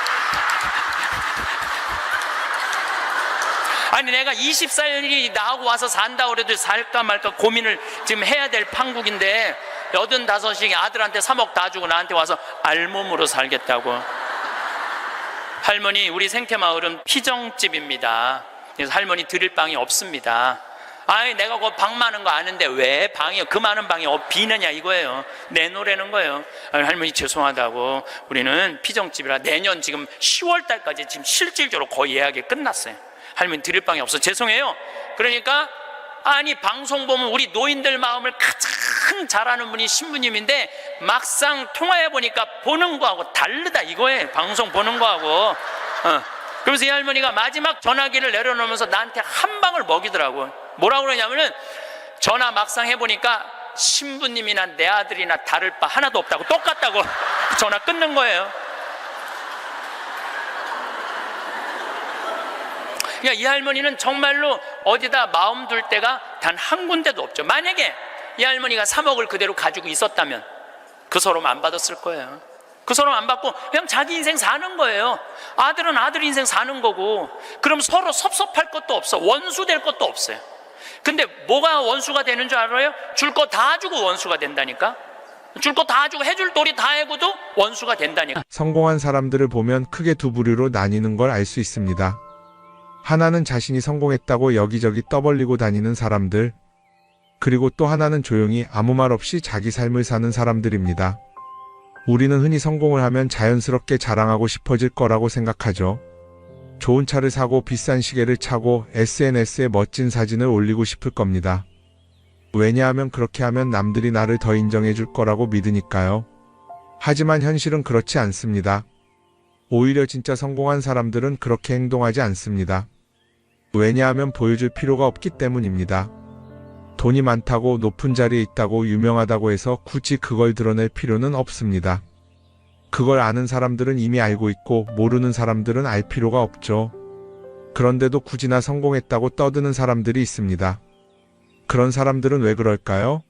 아니 내가 20살이 나하고 와서 산다고 그래도 살까 말까 고민을 지금 해야 될 판국인데 85이 아들한테 3억 다 주고 나한테 와서 알몸으로 살겠다고. 할머니 우리 생태마을은 피정집입니다. 그래서 할머니 드릴 방이 없습니다. 아이 내가 그 방 많은 거 아는데 왜 방이 그 많은 방이 비느냐 이거예요. 내놓으라는 거예요. 아니, 할머니 죄송하다고 우리는 피정집이라 내년 지금 10월 달까지 지금 실질적으로 거의 예약이 끝났어요. 할머니 드릴 방이 없어 죄송해요. 그러니까 아니 방송 보면 우리 노인들 마음을 가장 잘 아는 분이 신부님인데 막상 통화해 보니까 보는 거하고 다르다 이거예요. 방송 보는 거하고. 그러면서 이 할머니가 마지막 전화기를 내려놓으면서 나한테 한 방을 먹이더라고. 뭐라고 그러냐면은 전화 막상 해보니까 신부님이나 내 아들이나 다를 바 하나도 없다고, 똑같다고 전화 끊는 거예요. 그러니까 이 할머니는 정말로 어디다 마음 둘 데가 단 한 군데도 없죠. 만약에 이 할머니가 3억을 그대로 가지고 있었다면 그 서름 안 받았을 거예요. 그 서름 안 받고 그냥 자기 인생 사는 거예요. 아들은 아들 인생 사는 거고. 그럼 서로 섭섭할 것도 없어. 원수 될 것도 없어요. 근데 뭐가 원수가 되는 줄 알아요? 줄 거 다 주고 원수가 된다니까. 줄 거 다 주고 해줄 도리 다 해고도 원수가 된다니까. 성공한 사람들을 보면 크게 두 부류로 나뉘는 걸 알 수 있습니다. 하나는 자신이 성공했다고 여기저기 떠벌리고 다니는 사람들, 그리고 또 하나는 조용히 아무 말 없이 자기 삶을 사는 사람들입니다. 우리는 흔히 성공을 하면 자연스럽게 자랑하고 싶어질 거라고 생각하죠. 좋은 차를 사고 비싼 시계를 차고 SNS에 멋진 사진을 올리고 싶을 겁니다. 왜냐하면 그렇게 하면 남들이 나를 더 인정해 줄 거라고 믿으니까요. 하지만 현실은 그렇지 않습니다. 오히려 진짜 성공한 사람들은 그렇게 행동하지 않습니다. 왜냐하면 보여줄 필요가 없기 때문입니다. 돈이 많다고 높은 자리에 있다고 유명하다고 해서 굳이 그걸 드러낼 필요는 없습니다. 그걸 아는 사람들은 이미 알고 있고 모르는 사람들은 알 필요가 없죠. 그런데도 굳이나 성공했다고 떠드는 사람들이 있습니다. 그런 사람들은 왜 그럴까요?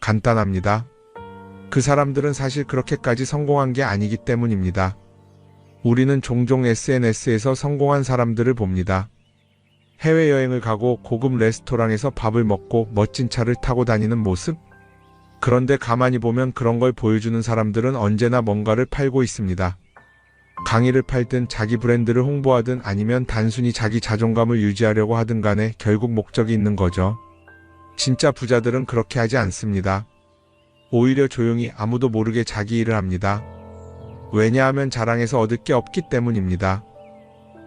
간단합니다. 그 사람들은 사실 그렇게까지 성공한 게 아니기 때문입니다. 우리는 종종 SNS에서 성공한 사람들을 봅니다. 해외여행을 가고 고급 레스토랑에서 밥을 먹고 멋진 차를 타고 다니는 모습? 그런데 가만히 보면 그런 걸 보여주는 사람들은 언제나 뭔가를 팔고 있습니다. 강의를 팔든 자기 브랜드를 홍보하든 아니면 단순히 자기 자존감을 유지하려고 하든 간에 결국 목적이 있는 거죠. 진짜 부자들은 그렇게 하지 않습니다. 오히려 조용히 아무도 모르게 자기 일을 합니다. 왜냐하면 자랑해서 얻을 게 없기 때문입니다.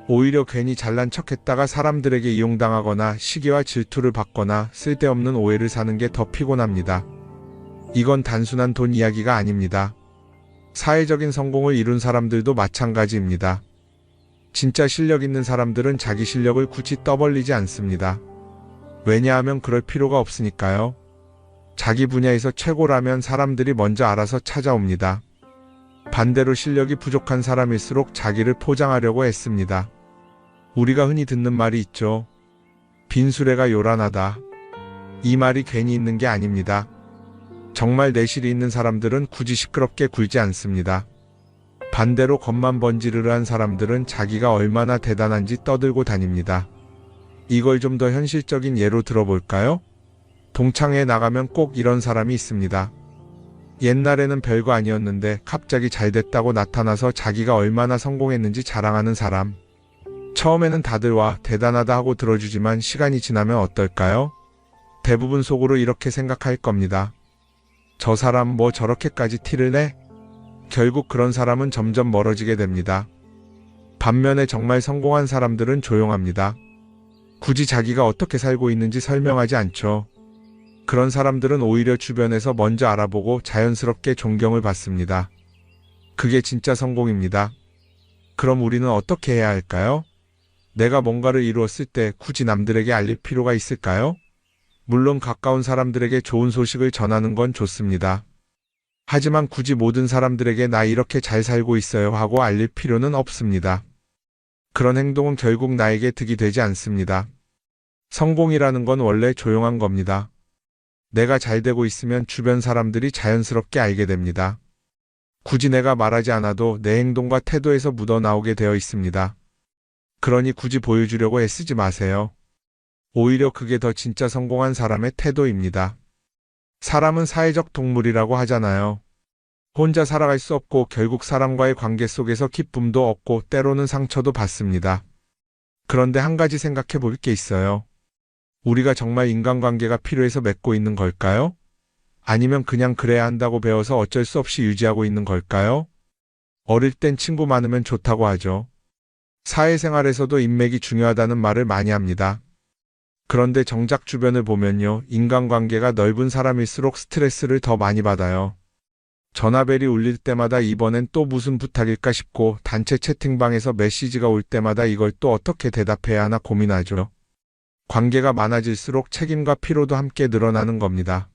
오히려 괜히 잘난 척했다가 사람들에게 이용당하거나 시기와 질투를 받거나 쓸데없는 오해를 사는 게 더 피곤합니다. 이건 단순한 돈 이야기가 아닙니다. 사회적인 성공을 이룬 사람들도 마찬가지입니다. 진짜 실력 있는 사람들은 자기 실력을 굳이 떠벌리지 않습니다. 왜냐하면 그럴 필요가 없으니까요. 자기 분야에서 최고라면 사람들이 먼저 알아서 찾아옵니다. 반대로 실력이 부족한 사람일수록 자기를 포장하려고 애씁니다. 우리가 흔히 듣는 말이 있죠. 빈수레가 요란하다. 이 말이 괜히 있는 게 아닙니다. 정말 내실이 있는 사람들은 굳이 시끄럽게 굴지 않습니다. 반대로 겉만 번지르르한 사람들은 자기가 얼마나 대단한지 떠들고 다닙니다. 이걸 좀 더 현실적인 예로 들어볼까요? 동창회에 나가면 꼭 이런 사람이 있습니다. 옛날에는 별거 아니었는데 갑자기 잘 됐다고 나타나서 자기가 얼마나 성공했는지 자랑하는 사람. 처음에는 다들 와, 대단하다 하고 들어주지만 시간이 지나면 어떨까요? 대부분 속으로 이렇게 생각할 겁니다. 저 사람 뭐 저렇게까지 티를 내? 결국 그런 사람은 점점 멀어지게 됩니다. 반면에 정말 성공한 사람들은 조용합니다. 굳이 자기가 어떻게 살고 있는지 설명하지 않죠. 그런 사람들은 오히려 주변에서 먼저 알아보고 자연스럽게 존경을 받습니다. 그게 진짜 성공입니다. 그럼 우리는 어떻게 해야 할까요? 내가 뭔가를 이루었을 때 굳이 남들에게 알릴 필요가 있을까요? 물론 가까운 사람들에게 좋은 소식을 전하는 건 좋습니다. 하지만 굳이 모든 사람들에게 나 이렇게 잘 살고 있어요 하고 알릴 필요는 없습니다. 그런 행동은 결국 나에게 득이 되지 않습니다. 성공이라는 건 원래 조용한 겁니다. 내가 잘 되고 있으면 주변 사람들이 자연스럽게 알게 됩니다. 굳이 내가 말하지 않아도 내 행동과 태도에서 묻어나오게 되어 있습니다. 그러니 굳이 보여주려고 애쓰지 마세요. 오히려 그게 더 진짜 성공한 사람의 태도입니다. 사람은 사회적 동물이라고 하잖아요. 혼자 살아갈 수 없고 결국 사람과의 관계 속에서 기쁨도 얻고 때로는 상처도 받습니다. 그런데 한 가지 생각해 볼 게 있어요. 우리가 정말 인간관계가 필요해서 맺고 있는 걸까요? 아니면 그냥 그래야 한다고 배워서 어쩔 수 없이 유지하고 있는 걸까요? 어릴 땐 친구 많으면 좋다고 하죠. 사회생활에서도 인맥이 중요하다는 말을 많이 합니다. 그런데 정작 주변을 보면요, 인간관계가 넓은 사람일수록 스트레스를 더 많이 받아요. 전화벨이 울릴 때마다 이번엔 또 무슨 부탁일까 싶고 단체 채팅방에서 메시지가 올 때마다 이걸 또 어떻게 대답해야 하나 고민하죠. 관계가 많아질수록 책임과 피로도 함께 늘어나는 겁니다.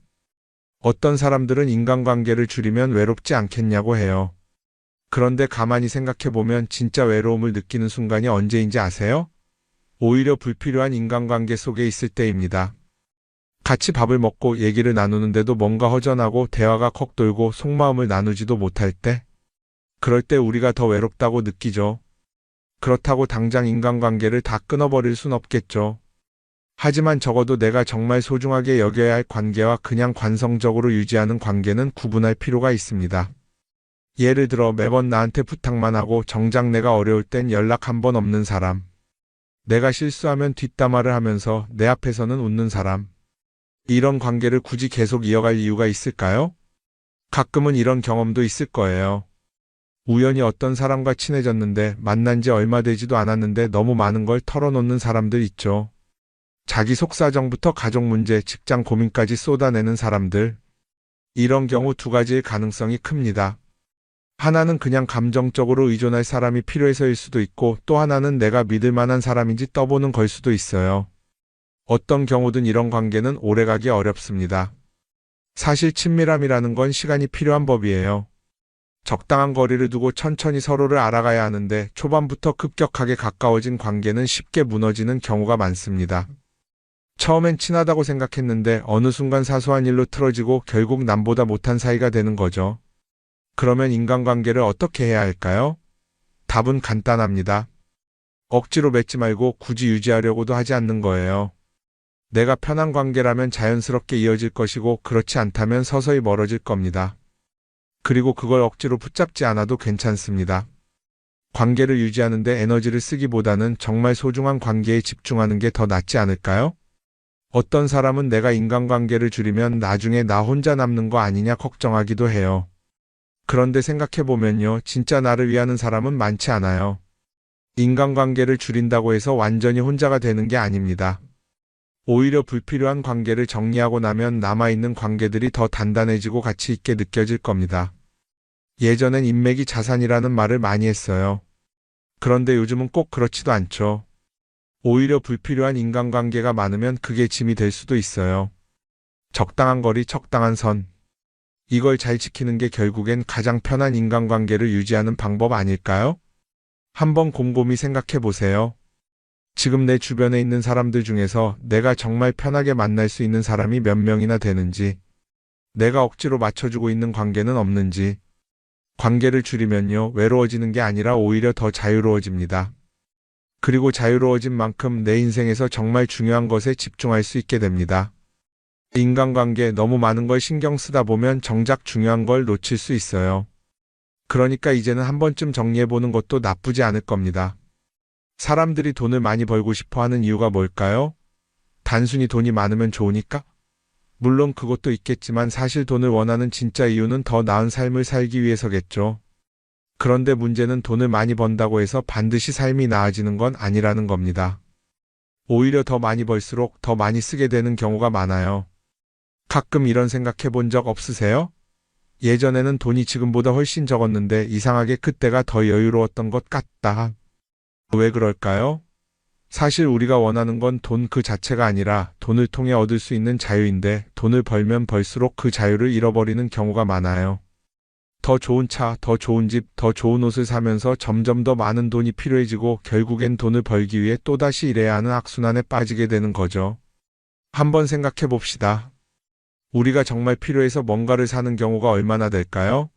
어떤 사람들은 인간관계를 줄이면 외롭지 않겠냐고 해요. 그런데 가만히 생각해보면 진짜 외로움을 느끼는 순간이 언제인지 아세요? 오히려 불필요한 인간관계 속에 있을 때입니다. 같이 밥을 먹고 얘기를 나누는데도 뭔가 허전하고 대화가 컥 돌고 속마음을 나누지도 못할 때, 그럴 때 우리가 더 외롭다고 느끼죠. 그렇다고 당장 인간관계를 다 끊어버릴 순 없겠죠. 하지만 적어도 내가 정말 소중하게 여겨야 할 관계와 그냥 관성적으로 유지하는 관계는 구분할 필요가 있습니다. 예를 들어 매번 나한테 부탁만 하고 정작 내가 어려울 땐 연락 한 번 없는 사람. 내가 실수하면 뒷담화를 하면서 내 앞에서는 웃는 사람. 이런 관계를 굳이 계속 이어갈 이유가 있을까요? 가끔은 이런 경험도 있을 거예요. 우연히 어떤 사람과 친해졌는데 만난 지 얼마 되지도 않았는데 너무 많은 걸 털어놓는 사람들 있죠. 자기 속사정부터 가족 문제, 직장 고민까지 쏟아내는 사람들. 이런 경우 두 가지의 가능성이 큽니다. 하나는 그냥 감정적으로 의존할 사람이 필요해서일 수도 있고 또 하나는 내가 믿을 만한 사람인지 떠보는 걸 수도 있어요. 어떤 경우든 이런 관계는 오래가기 어렵습니다. 사실 친밀함이라는 건 시간이 필요한 법이에요. 적당한 거리를 두고 천천히 서로를 알아가야 하는데 초반부터 급격하게 가까워진 관계는 쉽게 무너지는 경우가 많습니다. 처음엔 친하다고 생각했는데 어느 순간 사소한 일로 틀어지고 결국 남보다 못한 사이가 되는 거죠. 그러면 인간관계를 어떻게 해야 할까요? 답은 간단합니다. 억지로 맺지 말고 굳이 유지하려고도 하지 않는 거예요. 내가 편한 관계라면 자연스럽게 이어질 것이고 그렇지 않다면 서서히 멀어질 겁니다. 그리고 그걸 억지로 붙잡지 않아도 괜찮습니다. 관계를 유지하는 데 에너지를 쓰기보다는 정말 소중한 관계에 집중하는 게 더 낫지 않을까요? 어떤 사람은 내가 인간관계를 줄이면 나중에 나 혼자 남는 거 아니냐 걱정하기도 해요. 그런데 생각해보면요, 진짜 나를 위하는 사람은 많지 않아요. 인간관계를 줄인다고 해서 완전히 혼자가 되는 게 아닙니다. 오히려 불필요한 관계를 정리하고 나면 남아있는 관계들이 더 단단해지고 가치 있게 느껴질 겁니다. 예전엔 인맥이 자산이라는 말을 많이 했어요. 그런데 요즘은 꼭 그렇지도 않죠. 오히려 불필요한 인간관계가 많으면 그게 짐이 될 수도 있어요. 적당한 거리, 적당한 선. 이걸 잘 지키는 게 결국엔 가장 편한 인간관계를 유지하는 방법 아닐까요? 한번 곰곰이 생각해 보세요. 지금 내 주변에 있는 사람들 중에서 내가 정말 편하게 만날 수 있는 사람이 몇 명이나 되는지, 내가 억지로 맞춰주고 있는 관계는 없는지. 관계를 줄이면요, 외로워지는 게 아니라 오히려 더 자유로워집니다. 그리고 자유로워진 만큼 내 인생에서 정말 중요한 것에 집중할 수 있게 됩니다. 인간관계 너무 많은 걸 신경 쓰다 보면 정작 중요한 걸 놓칠 수 있어요. 그러니까 이제는 한 번쯤 정리해보는 것도 나쁘지 않을 겁니다. 사람들이 돈을 많이 벌고 싶어 하는 이유가 뭘까요? 단순히 돈이 많으면 좋으니까? 물론 그것도 있겠지만 사실 돈을 원하는 진짜 이유는 더 나은 삶을 살기 위해서겠죠. 그런데 문제는 돈을 많이 번다고 해서 반드시 삶이 나아지는 건 아니라는 겁니다. 오히려 더 많이 벌수록 더 많이 쓰게 되는 경우가 많아요. 가끔 이런 생각해 본 적 없으세요? 예전에는 돈이 지금보다 훨씬 적었는데 이상하게 그때가 더 여유로웠던 것 같다. 왜 그럴까요? 사실 우리가 원하는 건 돈 그 자체가 아니라 돈을 통해 얻을 수 있는 자유인데 돈을 벌면 벌수록 그 자유를 잃어버리는 경우가 많아요. 더 좋은 차, 더 좋은 집, 더 좋은 옷을 사면서 점점 더 많은 돈이 필요해지고 결국엔 돈을 벌기 위해 또다시 일해야 하는 악순환에 빠지게 되는 거죠. 한번 생각해 봅시다. 우리가 정말 필요해서 뭔가를 사는 경우가 얼마나 될까요?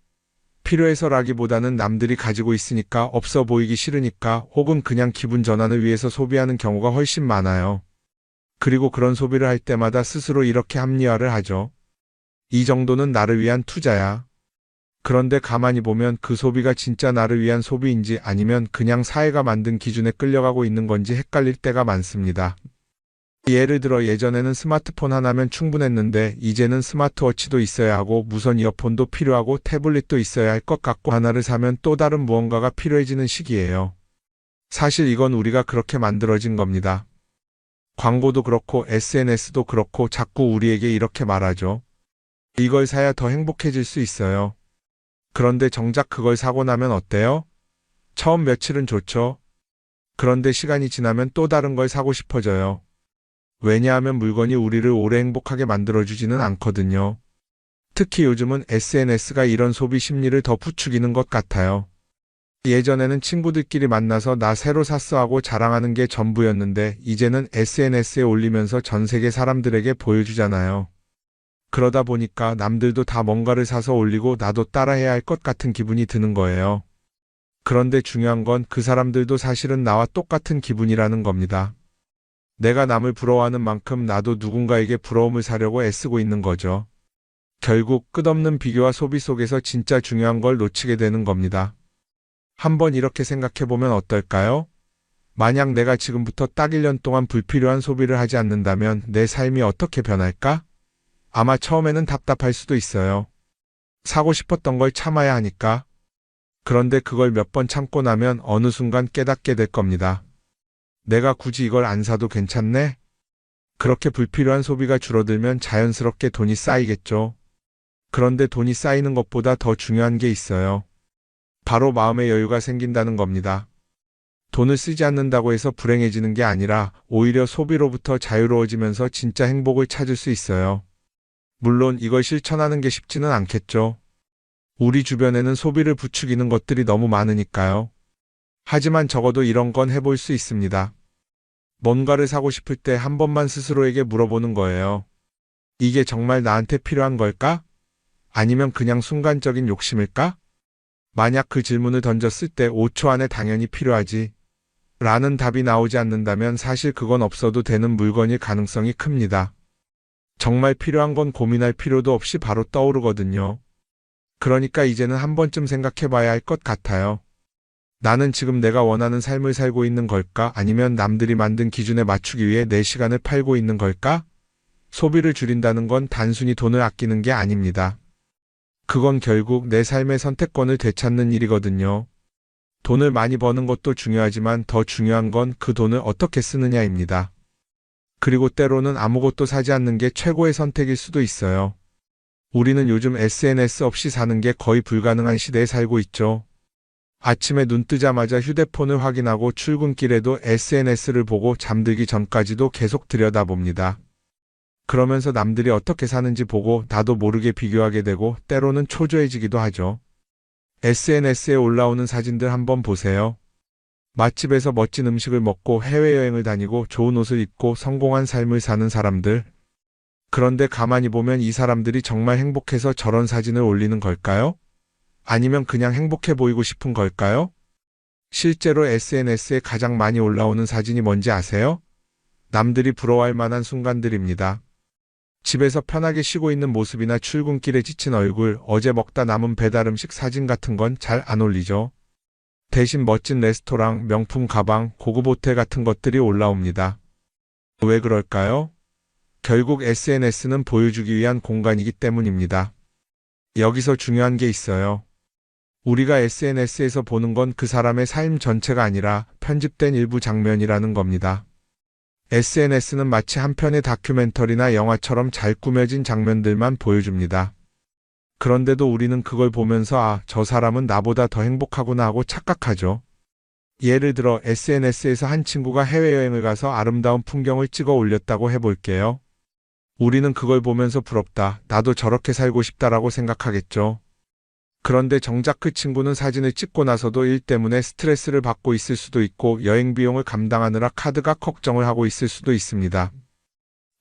필요해서라기보다는 남들이 가지고 있으니까 없어 보이기 싫으니까 혹은 그냥 기분 전환을 위해서 소비하는 경우가 훨씬 많아요. 그리고 그런 소비를 할 때마다 스스로 이렇게 합리화를 하죠. 이 정도는 나를 위한 투자야. 그런데 가만히 보면 그 소비가 진짜 나를 위한 소비인지 아니면 그냥 사회가 만든 기준에 끌려가고 있는 건지 헷갈릴 때가 많습니다. 예를 들어 예전에는 스마트폰 하나면 충분했는데 이제는 스마트워치도 있어야 하고 무선 이어폰도 필요하고 태블릿도 있어야 할 것 같고 하나를 사면 또 다른 무언가가 필요해지는 시기예요. 사실 이건 우리가 그렇게 만들어진 겁니다. 광고도 그렇고 SNS도 그렇고 자꾸 우리에게 이렇게 말하죠. 이걸 사야 더 행복해질 수 있어요. 그런데 정작 그걸 사고 나면 어때요? 처음 며칠은 좋죠. 그런데 시간이 지나면 또 다른 걸 사고 싶어져요. 왜냐하면 물건이 우리를 오래 행복하게 만들어주지는 않거든요. 특히 요즘은 SNS가 이런 소비 심리를 더 부추기는 것 같아요. 예전에는 친구들끼리 만나서 나 새로 샀어 하고 자랑하는 게 전부였는데 이제는 SNS에 올리면서 전 세계 사람들에게 보여주잖아요. 그러다 보니까 남들도 다 뭔가를 사서 올리고 나도 따라해야 할 것 같은 기분이 드는 거예요. 그런데 중요한 건 그 사람들도 사실은 나와 똑같은 기분이라는 겁니다. 내가 남을 부러워하는 만큼 나도 누군가에게 부러움을 사려고 애쓰고 있는 거죠. 결국 끝없는 비교와 소비 속에서 진짜 중요한 걸 놓치게 되는 겁니다. 한번 이렇게 생각해보면 어떨까요? 만약 내가 지금부터 딱 1년 동안 불필요한 소비를 하지 않는다면 내 삶이 어떻게 변할까? 아마 처음에는 답답할 수도 있어요. 사고 싶었던 걸 참아야 하니까. 그런데 그걸 몇 번 참고 나면 어느 순간 깨닫게 될 겁니다. 내가 굳이 이걸 안 사도 괜찮네? 그렇게 불필요한 소비가 줄어들면 자연스럽게 돈이 쌓이겠죠. 그런데 돈이 쌓이는 것보다 더 중요한 게 있어요. 바로 마음의 여유가 생긴다는 겁니다. 돈을 쓰지 않는다고 해서 불행해지는 게 아니라 오히려 소비로부터 자유로워지면서 진짜 행복을 찾을 수 있어요. 물론 이걸 실천하는 게 쉽지는 않겠죠. 우리 주변에는 소비를 부추기는 것들이 너무 많으니까요. 하지만 적어도 이런 건 해볼 수 있습니다. 뭔가를 사고 싶을 때 한 번만 스스로에게 물어보는 거예요. 이게 정말 나한테 필요한 걸까? 아니면 그냥 순간적인 욕심일까? 만약 그 질문을 던졌을 때 5초 안에 당연히 필요하지 라는 답이 나오지 않는다면 사실 그건 없어도 되는 물건일 가능성이 큽니다. 정말 필요한 건 고민할 필요도 없이 바로 떠오르거든요. 그러니까 이제는 한 번쯤 생각해 봐야 할 것 같아요. 나는 지금 내가 원하는 삶을 살고 있는 걸까? 아니면 남들이 만든 기준에 맞추기 위해 내 시간을 팔고 있는 걸까? 소비를 줄인다는 건 단순히 돈을 아끼는 게 아닙니다. 그건 결국 내 삶의 선택권을 되찾는 일이거든요. 돈을 많이 버는 것도 중요하지만 더 중요한 건 그 돈을 어떻게 쓰느냐입니다. 그리고 때로는 아무것도 사지 않는 게 최고의 선택일 수도 있어요. 우리는 요즘 SNS 없이 사는 게 거의 불가능한 시대에 살고 있죠. 아침에 눈 뜨자마자 휴대폰을 확인하고 출근길에도 SNS를 보고 잠들기 전까지도 계속 들여다봅니다. 그러면서 남들이 어떻게 사는지 보고 나도 모르게 비교하게 되고 때로는 초조해지기도 하죠. SNS에 올라오는 사진들 한번 보세요. 맛집에서 멋진 음식을 먹고 해외여행을 다니고 좋은 옷을 입고 성공한 삶을 사는 사람들. 그런데 가만히 보면 이 사람들이 정말 행복해서 저런 사진을 올리는 걸까요? 아니면 그냥 행복해 보이고 싶은 걸까요? 실제로 SNS에 가장 많이 올라오는 사진이 뭔지 아세요? 남들이 부러워할 만한 순간들입니다. 집에서 편하게 쉬고 있는 모습이나 출근길에 지친 얼굴, 어제 먹다 남은 배달 음식 사진 같은 건 잘 안 올리죠. 대신 멋진 레스토랑, 명품 가방, 고급 호텔 같은 것들이 올라옵니다. 왜 그럴까요? 결국 SNS는 보여주기 위한 공간이기 때문입니다. 여기서 중요한 게 있어요. 우리가 SNS에서 보는 건 그 사람의 삶 전체가 아니라 편집된 일부 장면이라는 겁니다. SNS는 마치 한 편의 다큐멘터리나 영화처럼 잘 꾸며진 장면들만 보여줍니다. 그런데도 우리는 그걸 보면서 아, 저 사람은 나보다 더 행복하구나 하고 착각하죠. 예를 들어 SNS에서 한 친구가 해외여행을 가서 아름다운 풍경을 찍어 올렸다고 해볼게요. 우리는 그걸 보면서 부럽다, 나도 저렇게 살고 싶다라고 생각하겠죠. 그런데 정작 그 친구는 사진을 찍고 나서도 일 때문에 스트레스를 받고 있을 수도 있고 여행 비용을 감당하느라 카드가 걱정을 하고 있을 수도 있습니다.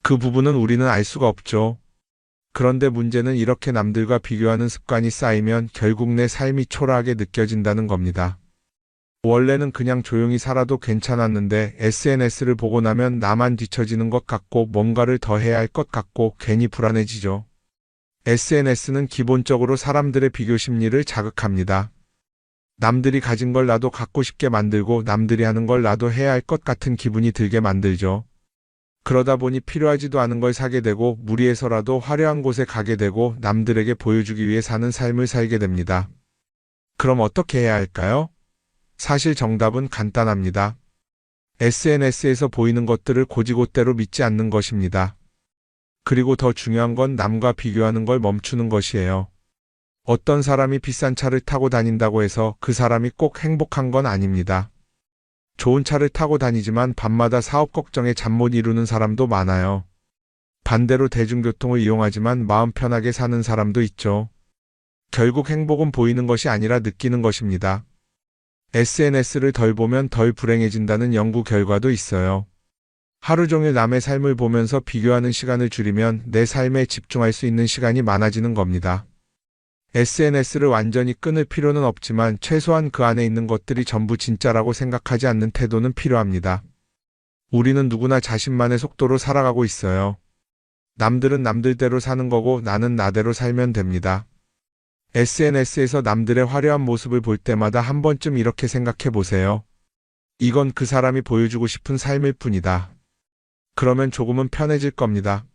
그 부분은 우리는 알 수가 없죠. 그런데 문제는 이렇게 남들과 비교하는 습관이 쌓이면 결국 내 삶이 초라하게 느껴진다는 겁니다. 원래는 그냥 조용히 살아도 괜찮았는데 SNS를 보고 나면 나만 뒤처지는 것 같고 뭔가를 더 해야 할 것 같고 괜히 불안해지죠. SNS는 기본적으로 사람들의 비교 심리를 자극합니다. 남들이 가진 걸 나도 갖고 싶게 만들고 남들이 하는 걸 나도 해야 할 것 같은 기분이 들게 만들죠. 그러다 보니 필요하지도 않은 걸 사게 되고 무리해서라도 화려한 곳에 가게 되고 남들에게 보여주기 위해 사는 삶을 살게 됩니다. 그럼 어떻게 해야 할까요? 사실 정답은 간단합니다. SNS에서 보이는 것들을 곧이곧대로 믿지 않는 것입니다. 그리고 더 중요한 건 남과 비교하는 걸 멈추는 것이에요. 어떤 사람이 비싼 차를 타고 다닌다고 해서 그 사람이 꼭 행복한 건 아닙니다. 좋은 차를 타고 다니지만 밤마다 사업 걱정에 잠 못 이루는 사람도 많아요. 반대로 대중교통을 이용하지만 마음 편하게 사는 사람도 있죠. 결국 행복은 보이는 것이 아니라 느끼는 것입니다. SNS를 덜 보면 덜 불행해진다는 연구 결과도 있어요. 하루 종일 남의 삶을 보면서 비교하는 시간을 줄이면 내 삶에 집중할 수 있는 시간이 많아지는 겁니다. SNS를 완전히 끊을 필요는 없지만 최소한 그 안에 있는 것들이 전부 진짜라고 생각하지 않는 태도는 필요합니다. 우리는 누구나 자신만의 속도로 살아가고 있어요. 남들은 남들대로 사는 거고 나는 나대로 살면 됩니다. SNS에서 남들의 화려한 모습을 볼 때마다 한 번쯤 이렇게 생각해 보세요. 이건 그 사람이 보여주고 싶은 삶일 뿐이다. 그러면 조금은 편해질 겁니다.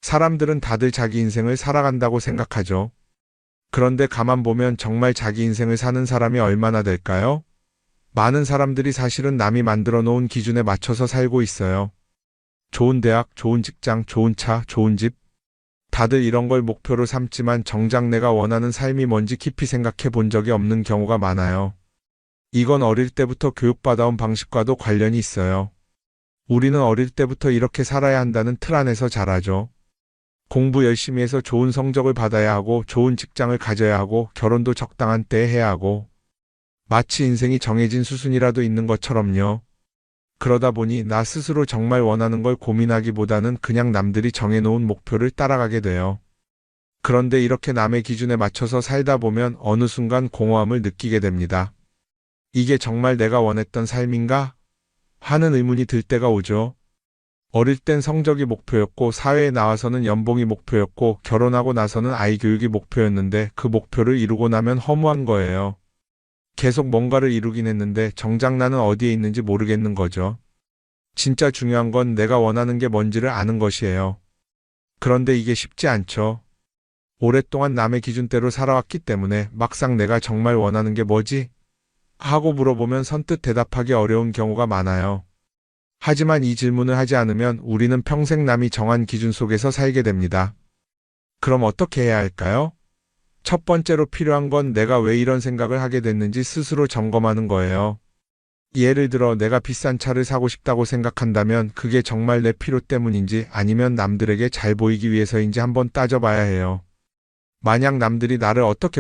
사람들은 다들 자기 인생을 살아간다고 생각하죠. 그런데 가만 보면 정말 자기 인생을 사는 사람이 얼마나 될까요? 많은 사람들이 사실은 남이 만들어 놓은 기준에 맞춰서 살고 있어요. 좋은 대학, 좋은 직장, 좋은 차, 좋은 집. 다들 이런 걸 목표로 삼지만 정작 내가 원하는 삶이 뭔지 깊이 생각해 본 적이 없는 경우가 많아요. 이건 어릴 때부터 교육받아온 방식과도 관련이 있어요. 우리는 어릴 때부터 이렇게 살아야 한다는 틀 안에서 자라죠. 공부 열심히 해서 좋은 성적을 받아야 하고 좋은 직장을 가져야 하고 결혼도 적당한 때에 해야 하고 마치 인생이 정해진 수순이라도 있는 것처럼요. 그러다 보니 나 스스로 정말 원하는 걸 고민하기보다는 그냥 남들이 정해놓은 목표를 따라가게 돼요. 그런데 이렇게 남의 기준에 맞춰서 살다 보면 어느 순간 공허함을 느끼게 됩니다. 이게 정말 내가 원했던 삶인가? 하는 의문이 들 때가 오죠. 어릴 땐 성적이 목표였고 사회에 나와서는 연봉이 목표였고 결혼하고 나서는 아이 교육이 목표였는데 그 목표를 이루고 나면 허무한 거예요. 계속 뭔가를 이루긴 했는데 정작 나는 어디에 있는지 모르겠는 거죠. 진짜 중요한 건 내가 원하는 게 뭔지를 아는 것이에요. 그런데 이게 쉽지 않죠. 오랫동안 남의 기준대로 살아왔기 때문에 막상 내가 정말 원하는 게 뭐지? 하고 물어보면 선뜻 대답하기 어려운 경우가 많아요. 하지만 이 질문을 하지 않으면 우리는 평생 남이 정한 기준 속에서 살게 됩니다. 그럼 어떻게 해야 할까요? 첫 번째로 필요한 건 내가 왜 이런 생각을 하게 됐는지 스스로 점검하는 거예요. 예를 들어 내가 비싼 차를 사고 싶다고 생각한다면 그게 정말 내 필요 때문인지 아니면 남들에게 잘 보이기 위해서인지 한번 따져봐야 해요. 만약 남들이 나를 어떻게